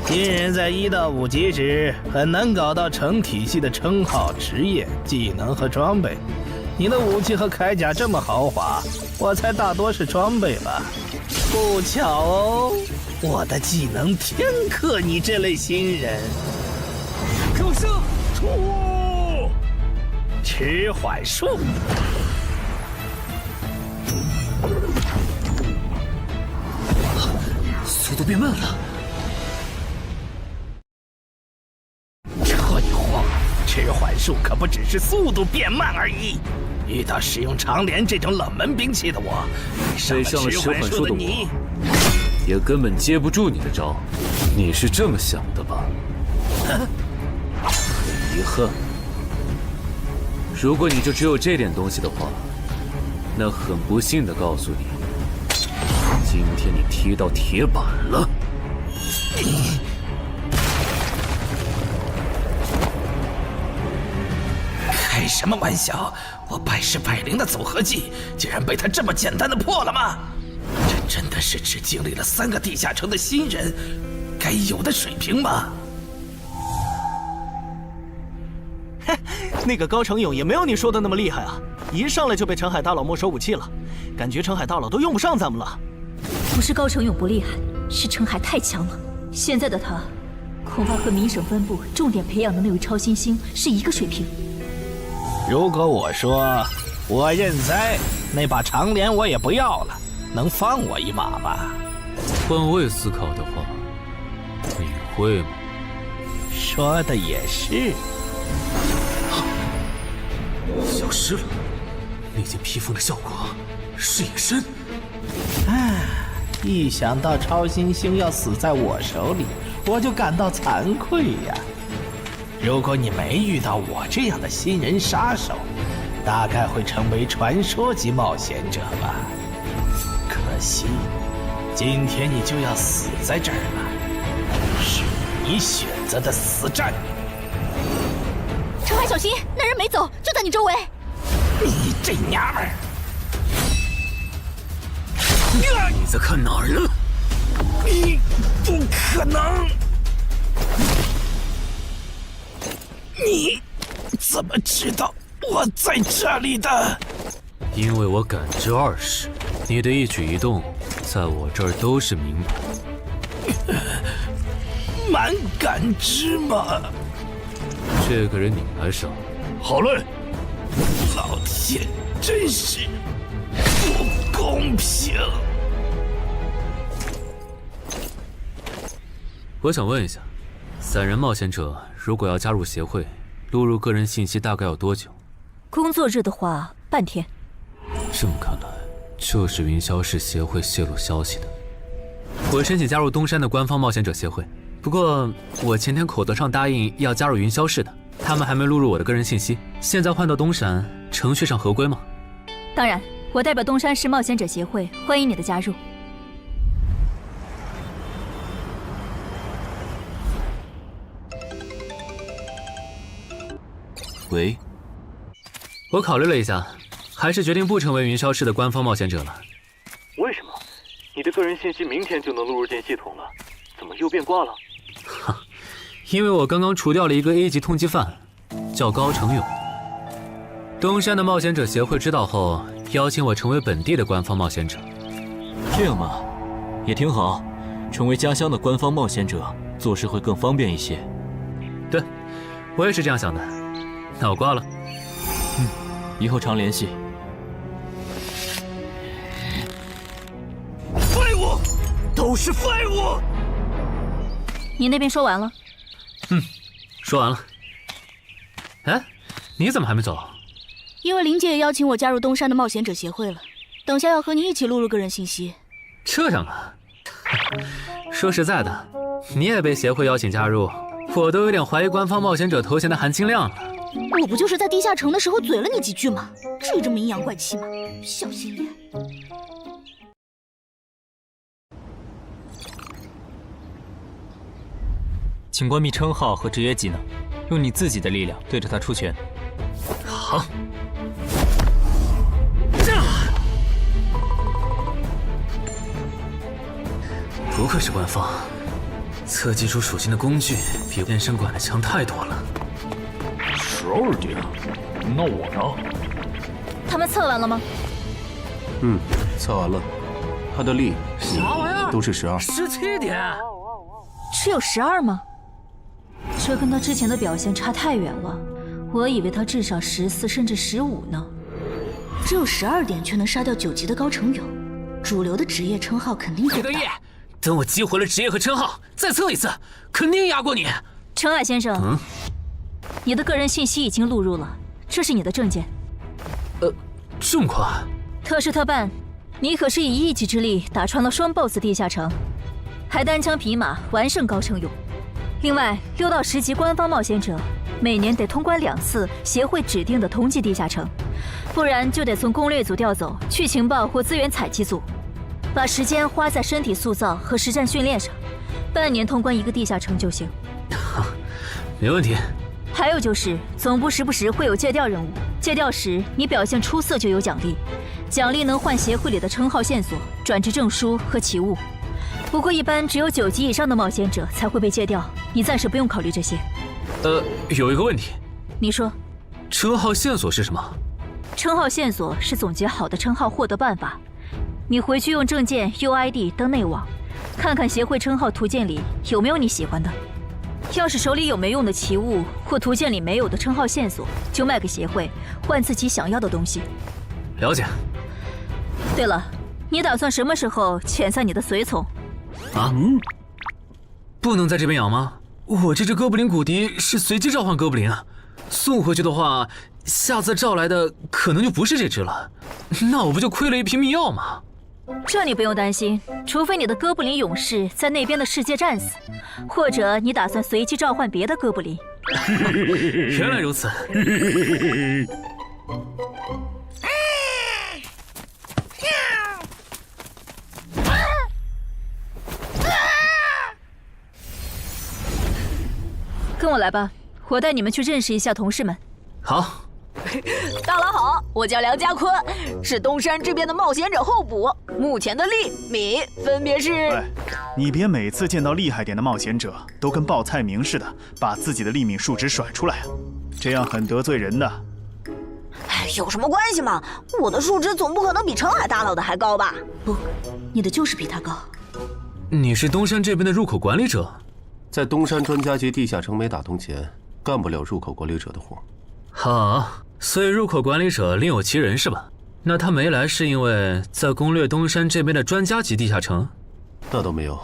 新人在1到5级时很难搞到成体系的称号、职业、技能和装备。你的武器和铠甲这么豪华，我猜大多是装备吧。不巧哦，我的技能天克你这类新人。可是，迟缓术，速度变慢了。这一晃，迟缓术可不只是速度变慢而已。遇到使用长镰这种冷门兵器的我，被上了十环术的我，也根本接不住你的招。你是这么想的吧？很遗憾，如果你就只有这点东西的话，那很不幸的告诉你，今天你踢到铁板了。开什么玩笑！我百试百灵的组合技，竟然被他这么简单的破了吗？这真的是只经历了3个地下城的新人该有的水平吗？嘿，那个高成勇也没有你说的那么厉害啊！一上来就被澄海大佬没收武器了，感觉澄海大佬都用不上咱们了。不是高成勇不厉害，是澄海太强了。现在的他，恐怕和明省分部重点培养的那位超新星是一个水平。如果我说我认栽，那把长镰我也不要了，能放我一马吧？换位思考的话，你会吗？说的也是。消失了，那件披风的效果是隐身。唉，一想到超新星要死在我手里，我就感到惭愧呀。如果你没遇到我这样的新人杀手，大概会成为传说级冒险者吧。可惜，今天你就要死在这儿了，是你选择的死战。澄海，小心，那人没走，就在你周围。你这娘们儿！你在看哪儿呢？你不可能！你怎么知道我在这里的？因为我感知20，你的一举一动在我这儿都是明白。蛮感知吗？这个人你来杀。好嘞！老天，真是不公平！我想问一下，散人冒险者如果要加入协会，录入个人信息大概要多久？工作日的话，半天。这么看来，就是云霄市协会泄露消息的。我申请加入东山的官方冒险者协会，不过我前天口头上答应要加入云霄市的，他们还没录入我的个人信息。现在换到东山，程序上合规吗？当然，我代表东山市冒险者协会欢迎你的加入。喂，我考虑了一下，还是决定不成为云霄市的官方冒险者了。为什么？你的个人信息明天就能录入进系统了，怎么又变卦了？哈，因为我刚刚除掉了一个 A 级通缉犯，叫高成勇。东山的冒险者协会知道后，邀请我成为本地的官方冒险者。这样嘛，也挺好，成为家乡的官方冒险者，做事会更方便一些。对，我也是这样想的。那我挂了。以后常联系。废物，都是废物！你那边说完了？说完了。哎，你怎么还没走？因为林姐也邀请我加入东山的冒险者协会了，等下要和你一起录入个人信息。这样啊？说实在的，你也被协会邀请加入，我都有点怀疑官方冒险者头衔的含金量了。我不就是在地下城的时候嘴了你几句吗？至于这么阴阳怪气吗？小心眼！请关闭称号和职业技能，用你自己的力量对着他出拳。好。不愧是官方，测技术属性的工具比健身馆的强太多了。12点，那我呢？他们测完了吗？测完了，他的力啥玩意儿？都是12。17点，只有12吗？这跟他之前的表现差太远了，我以为他至少14甚至15呢。只有12点却能杀掉9级的高成勇，主流的职业称号肯定够大。等我激活了职业和称号，再测一次，肯定压过你。澄海先生，你的个人信息已经录入了，这是你的证件。这么快？特事特办，你可是以一己之力打穿了双 BOSS 地下城，还单枪匹马完胜高成勇。另外，6到10级官方冒险者每年得通关2次协会指定的同级地下城，不然就得从攻略组调走去情报或资源采集组，把时间花在身体塑造和实战训练上，半年通关1个地下城就行。没问题。还有就是，总部时不时会有借调任务，借调时你表现出色就有奖励，奖励能换协会里的称号线索、转职证书和奇物。不过一般只有9级以上的冒险者才会被借调，你暂时不用考虑这些。有一个问题。你说。称号线索是什么？称号线索是总结好的称号获得办法，你回去用证件 UID 登内网，看看协会称号图鉴里有没有你喜欢的。要是手里有没用的奇物或图鉴里没有的称号线索，就卖给协会，换自己想要的东西。了解。对了，你打算什么时候遣散你的随从？不能在这边养吗？我这只哥布林骨笛是随机召唤哥布林啊，送回去的话，下次召来的可能就不是这只了，那我不就亏了一瓶秘药吗？这你不用担心，除非你的哥布林勇士在那边的世界战死，或者你打算随机召唤别的哥布林。原来如此。跟我来吧，我带你们去认识一下同事们。好。大佬好，我叫梁家坤，是东山这边的冒险者候补，目前的利米分别是。哎，你别每次见到厉害点的冒险者都跟报菜名似的，把自己的利米数值甩出来啊，这样很得罪人的。哎，有什么关系嘛？我的数值总不可能比澄海大佬的还高吧？不，你的就是比他高。你是东山这边的入口管理者？在东山专家级地下城没打通前，干不了入口管理者的活。好，所以入口管理者另有其人是吧？那他没来是因为在攻略东山这边的专家级地下城？那倒没有，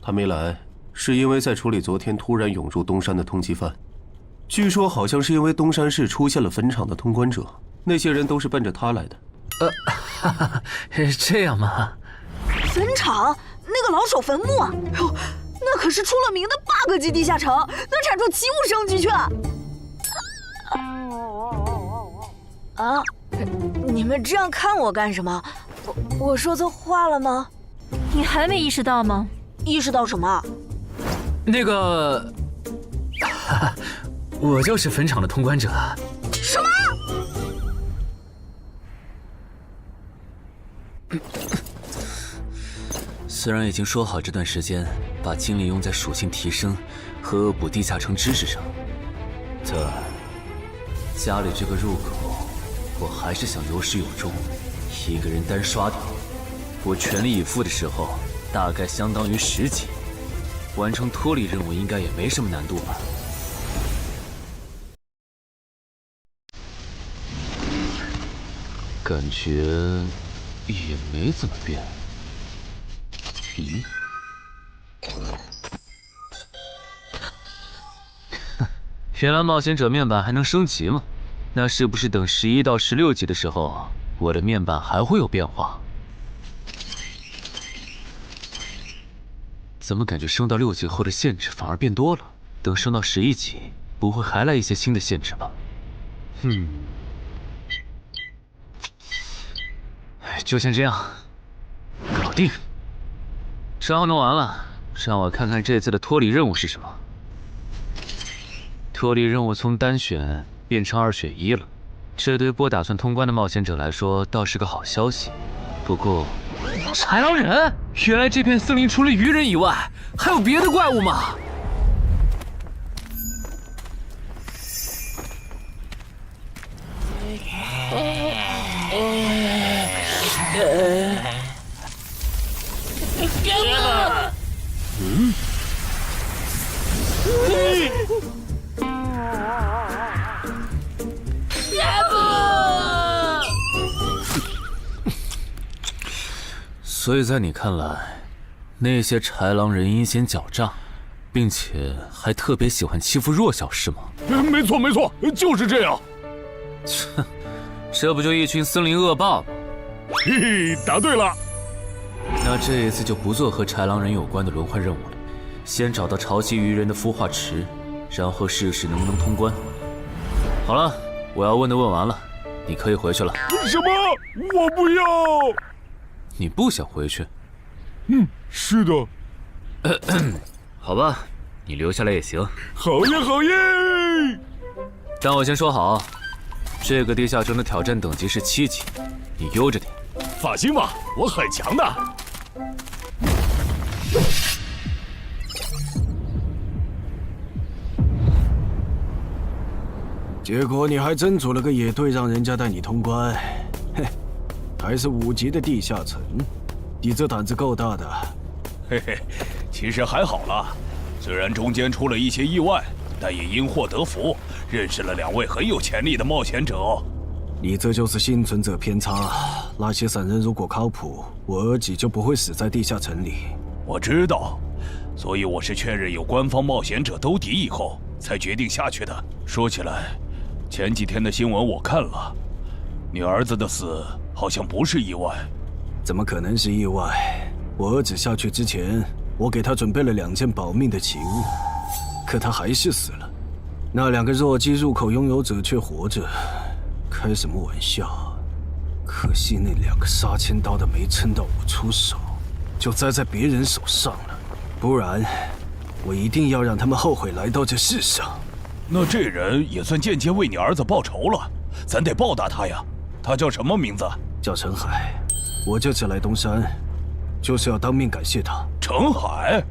他没来是因为在处理昨天突然涌入东山的通缉犯。据说好像是因为东山市出现了坟场的通关者，那些人都是奔着他来的。这样吗？坟场那个老手坟墓啊，哟，那可是出了名的 bug 级地下城，能产出奇物升级券。啊！你们这样看我干什么？我说错话了吗？你还没意识到吗？意识到什么？那个，我就是坟场的通关者。什么？虽然已经说好这段时间把精力用在属性提升和恶补地下城知识上，但家里这个入口，我还是想有始有终，一个人单刷掉。我全力以赴的时候，大概相当于10级，完成脱离任务应该也没什么难度吧。感觉也没怎么变。原来冒险者面板还能升级吗？那是不是等11到16级的时候，我的面板还会有变化？怎么感觉升到6级后的限制反而变多了？等升到11级，不会还来一些新的限制吧？就先这样，搞定。账号弄完了，让我看看这次的脱离任务是什么。脱离任务从单选变成2选1了，这对不打算通关的冒险者来说倒是个好消息。不过，豺狼人，原来这片森林除了鱼人以外，还有别的怪物吗？所以在你看来，那些豺狼人阴险狡诈，并且还特别喜欢欺负弱小，是吗？没错没错，就是这样。切，这不就一群森林恶霸吗？嘿嘿，答对了。那这一次就不做和豺狼人有关的轮换任务了，先找到潮汐鱼人的孵化池，然后试试能不能通关。好了，我要问的问完了，你可以回去了。什么？我不要。你不想回去？是的。好吧，你留下来也行。好耶好耶！但我先说好，这个地下城的挑战等级是7级，你悠着点。放心吧，我很强的。结果你还真组了个野队，让人家带你通关。嘿，还是5级的地下城，你这胆子够大的。嘿嘿，其实还好啦，虽然中间出了一些意外，但也因祸得福，认识了2位很有潜力的冒险者。你这就是幸存者偏差。那些散人如果靠谱，我儿己就不会死在地下城里。我知道，所以我是确认有官方冒险者兜底以后，才决定下去的。说起来，前几天的新闻我看了，你儿子的死好像不是意外。怎么可能是意外？我儿子下去之前，我给他准备了2件保命的奇物，可他还是死了。那2个弱鸡入口拥有者却活着。开什么玩笑！可惜那2个杀千刀的没撑到我出手，就栽在别人手上了。不然，我一定要让他们后悔来到这世上。那这人也算间接为你儿子报仇了，咱得报答他呀。他叫什么名字？叫陈海。我这次来东山，就是要当面感谢他。陈海，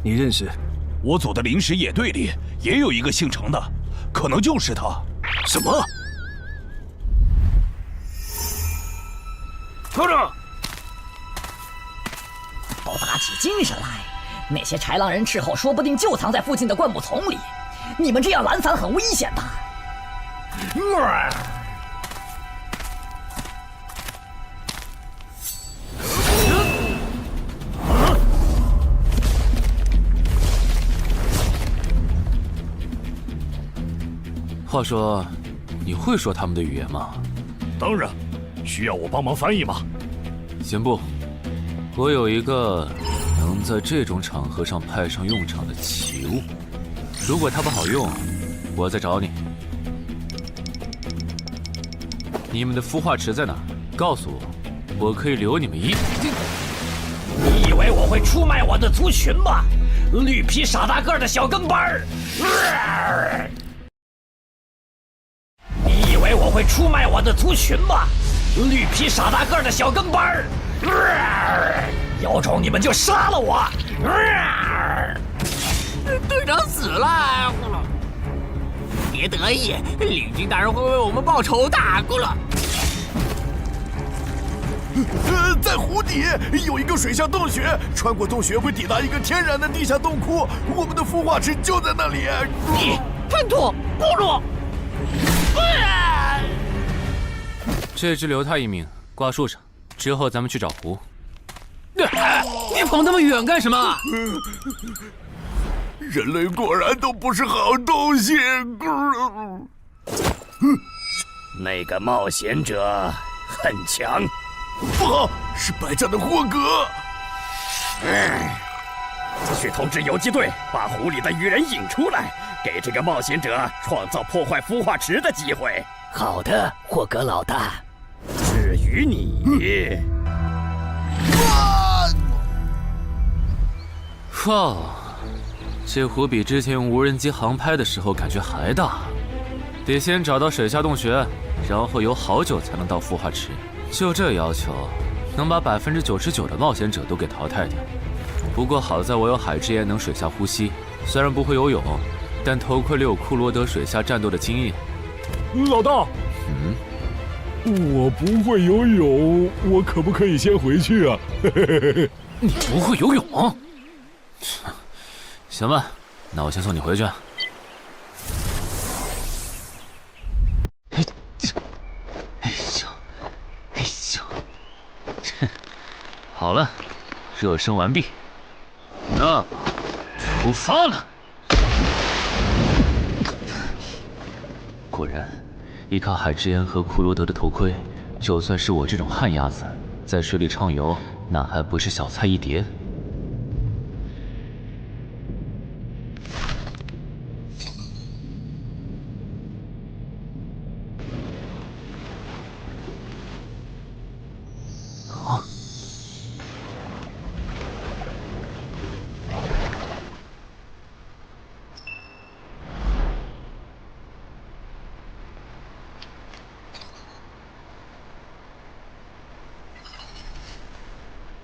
你认识？我组的临时野队里也有一个姓陈的，可能就是他。什么？科长，都打起精神来！那些豺狼人斥候说不定就藏在附近的灌木丛里，你们这样懒散很危险的。话说，你会说他们的语言吗？当然，需要我帮忙翻译吗？先不，我有一个能在这种场合上派上用场的奇物，如果它不好用，我再找你。你们的孵化池在哪？告诉我，我可以留你们一。你以为我会出卖我的族群吗？绿皮傻大个的小跟班儿！你以为我会出卖我的族群吗？绿皮傻大个的小跟班儿！有种你们就杀了我！队长死了，别得意，领军大人会为我们报仇的，咕噜。在湖底有一个水下洞穴，穿过洞穴会抵达一个天然的地下洞窟，我们的孵化池就在那里。吞吐，咕噜。这只留他一命，挂树上，之后咱们去找湖。你跑那么远干什么？人类果然都不是好东西。那个冒险者很强。不好，是白战的霍格。去通知游击队，把湖里的鱼人引出来，给这个冒险者创造破坏孵化池的机会。好的，霍格老大。至于你，哇，这湖比之前用无人机航拍的时候感觉还大。得先找到水下洞穴，然后游好久才能到孵化池。就这要求，能把99%的冒险者都给淘汰掉。不过好在我有海之炎能水下呼吸，虽然不会游泳，但头盔里有库罗德水下战斗的经验。老大，我不会游泳，我可不可以先回去啊？你不会游泳？行吧，那我先送你回去。好了，热身完毕，那出发了。果然，依靠海之言和库罗德的头盔，就算是我这种旱鸭子，在水里畅游，那还不是小菜一碟？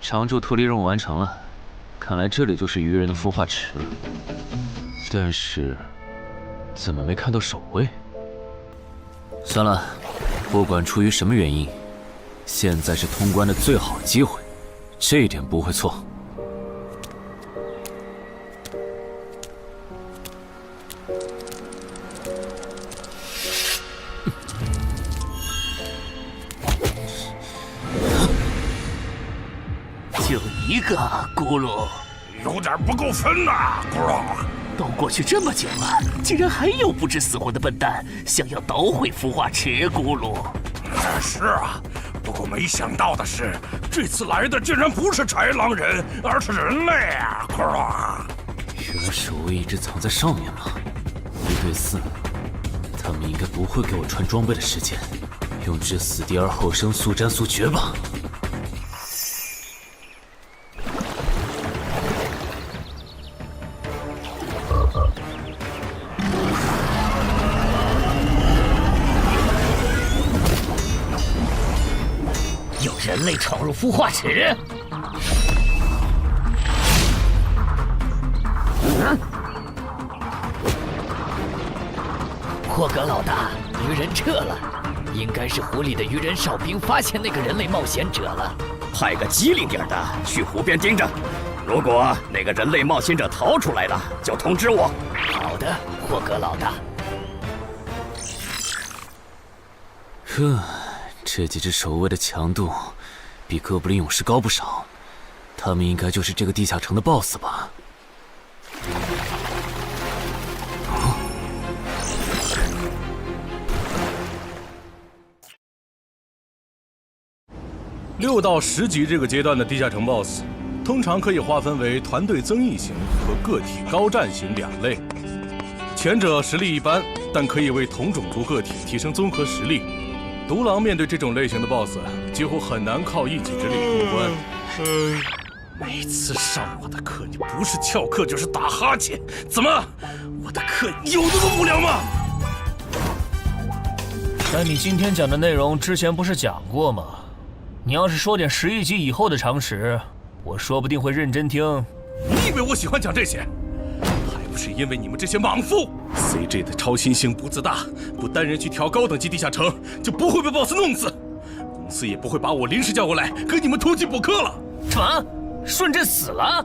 常驻脱离任务完成了，看来这里就是鱼人的孵化池。但是，怎么没看到守卫？算了，不管出于什么原因，现在是通关的最好机会，这一点不会错。就一个咕噜，有点不够分呐，咕噜。都过去这么久了，竟然还有不知死活的笨蛋想要捣毁孵化池，咕噜。是啊，不过没想到的是，这次来的竟然不是豺狼人，而是人类啊，咕噜。原来守卫一直藏在上面吗？1对4，他们应该不会给我穿装备的时间，用至死地而后生，速战速决吧。人类闯入孵化池，霍格老大，鱼人撤了，应该是湖里的鱼人哨兵发现那个人类冒险者了。派个机灵点的去湖边盯着，如果那个人类冒险者逃出来了，就通知我。好的，霍格老大。这几只守卫的强度比哥布林勇士高不少，他们应该就是这个地下城的 BOSS 吧？6到10级这个阶段的地下城 BOSS， 通常可以划分为团队增益型和个体高战型2类。前者实力一般，但可以为同种族个体提升综合实力。独狼面对这种类型的 BOSS， 几乎很难靠一己之力通关。每次上我的课，你不是翘课就是打哈欠，怎么？我的课有那么无聊吗？但你今天讲的内容之前不是讲过吗？你要是说点11级以后的常识，我说不定会认真听。你以为我喜欢讲这些？还不是因为你们这些莽夫 ！CJ 的超新星不自大，不单人去调高等级地下城，就不会被 BOSS 弄死。公司也不会把我临时叫过来给你们突击补课了。什么？顺治死了？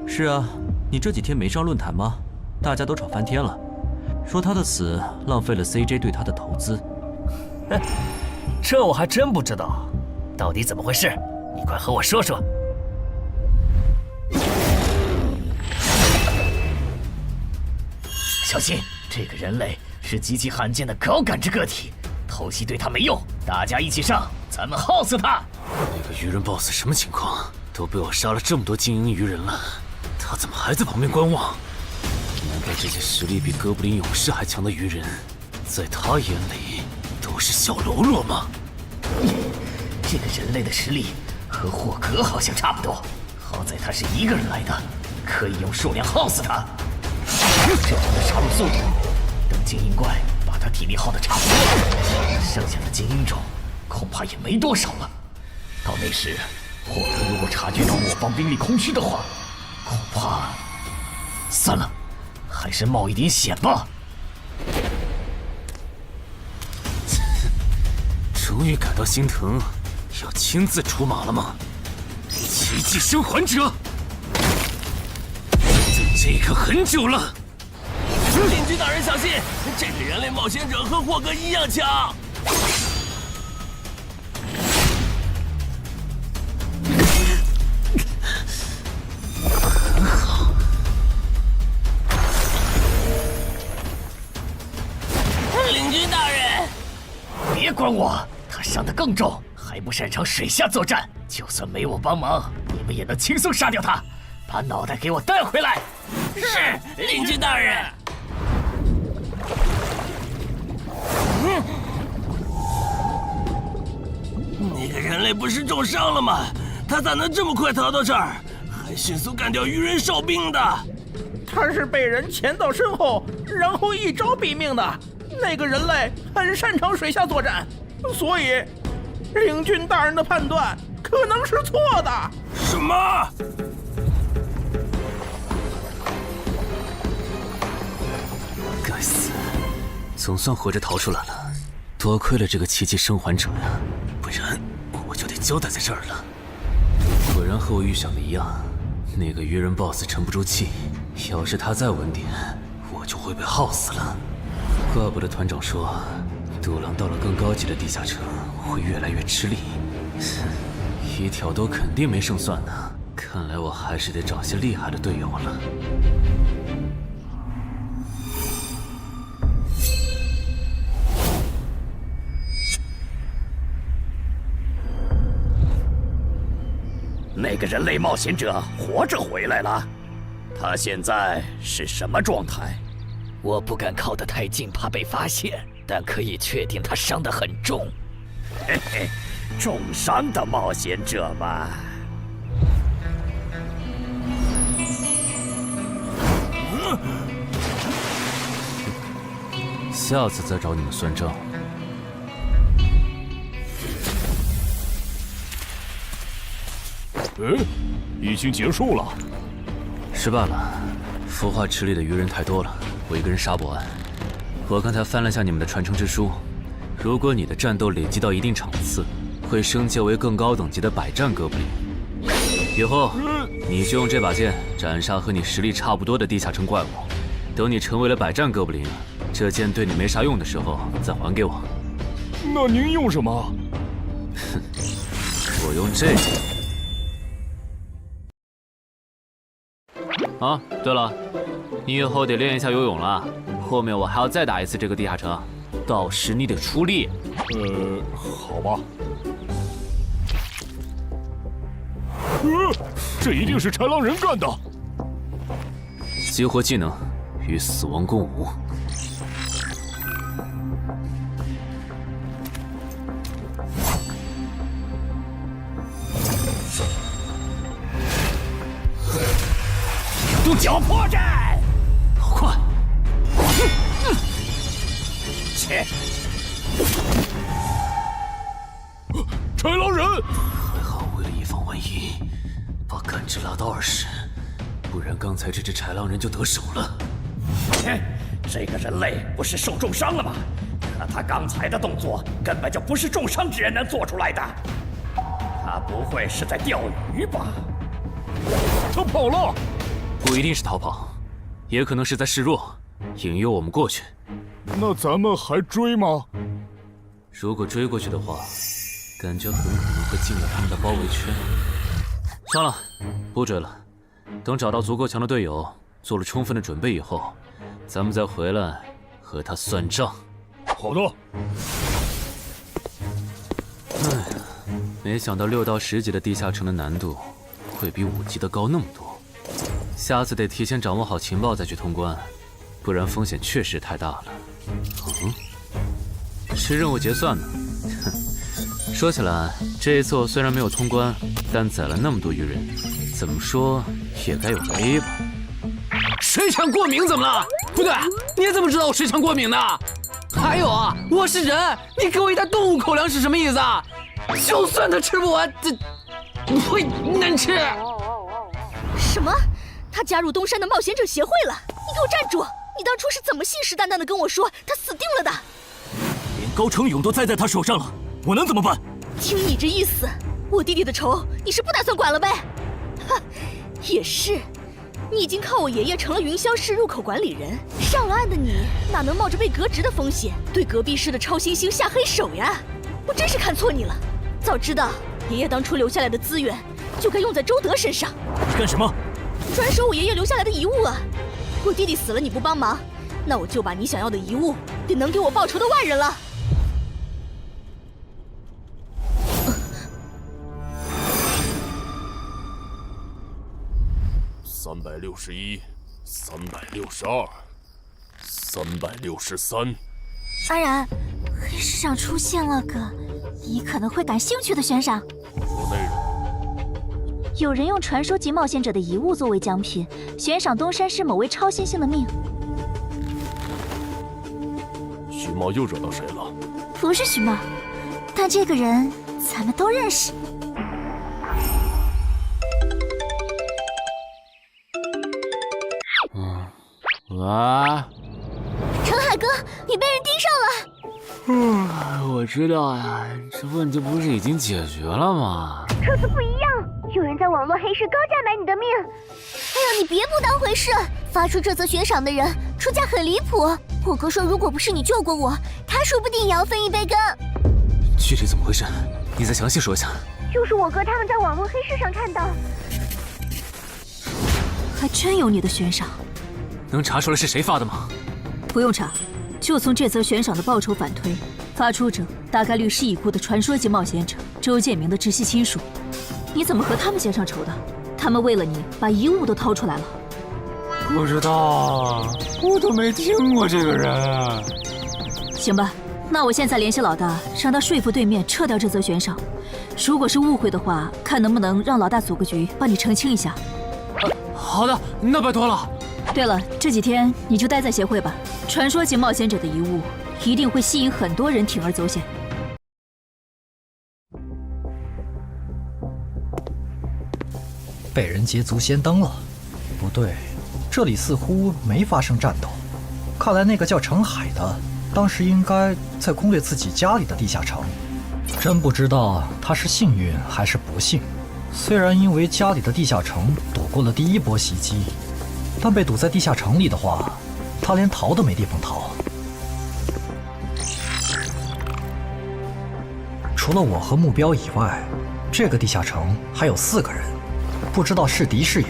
是啊，你这几天没上论坛吗？大家都吵翻天了，说他的死浪费了 CJ 对他的投资。哼，这我还真不知道，到底怎么回事？你快和我说说。小心，这个人类是极其罕见的高感知个体，偷袭对他没用，大家一起上，咱们耗死他！那个鱼人 BOSS 什么情况？都被我杀了这么多精英鱼人了，他怎么还在旁边观望？难道这些实力比哥布林勇士还强的鱼人，在他眼里都是小喽啰吗？这个人类的实力和霍格好像差不多，好在他是一个人来的，可以用数量耗死他。这样的杀戮速度，等精英怪把他体力耗得差不多了，剩下的精英种恐怕也没多少了。到那时，霍格如果察觉到我方兵力空虚的话，恐怕……算了，还是冒一点险吧。终于感到心疼，要亲自出马了吗？奇迹生还者，等这个很久了。领军大人小心，这个人类冒险者和霍格一样强。很好。领军大管我，他伤得更重，还不擅长水下作战。就算没我帮忙，你们也能轻松杀掉他。把脑袋给我带回来。是，领军大人。那个人类不是重伤了吗？他咋能这么快逃到这儿，还迅速干掉鱼人哨兵的？他是被人潜到身后，然后一招毙命的。那个人类很擅长水下作战，所以领军大人的判断可能是错的。什么？该死，总算活着逃出来了，多亏了这个奇迹生还者呀，不然我就得交代在这儿了。果然和我预想的一样，那个鱼人 BOSS 沉不住气，要是他再稳点，我就会被耗死了。怪不得团长说，独狼到了更高级的地下城会越来越吃力，一挑多肯定没胜算呢。看来我还是得找些厉害的队友了。那个人类冒险者活着回来了，他现在是什么状态？我不敢靠得太近，怕被发现，但可以确定他伤得很重。嘿嘿，重伤的冒险者嘛。下次再找你们算账。已经结束了。失败了，孵化池里的鱼人太多了，我一个人杀不完。我刚才翻了下你们的传承之书，如果你的战斗累积到一定场次，会升阶为更高等级的百战哥布林。以后你就用这把剑斩杀和你实力差不多的地下城怪物。等你成为了百战哥布林，这剑对你没啥用的时候再还给我。那您用什么？哼，我用这个。啊，对了，你以后得练一下游泳了。后面我还要再打一次这个地下城，到时你得出力。好吧。这一定是豺狼人干的。激活技能，与死亡共舞。独角破绽，好快！切！豺狼人，还好为了以防万一，把感知拉到20，不然刚才这只豺狼人就得手了。切！这个人类不是受重伤了吗？可他刚才的动作根本就不是重伤之人能做出来的。他不会是在钓鱼吧？他跑了。不一定是逃跑，也可能是在示弱，引诱我们过去。那咱们还追吗？如果追过去的话，感觉很可能会进了他们的包围圈。算了，不追了。等找到足够强的队友，做了充分的准备以后，咱们再回来和他算账。好的。哎呀，没想到6到10级的地下城的难度会比5级的高那么多。下次得提前掌握好情报再去通关，不然风险确实太大了。是任务结算呢。哼，说起来，这一次我虽然没有通关，但宰了那么多鱼人，怎么说也该有个 A 吧。水枪过敏怎么了？不对，你怎么知道我水枪过敏的？还有啊，我是人，你给我一袋动物口粮是什么意思啊？就算他吃不完，这会难吃。什么？他加入东山的冒险者协会了？你给我站住！你当初是怎么信誓旦旦的跟我说他死定了的？连高成勇都栽在他手上了，我能怎么办？听你这意思，我弟弟的仇你是不打算管了呗？哼，也是，你已经靠我爷爷成了云霄市入口管理人，上了岸的你哪能冒着被革职的风险对隔壁市的超新星下黑手呀？我真是看错你了，早知道爷爷当初留下来的资源就该用在周德身上。你干什么？转手我爷爷留下来的遗物啊！我弟弟死了你不帮忙，那我就把你想要的遗物给能给我报仇的外人了。361、362、363。安然，黑市上出现了个你可能会感兴趣的悬赏。说内容。有人用传说级冒险者的遗物作为奖品，悬赏东山市某位超新星的命。徐茂又惹到谁了？不是徐茂，但这个人咱们都认识。啊！陈海哥，你被人盯上了。我知道呀，这问题不是已经解决了吗？这次不一样，有人在网络黑市高价买你的命。哎呦，你别不当回事！发出这则悬赏的人出价很离谱。我哥说，如果不是你救过我，他说不定也要分一杯羹。具体怎么回事？你再详细说一下。就是我哥他们在网络黑市上看到，还真有你的悬赏。能查出来是谁发的吗？不用查，就从这则悬赏的报酬反推，发出者大概率是已故的传说级冒险者周建明的直系亲属。你怎么和他们结上仇的？他们为了你把遗物都掏出来了。不知道，我都没听过这个人。行吧，那我现在联系老大，让他说服对面撤掉这则悬赏。如果是误会的话，看能不能让老大组个局帮你澄清一下。好的，那拜托了。对了，这几天你就待在协会吧。传说级冒险者的遗物一定会吸引很多人铤而走险。被人捷足先登了？不对，这里似乎没发生战斗。看来那个叫程海的，当时应该在攻略自己家里的地下城。真不知道他是幸运还是不幸。虽然因为家里的地下城躲过了第一波袭击，但被堵在地下城里的话，他连逃都没地方逃。除了我和目标以外，这个地下城还有4个人，不知道是敌是友。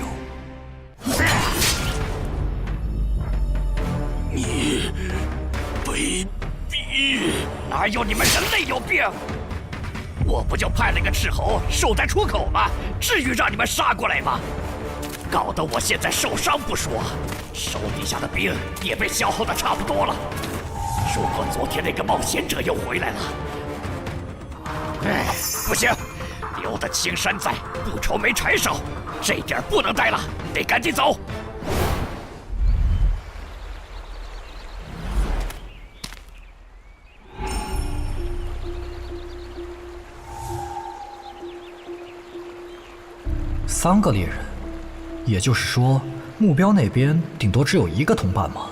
你卑鄙！哪有你们人类有病？我不就派了个斥候守在出口吗？至于让你们杀过来吗？搞得我现在受伤不说，手底下的兵也被消耗的差不多了。如果昨天那个冒险者又回来了，不行，留得青山在，不愁没柴烧。这点不能待了，得赶紧走。3个猎人，也就是说，目标那边顶多只有1个同伴吗？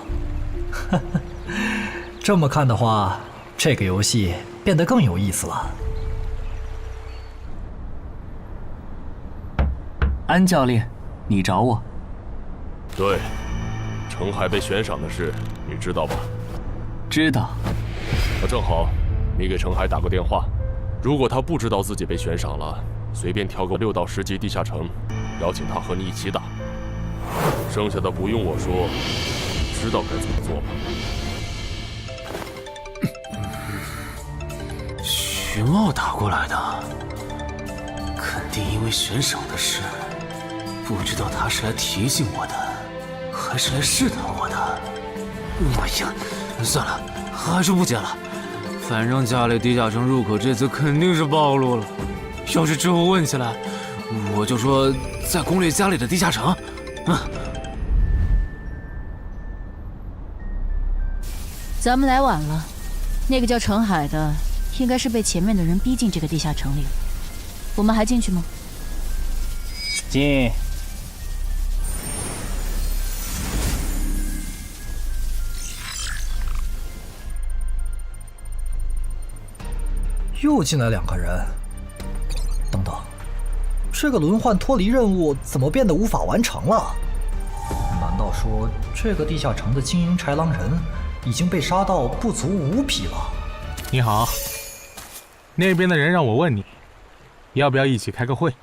这么看的话，这个游戏变得更有意思了。安教练，你找我？对，程海被悬赏的事，你知道吧？知道。那正好，你给程海打个电话，如果他不知道自己被悬赏了，随便挑个6到10级地下城，邀请他和你一起打。剩下的不用我说，知道该怎么做吗？徐茂打过来的，肯定因为悬赏的事。不知道他是来提醒我的，还是来试探我的。哎呀，算了，还是不接了。反正家里地下城入口这次肯定是暴露了。要是之后问起来，我就说在攻略家里的地下城。咱们来晚了，那个叫程海的，应该是被前面的人逼进这个地下城里了。我们还进去吗？进。又进来2个人。等等，这个轮换脱离任务怎么变得无法完成了？难道说这个地下城的精英豺狼人已经被杀到不足5匹了？你好，那边的人让我问你，要不要一起开个会？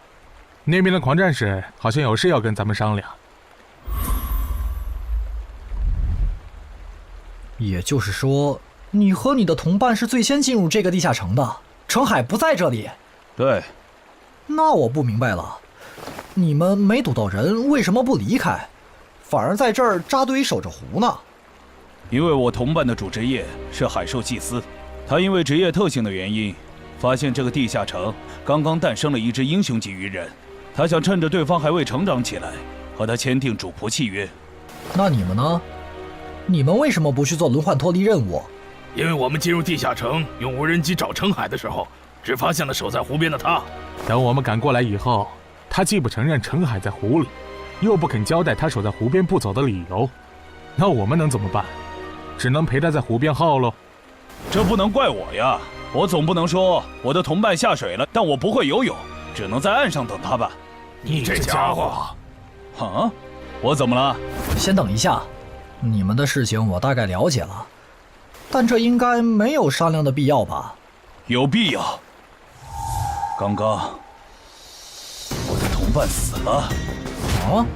那边的狂战士好像有事要跟咱们商量。也就是说，你和你的同伴是最先进入这个地下城的，程海不在这里。对。那我不明白了，你们没堵到人，为什么不离开？反而在这儿扎堆守着湖呢？因为我同伴的主职业是海兽祭司，他因为职业特性的原因，发现这个地下城刚刚诞生了一只英雄级鱼人，他想趁着对方还未成长起来，和他签订主仆契约。那你们呢？你们为什么不去做轮换脱离任务？因为我们进入地下城用无人机找程海的时候，只发现了守在湖边的他。等我们赶过来以后，他既不承认程海在湖里，又不肯交代他守在湖边不走的理由，那我们能怎么办？只能陪他在湖边耗喽。这不能怪我呀，我总不能说我的同伴下水了，但我不会游泳，只能在岸上等他吧。你这家伙！啊，我怎么了？先等一下，你们的事情我大概了解了，但这应该没有商量的必要吧？有必要。刚刚我的同伴死了。啊？